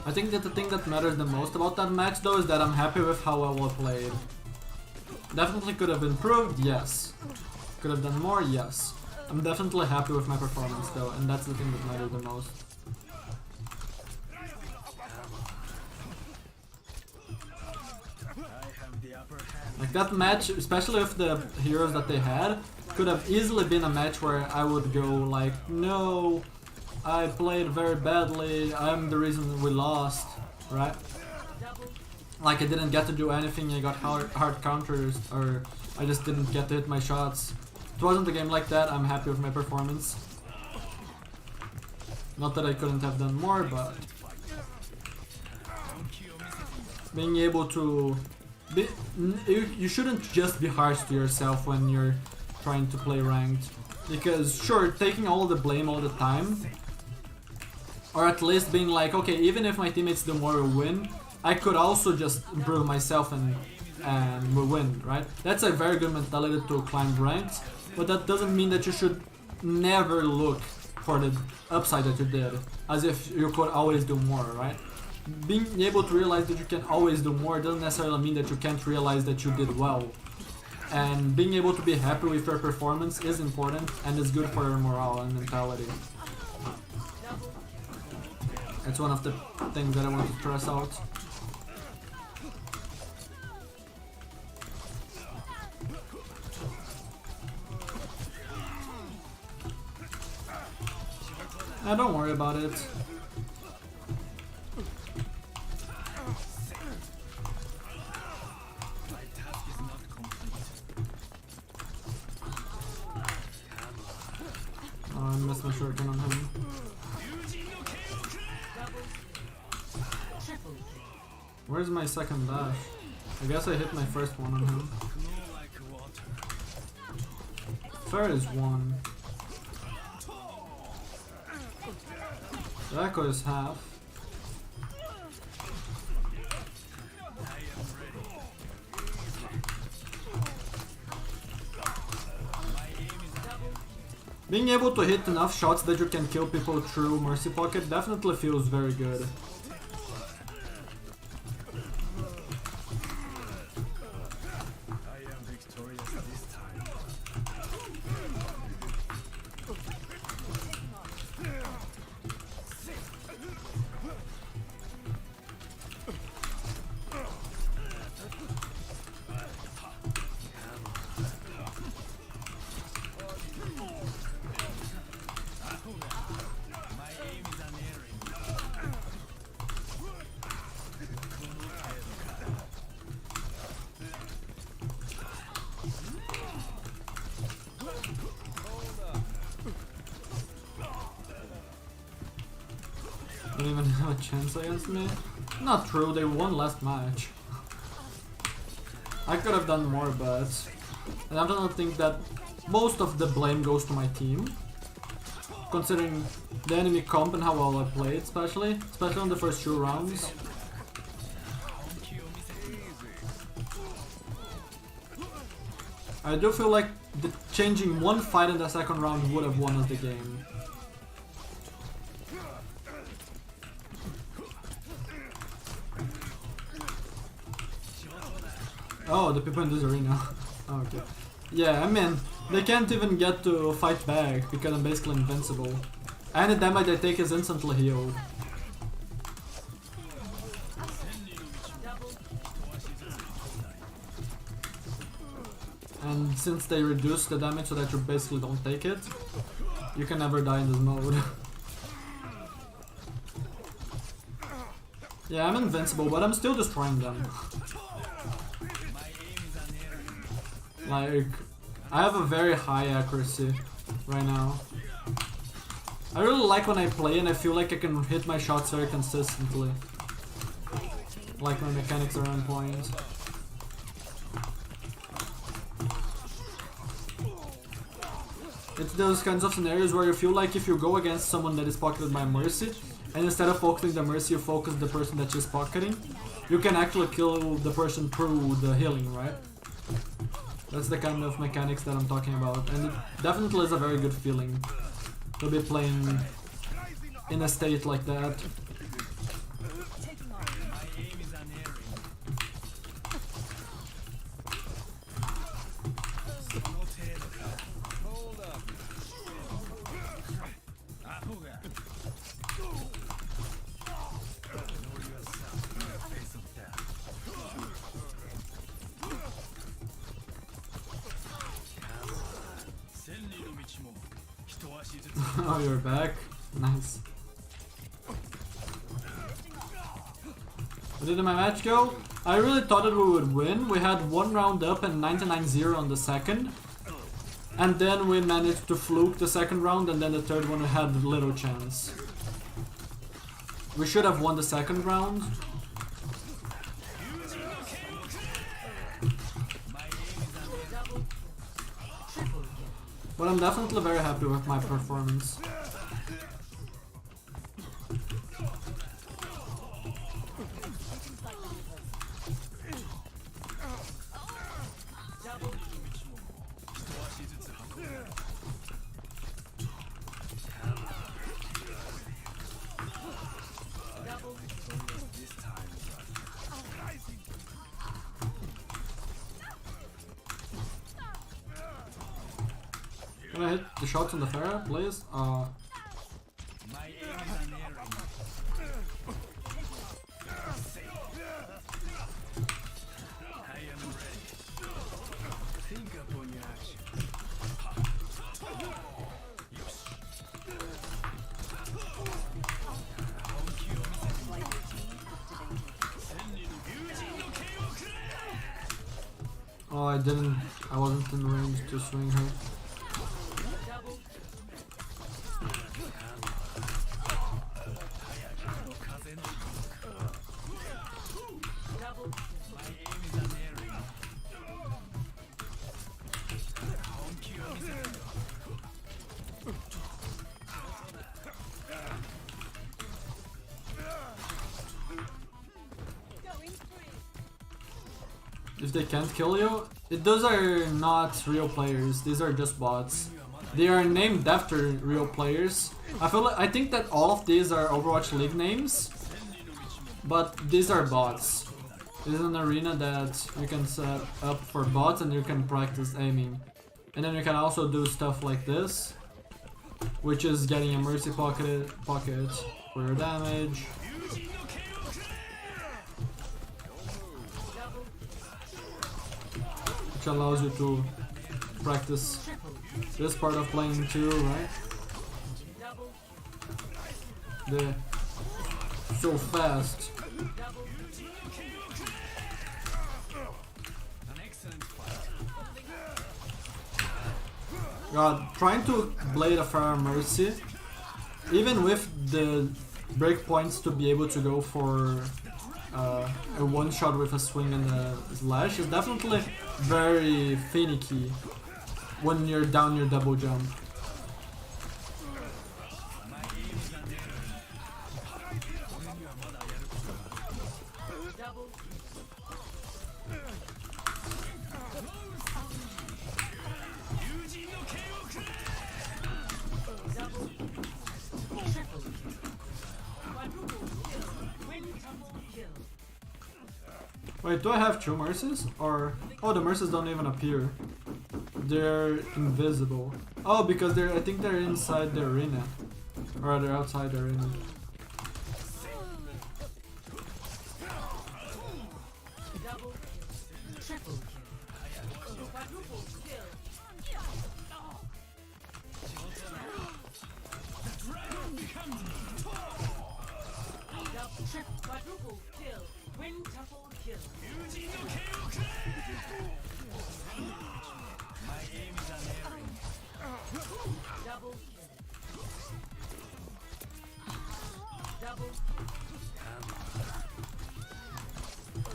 I think that the thing that matters the most about that match though is that I'm happy with how well I played. Definitely could have improved, yes. Could have done more, yes. I'm definitely happy with my performance though, and that's the thing that matters the most. Like that match, especially with the heroes that they had, could have easily been a match where I would go like, no, I played very badly, I'm the reason we lost, right? Like I didn't get to do anything, I got hard counters, or I just didn't get to hit my shots. It wasn't a game like that, I'm happy with my performance. Not that I couldn't have done more, but being able to you shouldn't just be harsh to yourself when you're trying to play ranked, because sure, taking all the blame all the time, or at least being like, okay, even if my teammates do more or win, I could also just improve myself and we win, right? That's a very good mentality to climb ranks, but that doesn't mean that you should never look for the upside that you did, as if you could always do more, right? Being able to realize that you can always do more doesn't necessarily mean that you can't realize that you did well. And being able to be happy with your performance is important and is good for your morale and mentality. That's one of the things that I want to stress out. Don't worry about it. I missed my shuriken on him. Where's my second dash? I guess I hit my first one on him. Fair is one. The echo is half. Being able to hit enough shots that you can kill people through Mercy Pocket definitely feels very good. Don't even have a chance against me. Not true, they won last match. I could have done more, but I definitely think that most of the blame goes to my team. Considering the enemy comp and how well I played, especially in the first 2 rounds. I do feel like changing one fight in the second round would have won us the game. Oh, the people in this arena. Oh, okay. Yeah, I mean, they can't even get to fight back because I'm basically invincible. Any damage I take is instantly healed. And since they reduce the damage so that you basically don't take it, you can never die in this mode. Yeah, I'm invincible, but I'm still destroying them. Like, I have a very high accuracy right now. I really like when I play and I feel like I can hit my shots very consistently. Like my mechanics are on point. It's those kinds of scenarios where you feel like if you go against someone that is pocketed by Mercy, and instead of focusing the Mercy, you focus the person that she's pocketing, you can actually kill the person through the healing, right? That's the kind of mechanics that I'm talking about, and it definitely is a very good feeling to be playing in a state like that. Oh, you're back. Nice. How did my match go? I really thought that we would win. We had 1 round up and 99-0 on the second. And then we managed to fluke the second round, and then the third one we had little chance. We should have won the second round. But I'm definitely very happy with my performance. Can I hit the shots on the Pharah, please? Oh, I wasn't in range to swing her. If they can't kill you, those are not real players. These are just bots. They are named after real players. I think that all of these are Overwatch League names, but these are bots. This is an arena that you can set up for bots and you can practice aiming. And then you can also do stuff like this, which is getting a Mercy pocket for your damage. Which allows you to practice this part of playing too, right? They're so fast. God, trying to blade a Pharah Mercy, even with the breakpoints to be able to go for a one shot with a swing and a slash is definitely very finicky when you're down your double jump. Wait, do I have 2 Mercies? Or... oh, the Mercies don't even appear. They're invisible. Oh, because they're... I think they're inside the arena. Or they're outside the arena.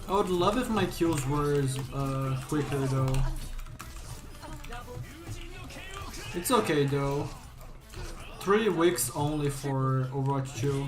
I would love if my kills were quicker though. It's okay though. 3 weeks only for Overwatch 2.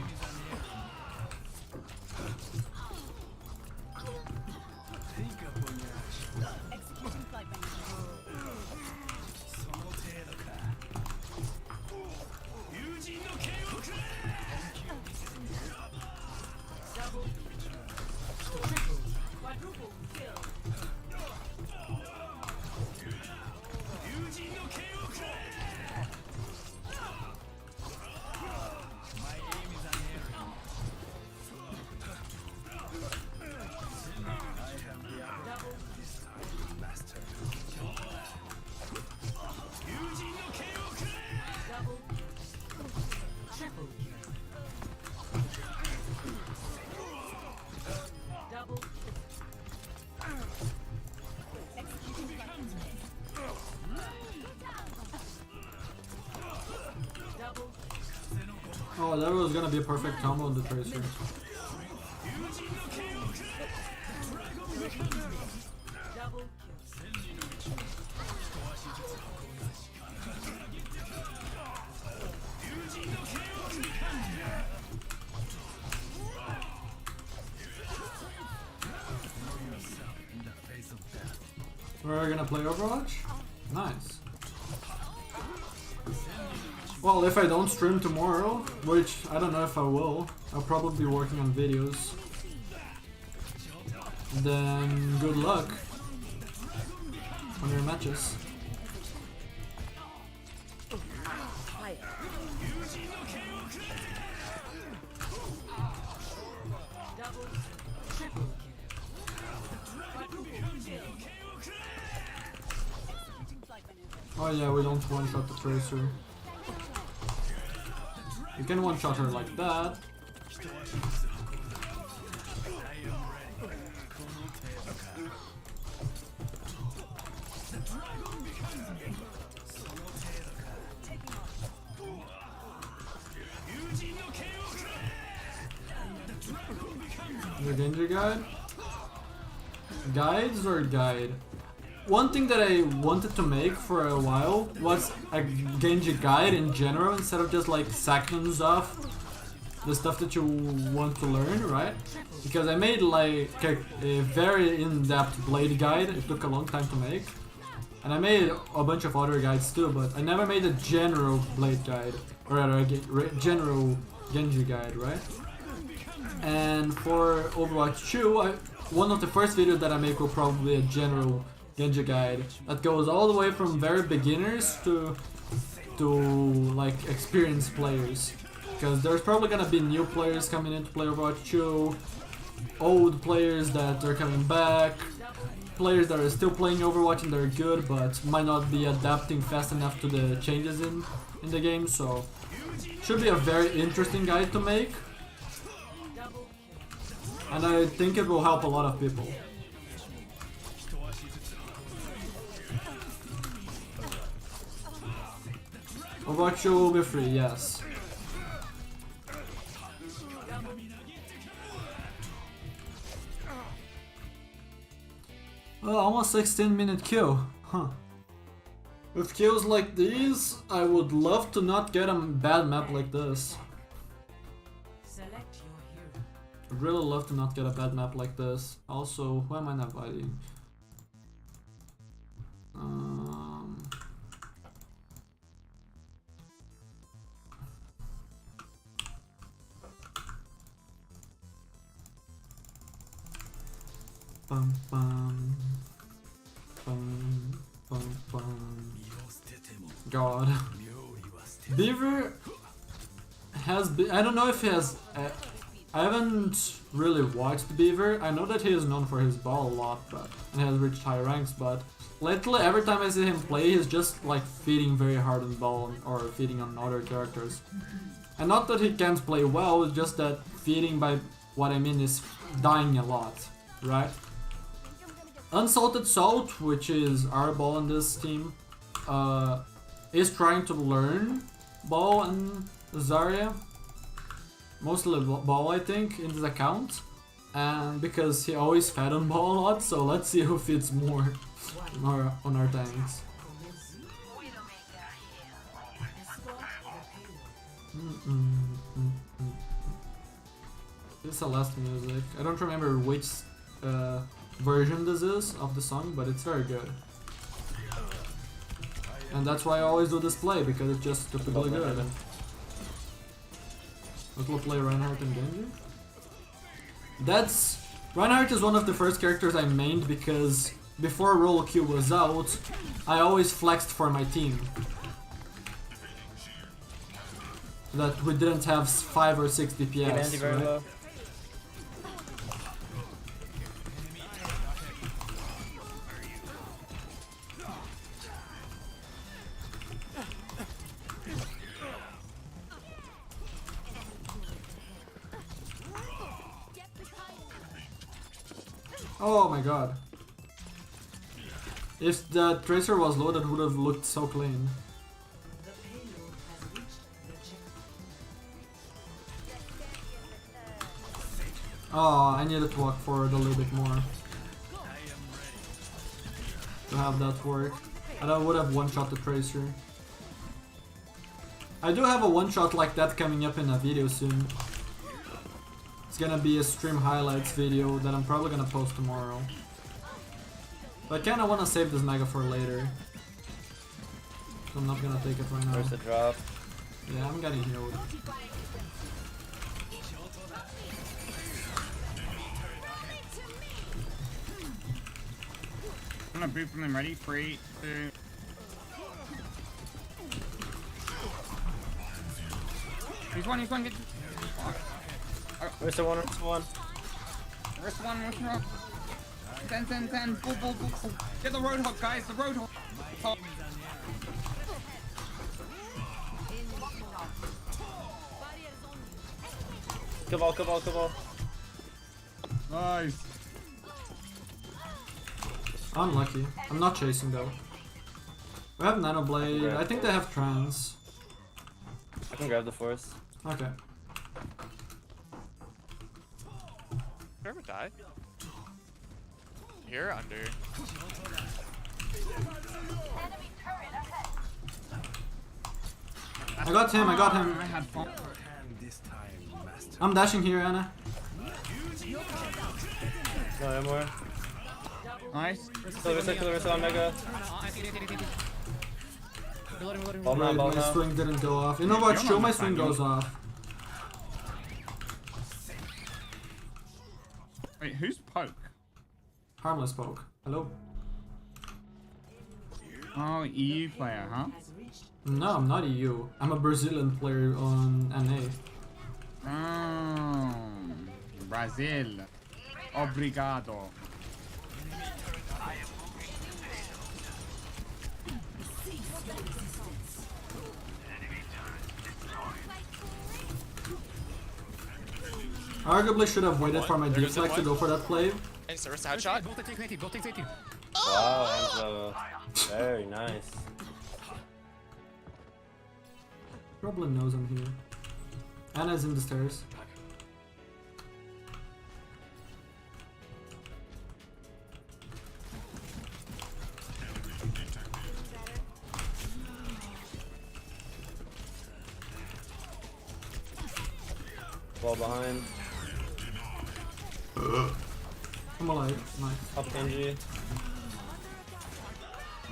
Oh, that was gonna be a perfect combo on the Tracer. We're gonna play Overwatch? Nice. Well, if I don't stream tomorrow, which I don't know if I will, I'll probably be working on videos. Then good luck on your matches. Oh yeah, we don't one-shot the Tracer. You can one-shot her like that. The Genji guide? Guides or guide? One thing that I wanted to make for a while was a Genji guide in general, instead of just like sections of the stuff that you want to learn, right? Because I made like a very in-depth blade guide. It took a long time to make. And I made a bunch of other guides too, but I never made a general blade guide, or rather a general Genji guide, right? And for Overwatch 2, one of the first videos that I make will probably be a general Genji guide that goes all the way from very beginners to like experienced players, because there's probably gonna be new players coming in to play Overwatch 2, old players that are coming back, players that are still playing Overwatch and they're good but might not be adapting fast enough to the changes in the game. So should be a very interesting guide to make, and I think it will help a lot of people. Overwatch will be free, yes. Oh, almost 16-minute queue. Huh. With queues like these, I would love to not get a bad map like this. Select your hero. I'd really love to not get a bad map like this. Also, who am I not fighting? Bum bum bum bum bum. God. Beaver has been. I don't know if he has. I haven't really watched Beaver. I know that he is known for his ball a lot, but and has reached high ranks. But lately, every time I see him play, he's just like feeding very hard on ball or feeding on other characters. And not that he can't play well, it's just that feeding by what I mean is dying a lot, right? Unsalted Salt, which is our ball in this team, is trying to learn ball and Zarya. Mostly ball, I think, in this account. And because he always fed on ball a lot, so let's see who feeds more on our tanks. This is the last music. I don't remember which version this is of the song, but it's very good. And that's why I always do this play, because it's just stupidly good. Let's play Reinhardt and Genji. Reinhardt is one of the first characters I mained because before Roll Q was out, I always flexed for my team. That we didn't have 5 or 6 DPS, right? Oh my god. If the tracer was low, that would have looked so clean. Oh, I needed to walk forward a little bit more to have that work. And I would have one-shot the tracer. I do have a one-shot like that coming up in a video soon. It's gonna be a stream highlights video that I'm probably gonna post tomorrow. But I kinda wanna save this mega for later. So I'm not gonna take it right now. Where's the drop? Yeah, I'm getting healed. I'm gonna boot from them ready. 3, 2. He's one, get. Where's the one? Where's the one? Where's one? 10. Bull. Get the Roadhog, guys, the Roadhog. Cabal. Nice. Unlucky. I'm not chasing though. We have Nano Blade. I think they have Trance. I can grab the force. Okay. Ever die? Here, under. I got him. I had fun. I'm dashing here, Anna. No more. Nice. Killer on Mega. Ball Right, now. my swing didn't go off. You know what? Show my swing goes off. Wait, who's Poke? HarmlessPoke. Hello. Oh, EU player, huh? No, I'm not EU. I'm a Brazilian player on NA. Oh, Brazil. Obrigado. I arguably should have waited for my deflect to go for that play. And service headshot. Wow, Enzo. Very nice. Probably knows I'm here. Anna's in the stairs. Fall behind. I'm alive. Nice. Up genji.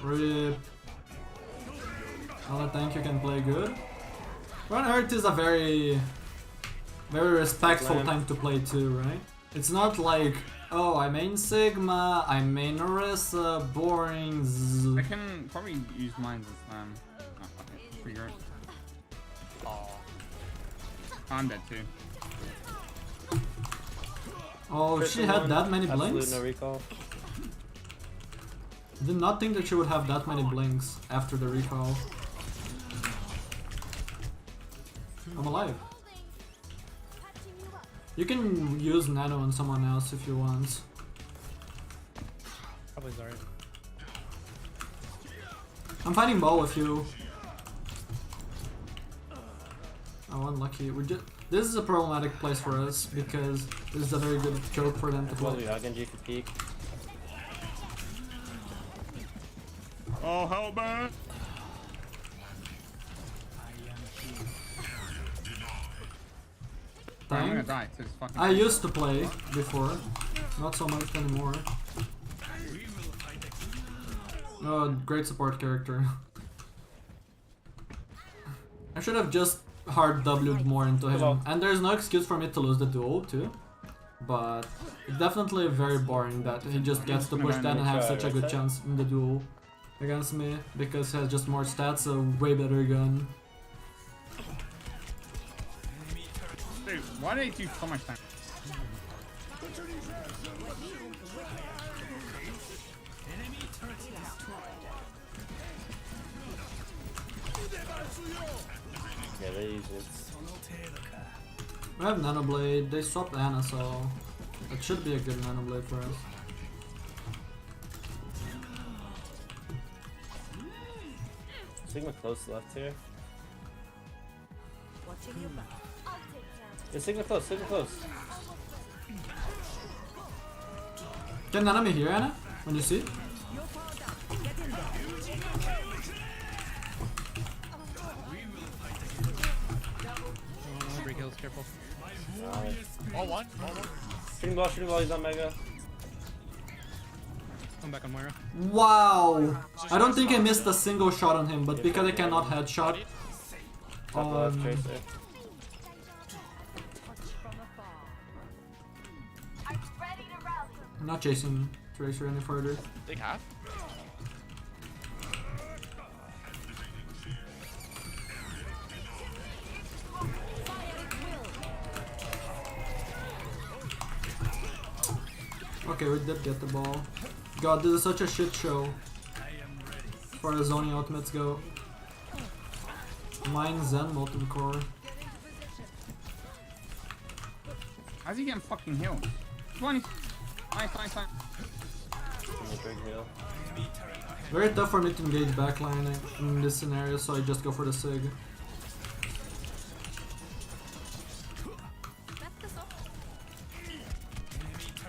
Rip. I think you can play good. Run Earth is a very respectful time to play too, right? It's not like, oh, I main Sigma, I main Orisa, boring. I can probably use mine as pretty great. Oh. I'm dead too. Oh, she had that many blinks? No recall. Did not think that she would have that many blinks after the recall. I'm alive. You can use Nano on someone else if you want. Probably Zarya. I'm fighting ball with you. Oh, unlucky. This is a problematic place for us because this is a very good choke for them to play. Genji for peak. Oh, help man! I'm gonna die, so it's fucking. I used to play before, not so much anymore. Oh, great support character. I should have just hard W'd more into him, and there's no excuse for me to lose the duo too. But it's definitely very boring that he just gets to push that and have such a good chance in the duel against me because he has just more stats, a way better gun. Dude, why do they do so much time? Yeah, they use it. We have Nano Blade, they swapped Ana, so it should be a good Nano Blade for us. Sigma close left here. Watching your back. Yeah, Sigma close, Sigma close. Can Nano me here, Ana? When you see? Three kills, careful. All one. Shooting ball, he's on Mega. Come back on Moira. Wow! I don't think I missed a single shot on him, but because I cannot headshot I'm not chasing Tracer any further. Big half. Okay, we did get the ball. God, this is such a shit show. As far as zoning ultimates go. Mine Zen multi-core. How's he getting fucking healed? 20. Nice. Very tough for me to engage backline in this scenario, so I just go for the Sig.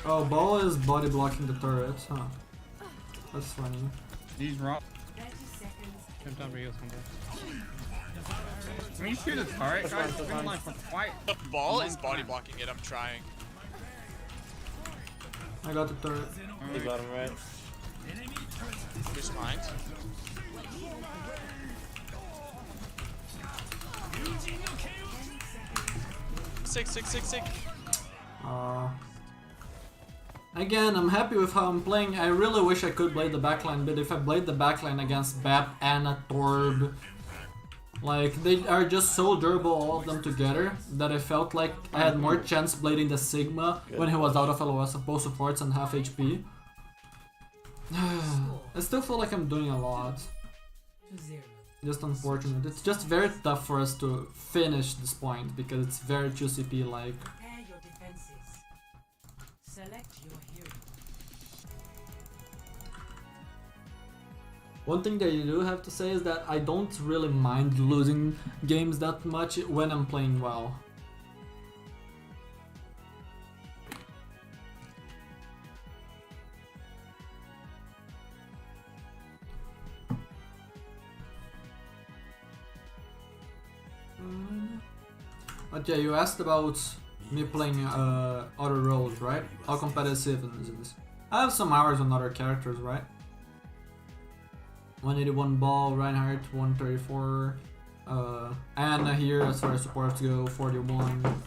Oh, ball is body blocking the turret, huh? That's funny. He's rock. 30 seconds. Jump down Rio's combo. Can you shoot a turret, guys? It's been like for quite. The ball is body blocking it. I'm trying. I got the turret. He bottom right. Who's mine? Six. Again, I'm happy with how I'm playing. I really wish I could blade the backline, but if I blade the backline against Bap, Ana, Torb, like, they are just so durable, all of them together, that I felt like I had more chance blading the Sigma when he was out of LOS of both supports and half HP. I still feel like I'm doing a lot. Just unfortunate. It's just very tough for us to finish this point because it's very 2CP like. Prepare your defenses. Select your hero. One thing that you do have to say is that I don't really mind losing games that much when I'm playing well. But yeah, you asked about me playing other roles, right? How competitive is this? I have some hours on other characters, right? 181 ball, Reinhardt 134, Anna here as far as supports go 41.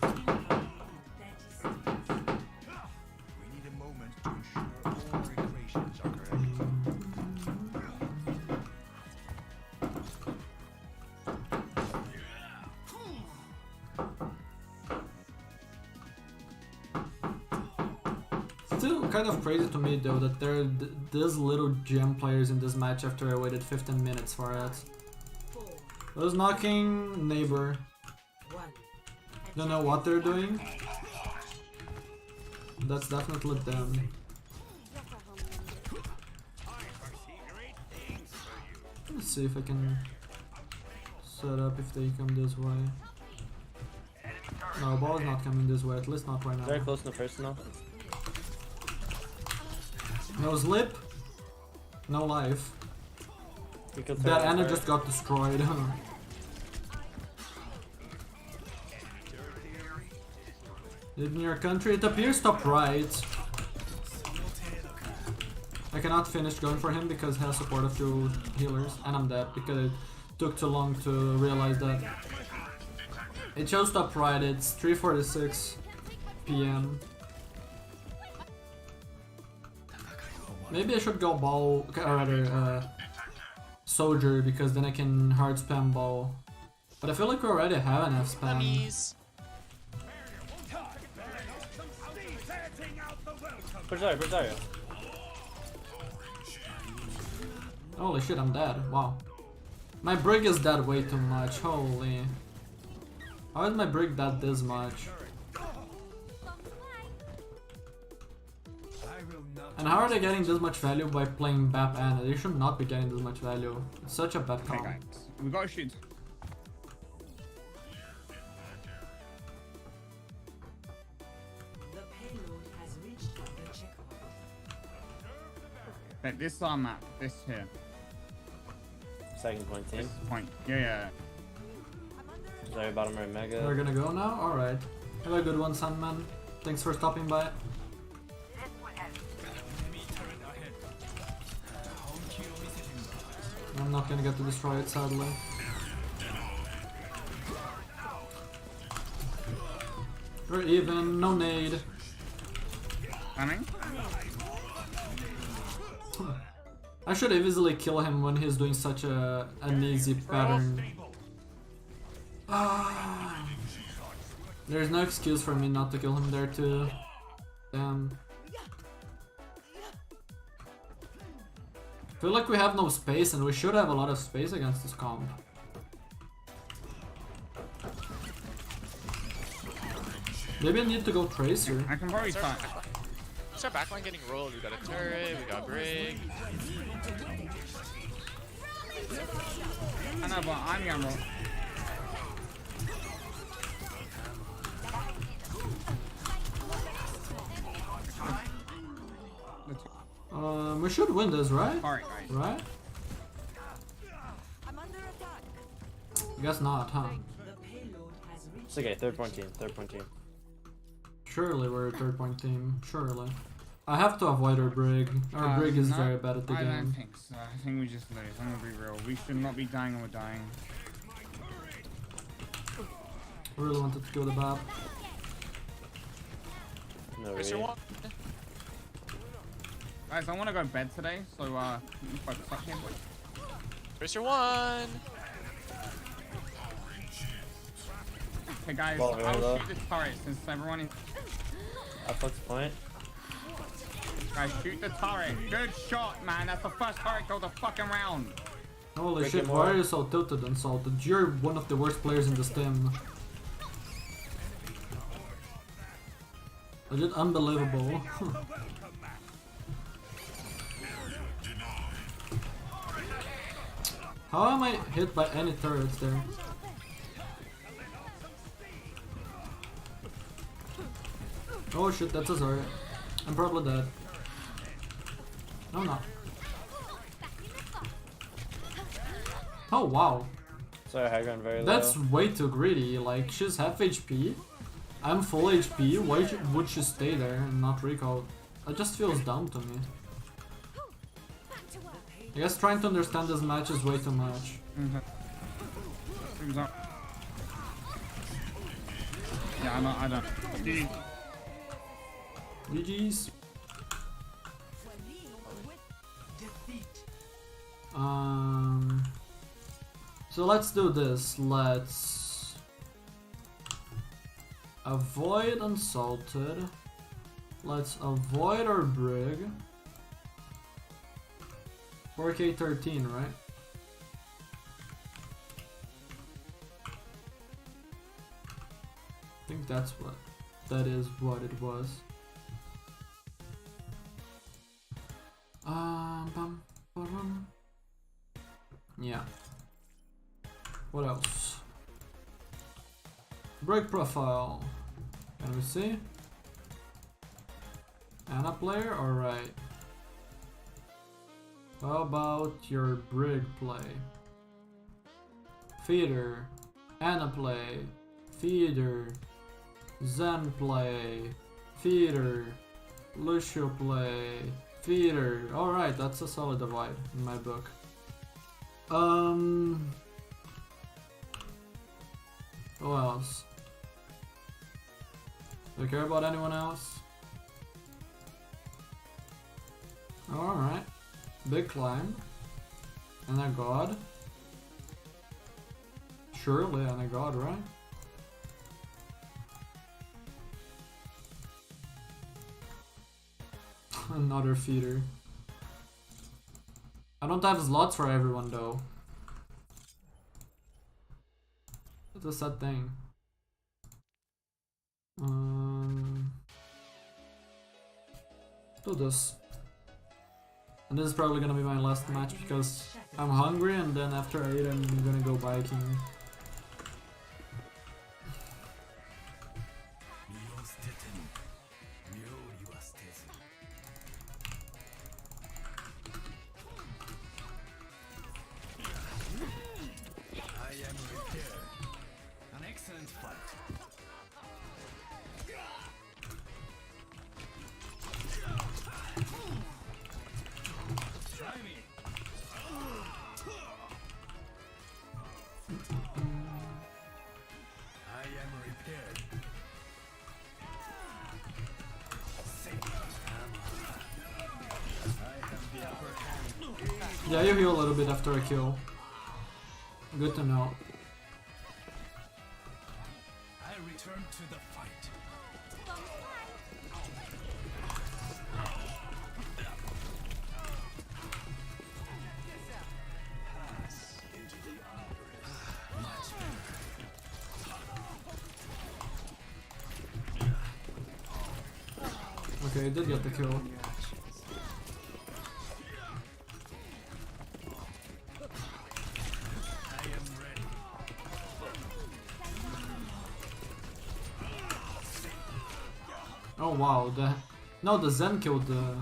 Still kind of crazy to me though that there are these little gem players in this match after I waited 15 minutes for it. I was knocking neighbor. Don't know what they're doing. That's definitely them. Let's see if I can set up if they come this way. No, ball is not coming this way, at least not right now. Very close to the personal. No slip, no life. That Anna just got destroyed. In your country, it appears top right. I cannot finish going for him because he has support of two healers, and I'm dead because it took too long to realize that. It shows top right, it's 3:46 PM. Maybe I should go ball, or rather soldier, because then I can hard spam ball. But I feel like we already have enough spam. Push Zarya. Holy shit, I'm dead. Wow. My brig is dead way too much. Holy. How is my brig dead this much? And how are they getting this much value by playing BAP Anna? They should not be getting this much value. It's such a bad comp. Okay, guys. We gotta shoot. The payload has reached the checkpoint. Okay, this is our map. This here. Second point team. This point. Yeah. Sorry, bottom right mega. We're gonna go now? Alright. Have a good one, Sandman. Thanks for stopping by. I'm not gonna get to destroy it, sadly. We're even, no nade. Coming? I should easily kill him when he's doing such an easy pattern. There's no excuse for me not to kill him there too. Damn. I feel like we have no space and we should have a lot of space against this comp. Maybe I need to go Tracer. I can probably try. What's our backline getting rolled? We got a turret, we got Brig. I know, but I'm gonna roll. We should win this, right? Alright, guys. Right? Guess not, huh? It's okay, third point team. Surely we're a third point team, surely. I have to avoid our Brig. Our Brig is very bad at the I game. don't think so. I think we just lose. I'm gonna be real. We should not be dying or we're dying. Really wanted to kill the BAP. No Tracer read. one. Guys, I want to go to bed today, so you focus up here. Tracer one. Okay, guys, Ball very I'll low. shoot this turret since everyone is. I fucked point. Guys, shoot the turret. Good shot, man. That's the first turret kill of the fucking round. Holy Break shit, it why more. are you so tilted and salted? You're one of the worst players in this team. Legit unbelievable. How am I hit by any turrets there? Oh shit, that's a Zarya. I'm probably dead. No, no. Oh wow. Sorry, high ground very low. That's way too greedy. Like, she's half HP. I'm full HP, why would she stay there and not recall? It just feels dumb to me. I guess trying to understand this match is way too much. Yeah, I don't. GG's. So let's do this. Let's avoid Unsalted. Let's avoid our Brig. 4K13, right? I think that is what it was. Yeah. What else? Break profile. Can we see? Ana player? Alright. How about your Brig play? Feeder. Ana play. Feeder. Zen play. Feeder. Lucio play. Feeder. Alright, that's a solid divide in my book. Who else? Do I care about anyone else? Alright. Big climb. And a god. Surely, and a god, right? Another feeder. I don't have slots for everyone though. It's a sad thing. Do this. And this is probably gonna be my last match because I'm hungry and then after I eat I'm gonna go biking. Yeah, you heal a little bit after a kill. Good to know. I return to the fight. Okay, I did get the kill. Oh wow, the Zen killed the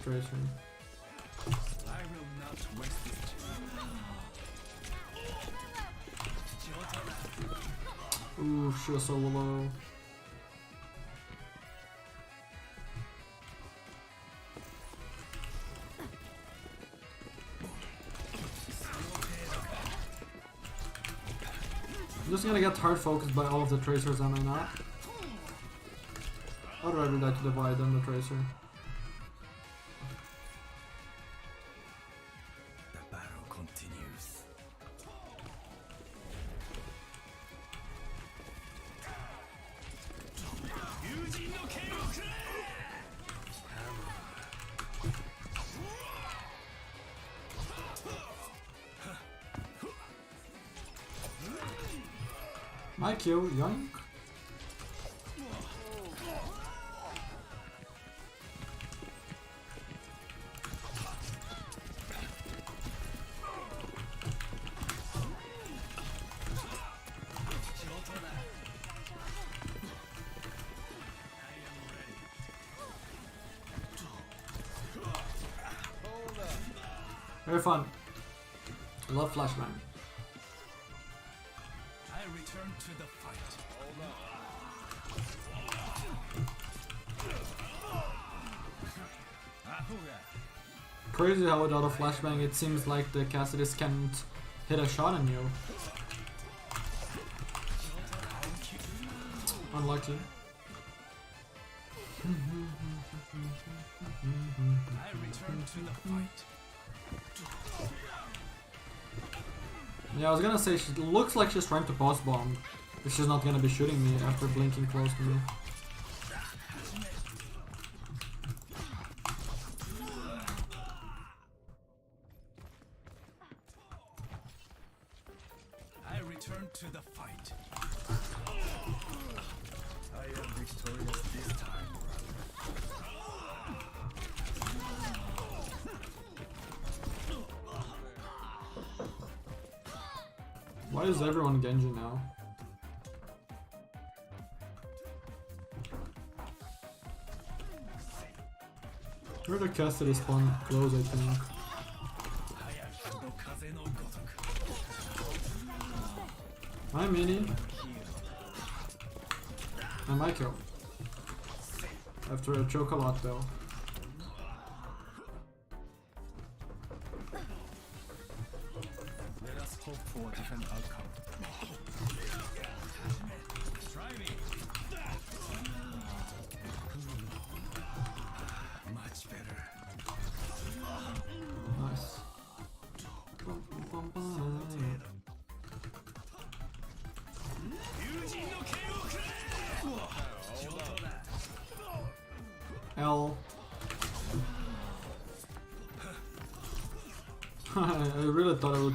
Tracer. I will not waste it. Ooh, she was so low. I'm just gonna get hard focused by all of the Tracers, am I not? I'd rather die to the Void than the Tracer. The battle continues. My kill, yoink. Very fun. I love flashbang. I return to the fight. Crazy how without a flashbang it seems like the Cassidus can't hit a shot on you. Unlucky. I return to the fight. Yeah, I was gonna say she looks like she's trying to post bomb. But she's not gonna be shooting me after blinking close to me. I return to the fight. I am victorious this time. Why is everyone Genji now? Where the Cassidus spawn close, I think. Hi, Mini. And my kill. After a choke a lot though. Let us hope for a different outcome. Try me. Much better. Nice. L. I really thought I would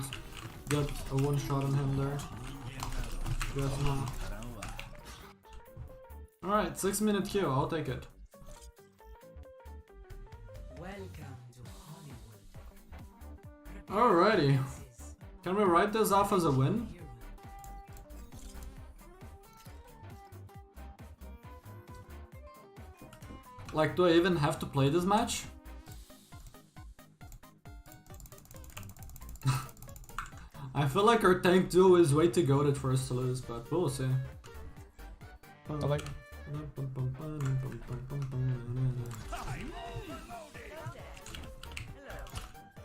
get a one shot on him there. Guess not. Alright, 6-minute queue, I'll take it. Welcome to Hollywood. Alrighty. Can we write this off as a win? Like, do I even have to play this match? I feel like our tank duo is way too goated for us to lose, but we'll see. I like.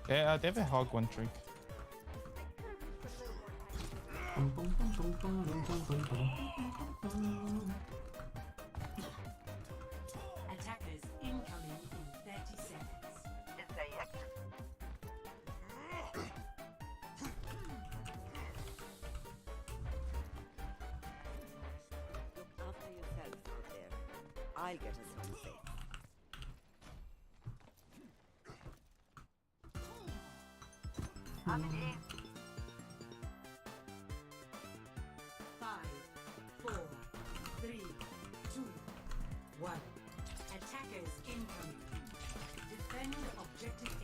Yeah, they have a hog one trick. Attackers incoming in 30 seconds. Look after yourself out there. I'll get us home safe. Five, 4, 3, 2, 1. Attackers incoming. Defend objective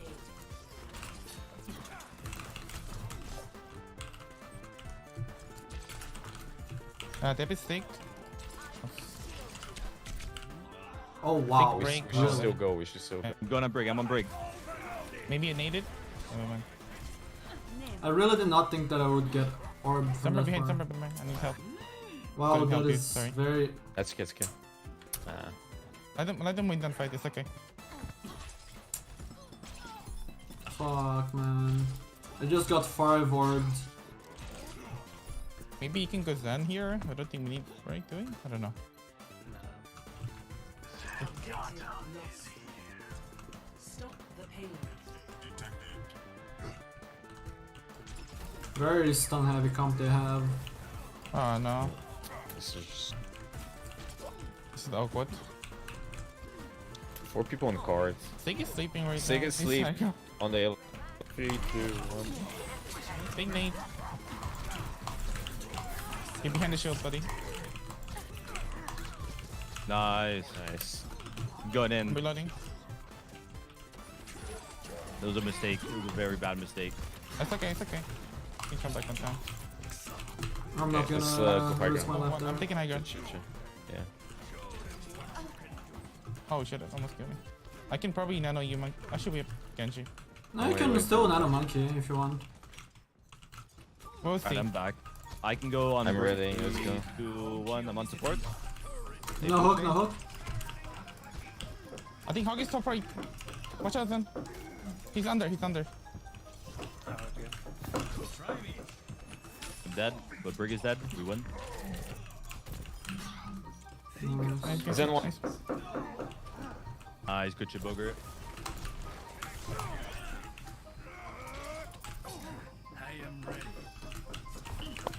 A. They have a stick. Oh wow. Big break. We should still go. We should still go. I'm going on break. I'm on break. Maybe it needed. Never mind. I really did not think that I would get orb from Somewhere that behind, far. somewhere behind. I need help. Wow, Couldn't that help you, is sorry. very... That's good. Let them win that fight. It's okay. Fuck, man. I just got 5 orbs. Maybe you can go Zen here. I don't think we need break, do we? I don't know. Stop the payload. Very stun heavy comp they have. Oh no. This is awkward. 4 people on cards. Sig is sleeping right now. Sig is He's asleep psycho. on the 3, 2, 1. Big nade. Get behind the shield, buddy. Nice. Nice. Going in. Reloading. That was a mistake. It was a very bad mistake. That's okay, it's okay. You can come back on time. I'm not Okay, let's, gonna go high lose my ground. left I'm arm. taking high ground. Shoot. Yeah. Oh shit, it almost killed me. I can probably nano you, Mike. I should be a Genji. No, you can still nano monkey if you want. We'll see. Alright, I'm back. I can go on I'm break. ready, let's go. 2, 1. I'm on support. No hook, no hook. I think Hog is top right. Watch out then. He's under, he's under. I'm dead, but Brig is dead. We win. Nice, Zen one. nice. Nice, good shit, Bogart.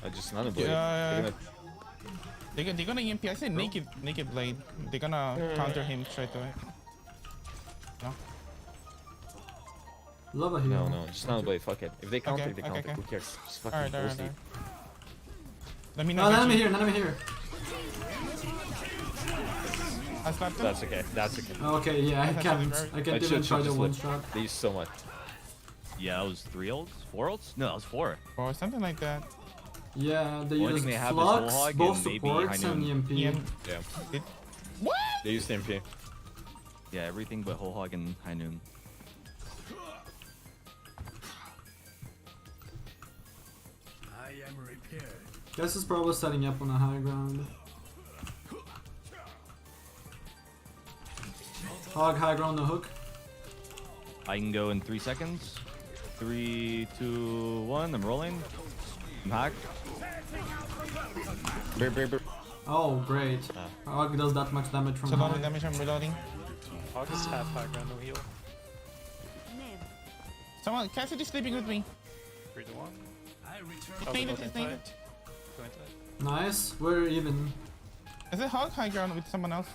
I just nano blade. Yeah. They're gonna EMP. I say naked blade. They're gonna counter him straight away. No. Love a hero. No, just nano blade. Fuck it. If they counter, Okay, they counter. okay. Who cares? Just fucking Alright, go alright. sleep. Let me No, know. none of me here, none of me here. I slapped him. That's okay. That's okay. Okay, yeah, I can't That even shit try the just one lit. shot. They use so much. Yeah, that was 3 ults? 4 ults? No, that was 4. Or something like that. Yeah, they Only use thing they have is Flux, Bullhog both and maybe supports, and High Noon. EMP. Yeah. What? They use MP. Yeah, everything but Whole Hog and High Noon. I am repaired. Guess is probably setting up on a high ground. Hog, high ground, no hook. I can go in 3 seconds. 3, 2, 1. I'm rolling. I'm hacked. Oh, great. Hog does that much damage from It's a lot high. of damage. I'm reloading. Hog is half high ground, no heal. Someone, Cassidy's sleeping with me. 3 to 1. It's needed, it's needed. Nice, we're even. Is it Hog high ground with someone else?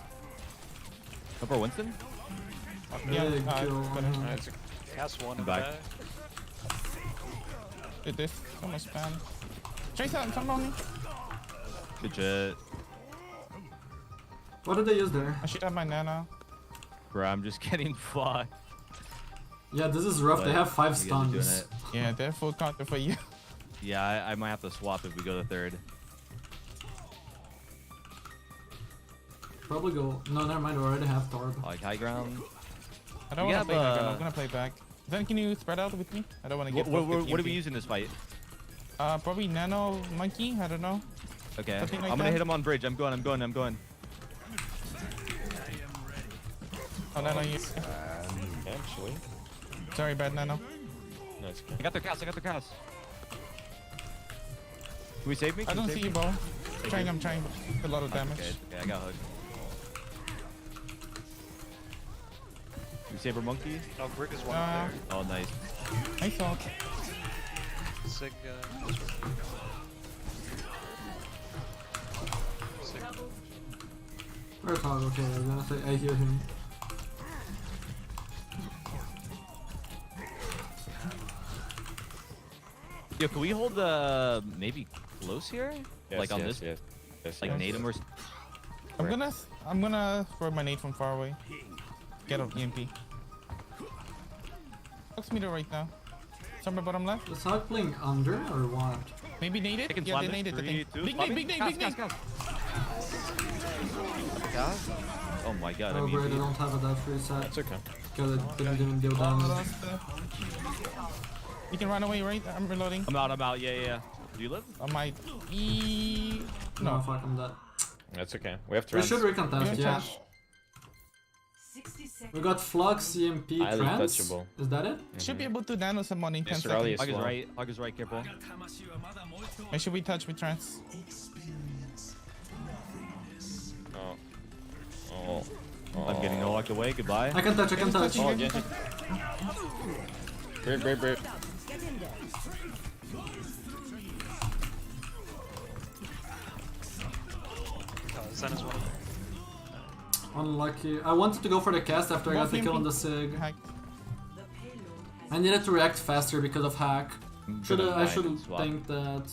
Up for Winston? Yeah, Big kill. got him. Cast 1 I'm back. Did this. So much spam. Chase out, come on me. Good shit. What did they use there? I should have my nano. Bro, I'm just getting fucked. Yeah, this is rough. They have 5 You guys are doing stuns. it. Yeah, they're full counter for you. Yeah, I might have to swap if we go to 3rd. Probably go. No, never mind. We already have Torb. Like high ground. I don't We want to have, play high ground. I'm gonna play back. Then can you spread out with me? I don't want to get. What both are with we EMP. using this fight? Probably nano monkey. I don't know. Okay, Something like I'm gonna that. hit him on bridge. I'm going. Oh, nano you. Actually. Sorry, bad nano. No, it's okay. I got their cast. Can we save me? I don't see you, bro. I'm trying. A lot of damage. Okay, I got hooked. We save our monkey? No, Brick is 1 there. Oh, nice. Nice ult. Sig, Sig. Where's Hog? Okay, I was gonna say I hear him. Yo, can we hold maybe close here? Yes, like on yes, this? yes. Like nade him or... I'm gonna throw my nade from far away. Get up EMP. Fox meter right now. Somewhere bottom left. Is Hog playing under or what? Maybe nade it? Yeah, they nade it. I think. Big nade, big nade, big nade. Oh my god, Oh, I great, I mean... don't have a dash reset. That's okay. Because it didn't even deal damage. You can run away, right? I'm reloading. I'm out, yeah. Do you live? I might. No, fuck, I'm dead. That's okay. We have We trans. should recontest, yeah. 60 seconds. We got Flux, EMP, Highly trans. touchable. Is that it? Should be able to nano someone in 10 Mr. Raleigh seconds. is Hog is right, careful. Make sure we touch with trans. Oh. I'm getting no locked away, goodbye. I can touch. Oh, Genji. Brave. Zen is 1. Unlucky. I wanted to go for the cast after I got the kill on the Sig. Hack. I needed to react faster because of hack. I should swap. think that.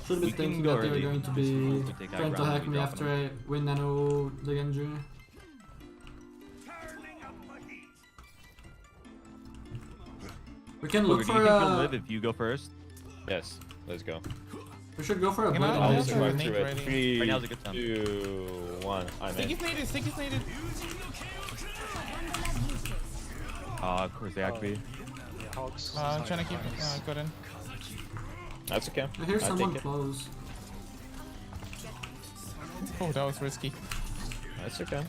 Should We be can thinking go that they were early. going to be Take high trying to ground hack and me be after dropping I win nano the Genji. We can look Booger, do for you think you'll live if you go first? Yes. Let's go. We should go for a Can blade. I I'll have survive a nade through it. ready? 3, Right now's a good time. 2, 1. I'm Stick in. is needed, stick is needed. Of course they activate. Hogs. I'm trying to keep got in. That's okay. I hear someone take it. close. Oh, that was risky. That's okay.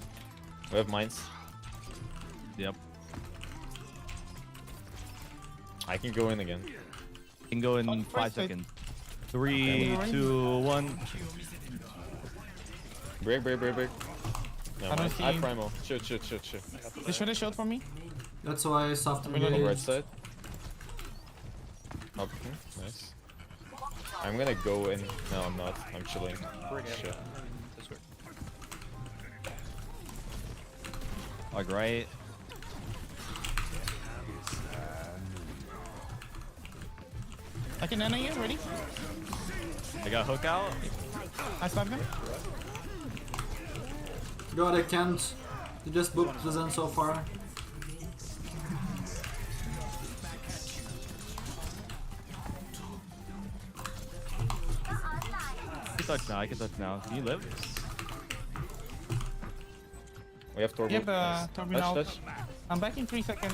We have mines. Yep. I can go in again. You can go in 5 side. seconds. 3, 2, 1. Break. I Never don't mind. see- I primal. Shoot. They should have showed for me. That's why I soft On the right engaged. side. Okay, nice. I'm gonna go in. No, I'm not. I'm chilling. Shit. Like right. I can nano you. Ready? I got hook out. I stopped him. God, I can't. You just booped the Zen so far. I can touch now. I can touch now. Can you live? We have Torbo. Yep, Torbo now. Touch. I'm back in 3 seconds.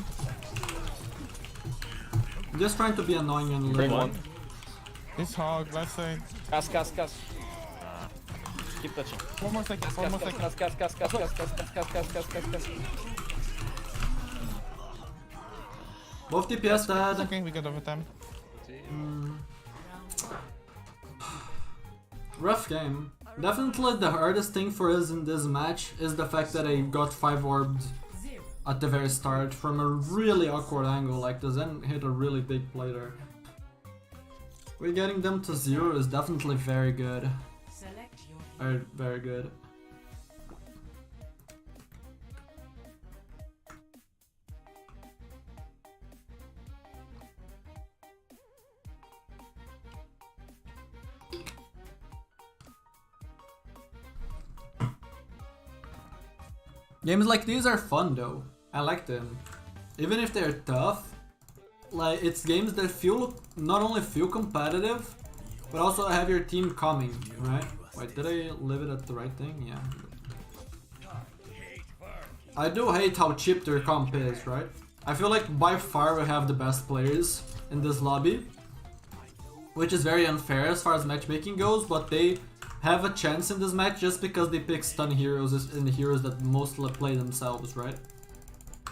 I'm just trying to be annoying and Bring live. one. This hog, left side. Cast. Keep touching. One more second. Cast. Both DPS dead. Okay, we got overtime. Rough game. Definitely the hardest thing for us in this match is the fact that I got 5 orbed at the very start from a really awkward angle. Like the Zen hit a really big play there. We're getting them to 0 is definitely very good. Select your Very good. Games like these are fun though. I like them. Even if they're tough, like it's games that not only feel competitive, but also have your team coming, right? Wait, did I leave it at the right thing? Yeah. I do hate how cheap their comp is, right? I feel like by far we have the best players in this lobby, which is very unfair as far as matchmaking goes, but they have a chance in this match just because they pick stun heroes and the heroes that mostly play themselves, right?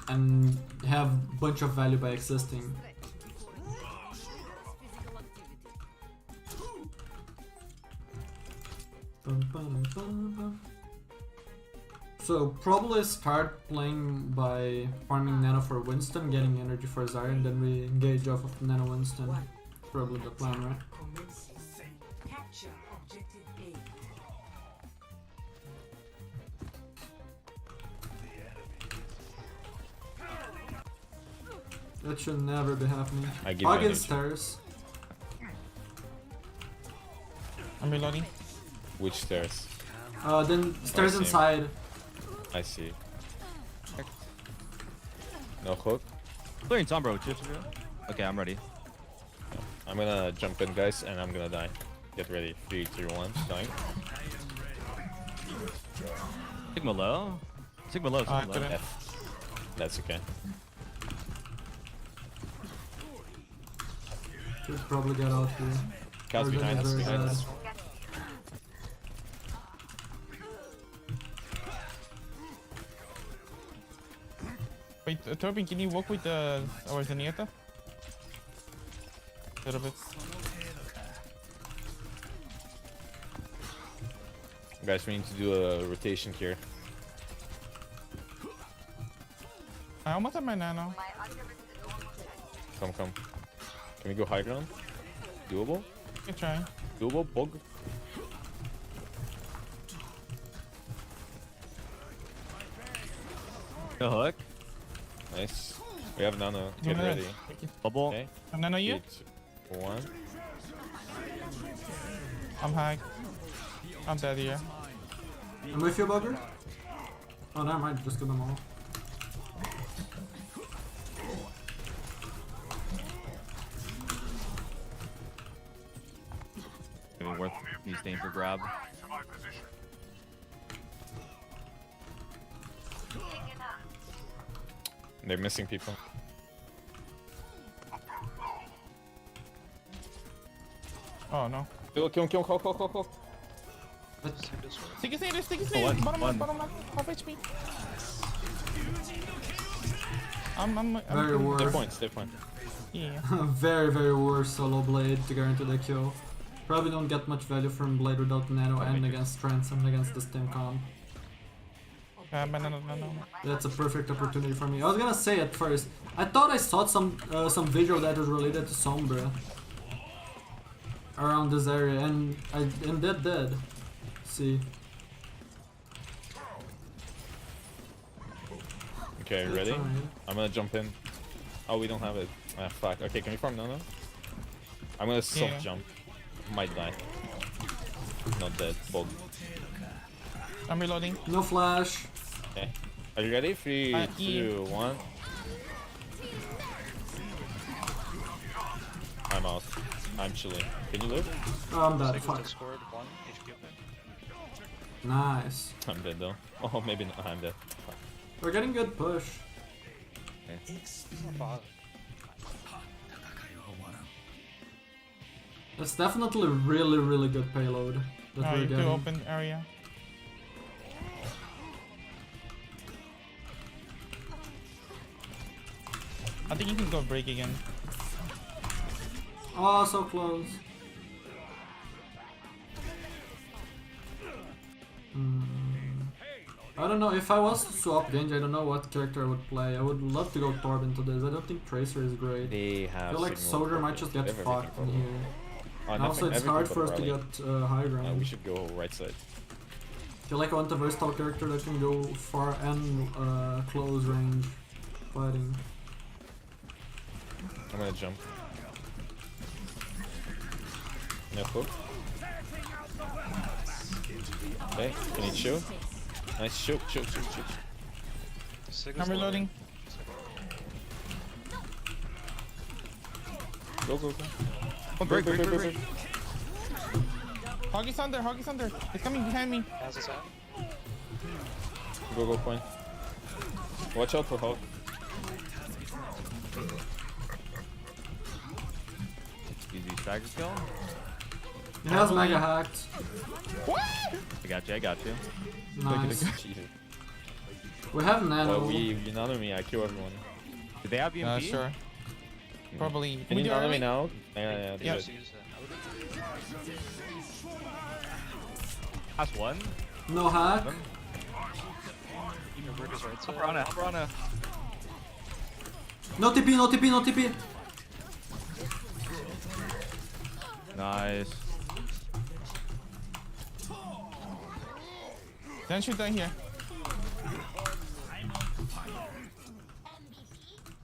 And have a bunch of value by existing. So probably start playing by farming Nano for Winston, getting energy for Zarya, and then we engage off of Nano Winston. Probably the plan, right? capture objective A. That should never be happening. I give Hog you in energy. stairs. I'm reloading. Which stairs? Then stairs same. inside. I see. No hook. Clearing Tom, bro. Chips. Okay, I'm ready. I'm gonna jump in, guys, and I'm gonna die. Get ready. 3, 2, 1. Dying. Sigma low. Sigma low. Sigma low. couldn't. F. That's okay. Should probably get out here. Cows Or behind us. very Behind bad. us. Wait, Tobin, can you walk with our Zenyatta? A little bit. Guys, we need to do a rotation here. I almost have my nano. Come. Can we go high ground? Doable? Good try. Doable? Bug? No hook. Nice. We have nano. Do Get that. ready. Bubble. Okay. I'm nano you? 3, 2, 1. I'm high. I'm dead here. I'm with you, Bugger. Oh, never mind. Just kill them all. Maybe worth me staying for grab. They're missing people. Oh no. Kill him. Hook. Sticky snake, sticky Oh, snake. one, Bottom one. left, bottom left. Half HP. I'm Very worth. Stay point, stay point. Yeah. Very, very worse solo Blade to guarantee the kill. Probably don't get much value from Blade without Nano and against Trance and against the stim comp. But no. That's a perfect opportunity for me. I was gonna say at first, I thought I saw some visual that was related to Sombra around this area, and that did. See. Okay, ready? I'm gonna jump in. Oh, we don't have it. Ah, fuck. Okay, can we farm? No. I'm gonna soft jump. Might die. Not dead. Bold. I'm reloading. No flash. Okay. Are you ready? 3, 2, 1. I'm out. I'm chilling. Can you live? Oh, I'm dead. Fuck. Nice. I'm dead though. Oh, maybe not. I'm dead. Fuck. We're getting good push. Okay. That's definitely really, really good payload that we're you getting. do open area. I think you can go break again. Oh, so close. I don't know, if I was to swap Genji, I don't know what character I would play. I would love to go Torb into this. I don't think Tracer is great. They have I feel like Soldier might just get fucked in here. And also it's hard for us to get high ground. We should go right side. I feel like I want a versatile character that can go far and close range fighting. I'm gonna jump. No hook. Okay, can you shoot? Nice shoot. I'm reloading. Go. Break. Hoggy's under. It's coming behind me. Go point. Watch out for Hog. Easy stagger kill. It has mega hacked. What? I got you. Nice. Jesus. We have Nano. Well, you nano me, I kill everyone. Did they have EMP? Sure. Probably. Can you nano me now? Yeah, do Yeah. it. Last one. No hack. Brana. No TP. Nice. Then shoot down here.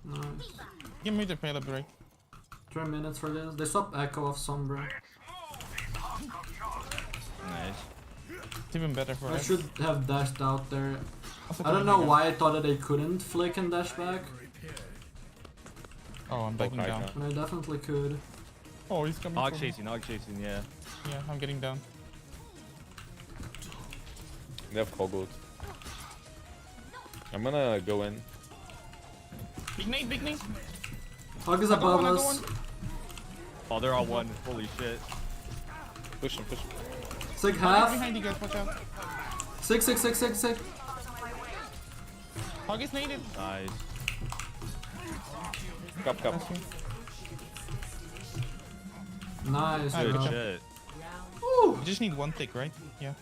Nice. Give me the payload break. 3 minutes for this. They swap Echo of Sombra. Nice. It's even better for I us. should have dashed out there. Also I don't coming know back why I thought that they couldn't flick and dash back. Oh, I'm backing down. But I definitely could. Oh, he's coming. Hog for me. chasing, yeah. Yeah, I'm getting down. They have Kogold. I'm gonna go in. Big nade. Hog is above us. Oh, they're all one. Holy shit. Push him. Sig half. Behind you guys, watch out. Sig. Hog is naded. Nice. Cup. Nice. Good bro. Shit. Ooh. You just need one tick, right? Yeah.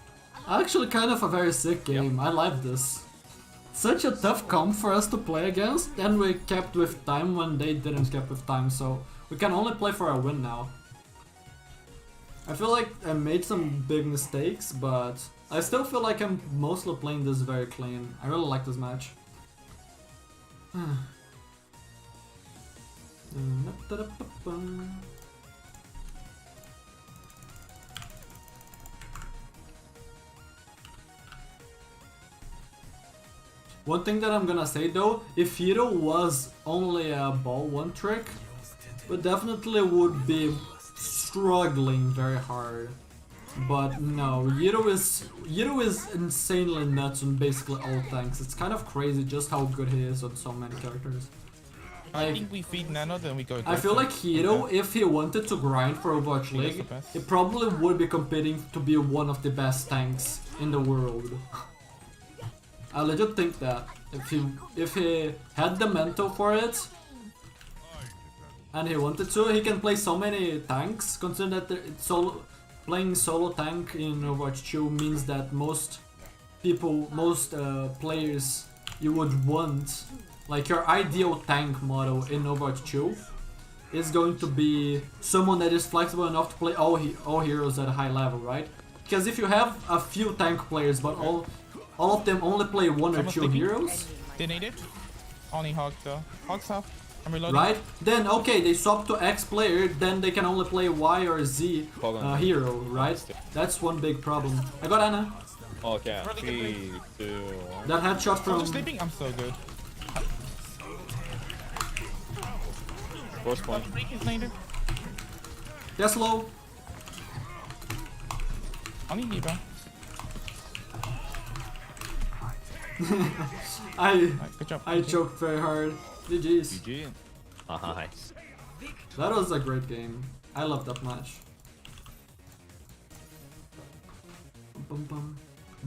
Actually, kind of a very sick game. I like this. Such a tough comp for us to play against, and we kept with time when they didn't keep with time, so we can only play for a win now. I feel like I made some big mistakes, but I still feel like I'm mostly playing this very clean. I really like this match. One thing that I'm gonna say though, if Hero was only a ball one trick, we definitely would be struggling very hard. But no, Hero is insanely nuts on basically all tanks. It's kind of crazy just how good he is on so many characters. I think we feed Nano, then we go. I feel like Hero, if he wanted to grind for Overwatch League, he probably would be competing to be one of the best tanks in the world. I legit think that if he had the mental for it and he wanted to, he can play so many tanks. Considering that playing solo tank in Overwatch 2 means that most players you would want, like your ideal tank model in Overwatch 2 is going to be someone that is flexible enough to play all heroes at a high level, right? Because if you have a few tank players but all of them only play one or two heroes, they need it. Only Hog though. Hog's half. I'm reloading. Right? Then okay, they swap to X player, then they can only play Y or Z hero, right? That's one big problem. I got Anna. Okay, 3, 2, 1. That headshot from... sleeping? I'm so good. Force point. That's low. I need Eva. Good job. I choked very hard. GG's. GG. Nice. That was a great game. I love that match.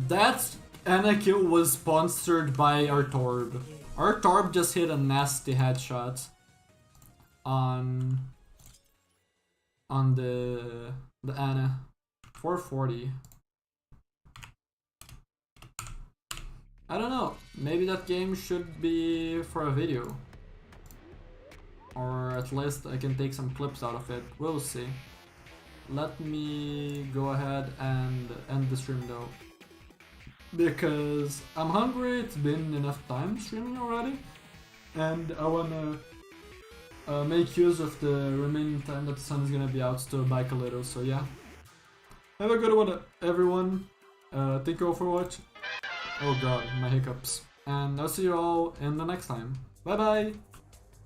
That Anna kill was sponsored by our Torb. Our Torb just hit a nasty headshot on the Anna. 440. I don't know. Maybe that game should be for a video. Or at least I can take some clips out of it. We'll see. Let me go ahead and end the stream though. Because I'm hungry, it's been enough time streaming already. And I wanna make use of the remaining time that the sun is gonna be out to bike a little, so yeah. Have a good one everyone. Thank you all for watching. Oh god, my hiccups. And I'll see you all in the next time. Bye bye!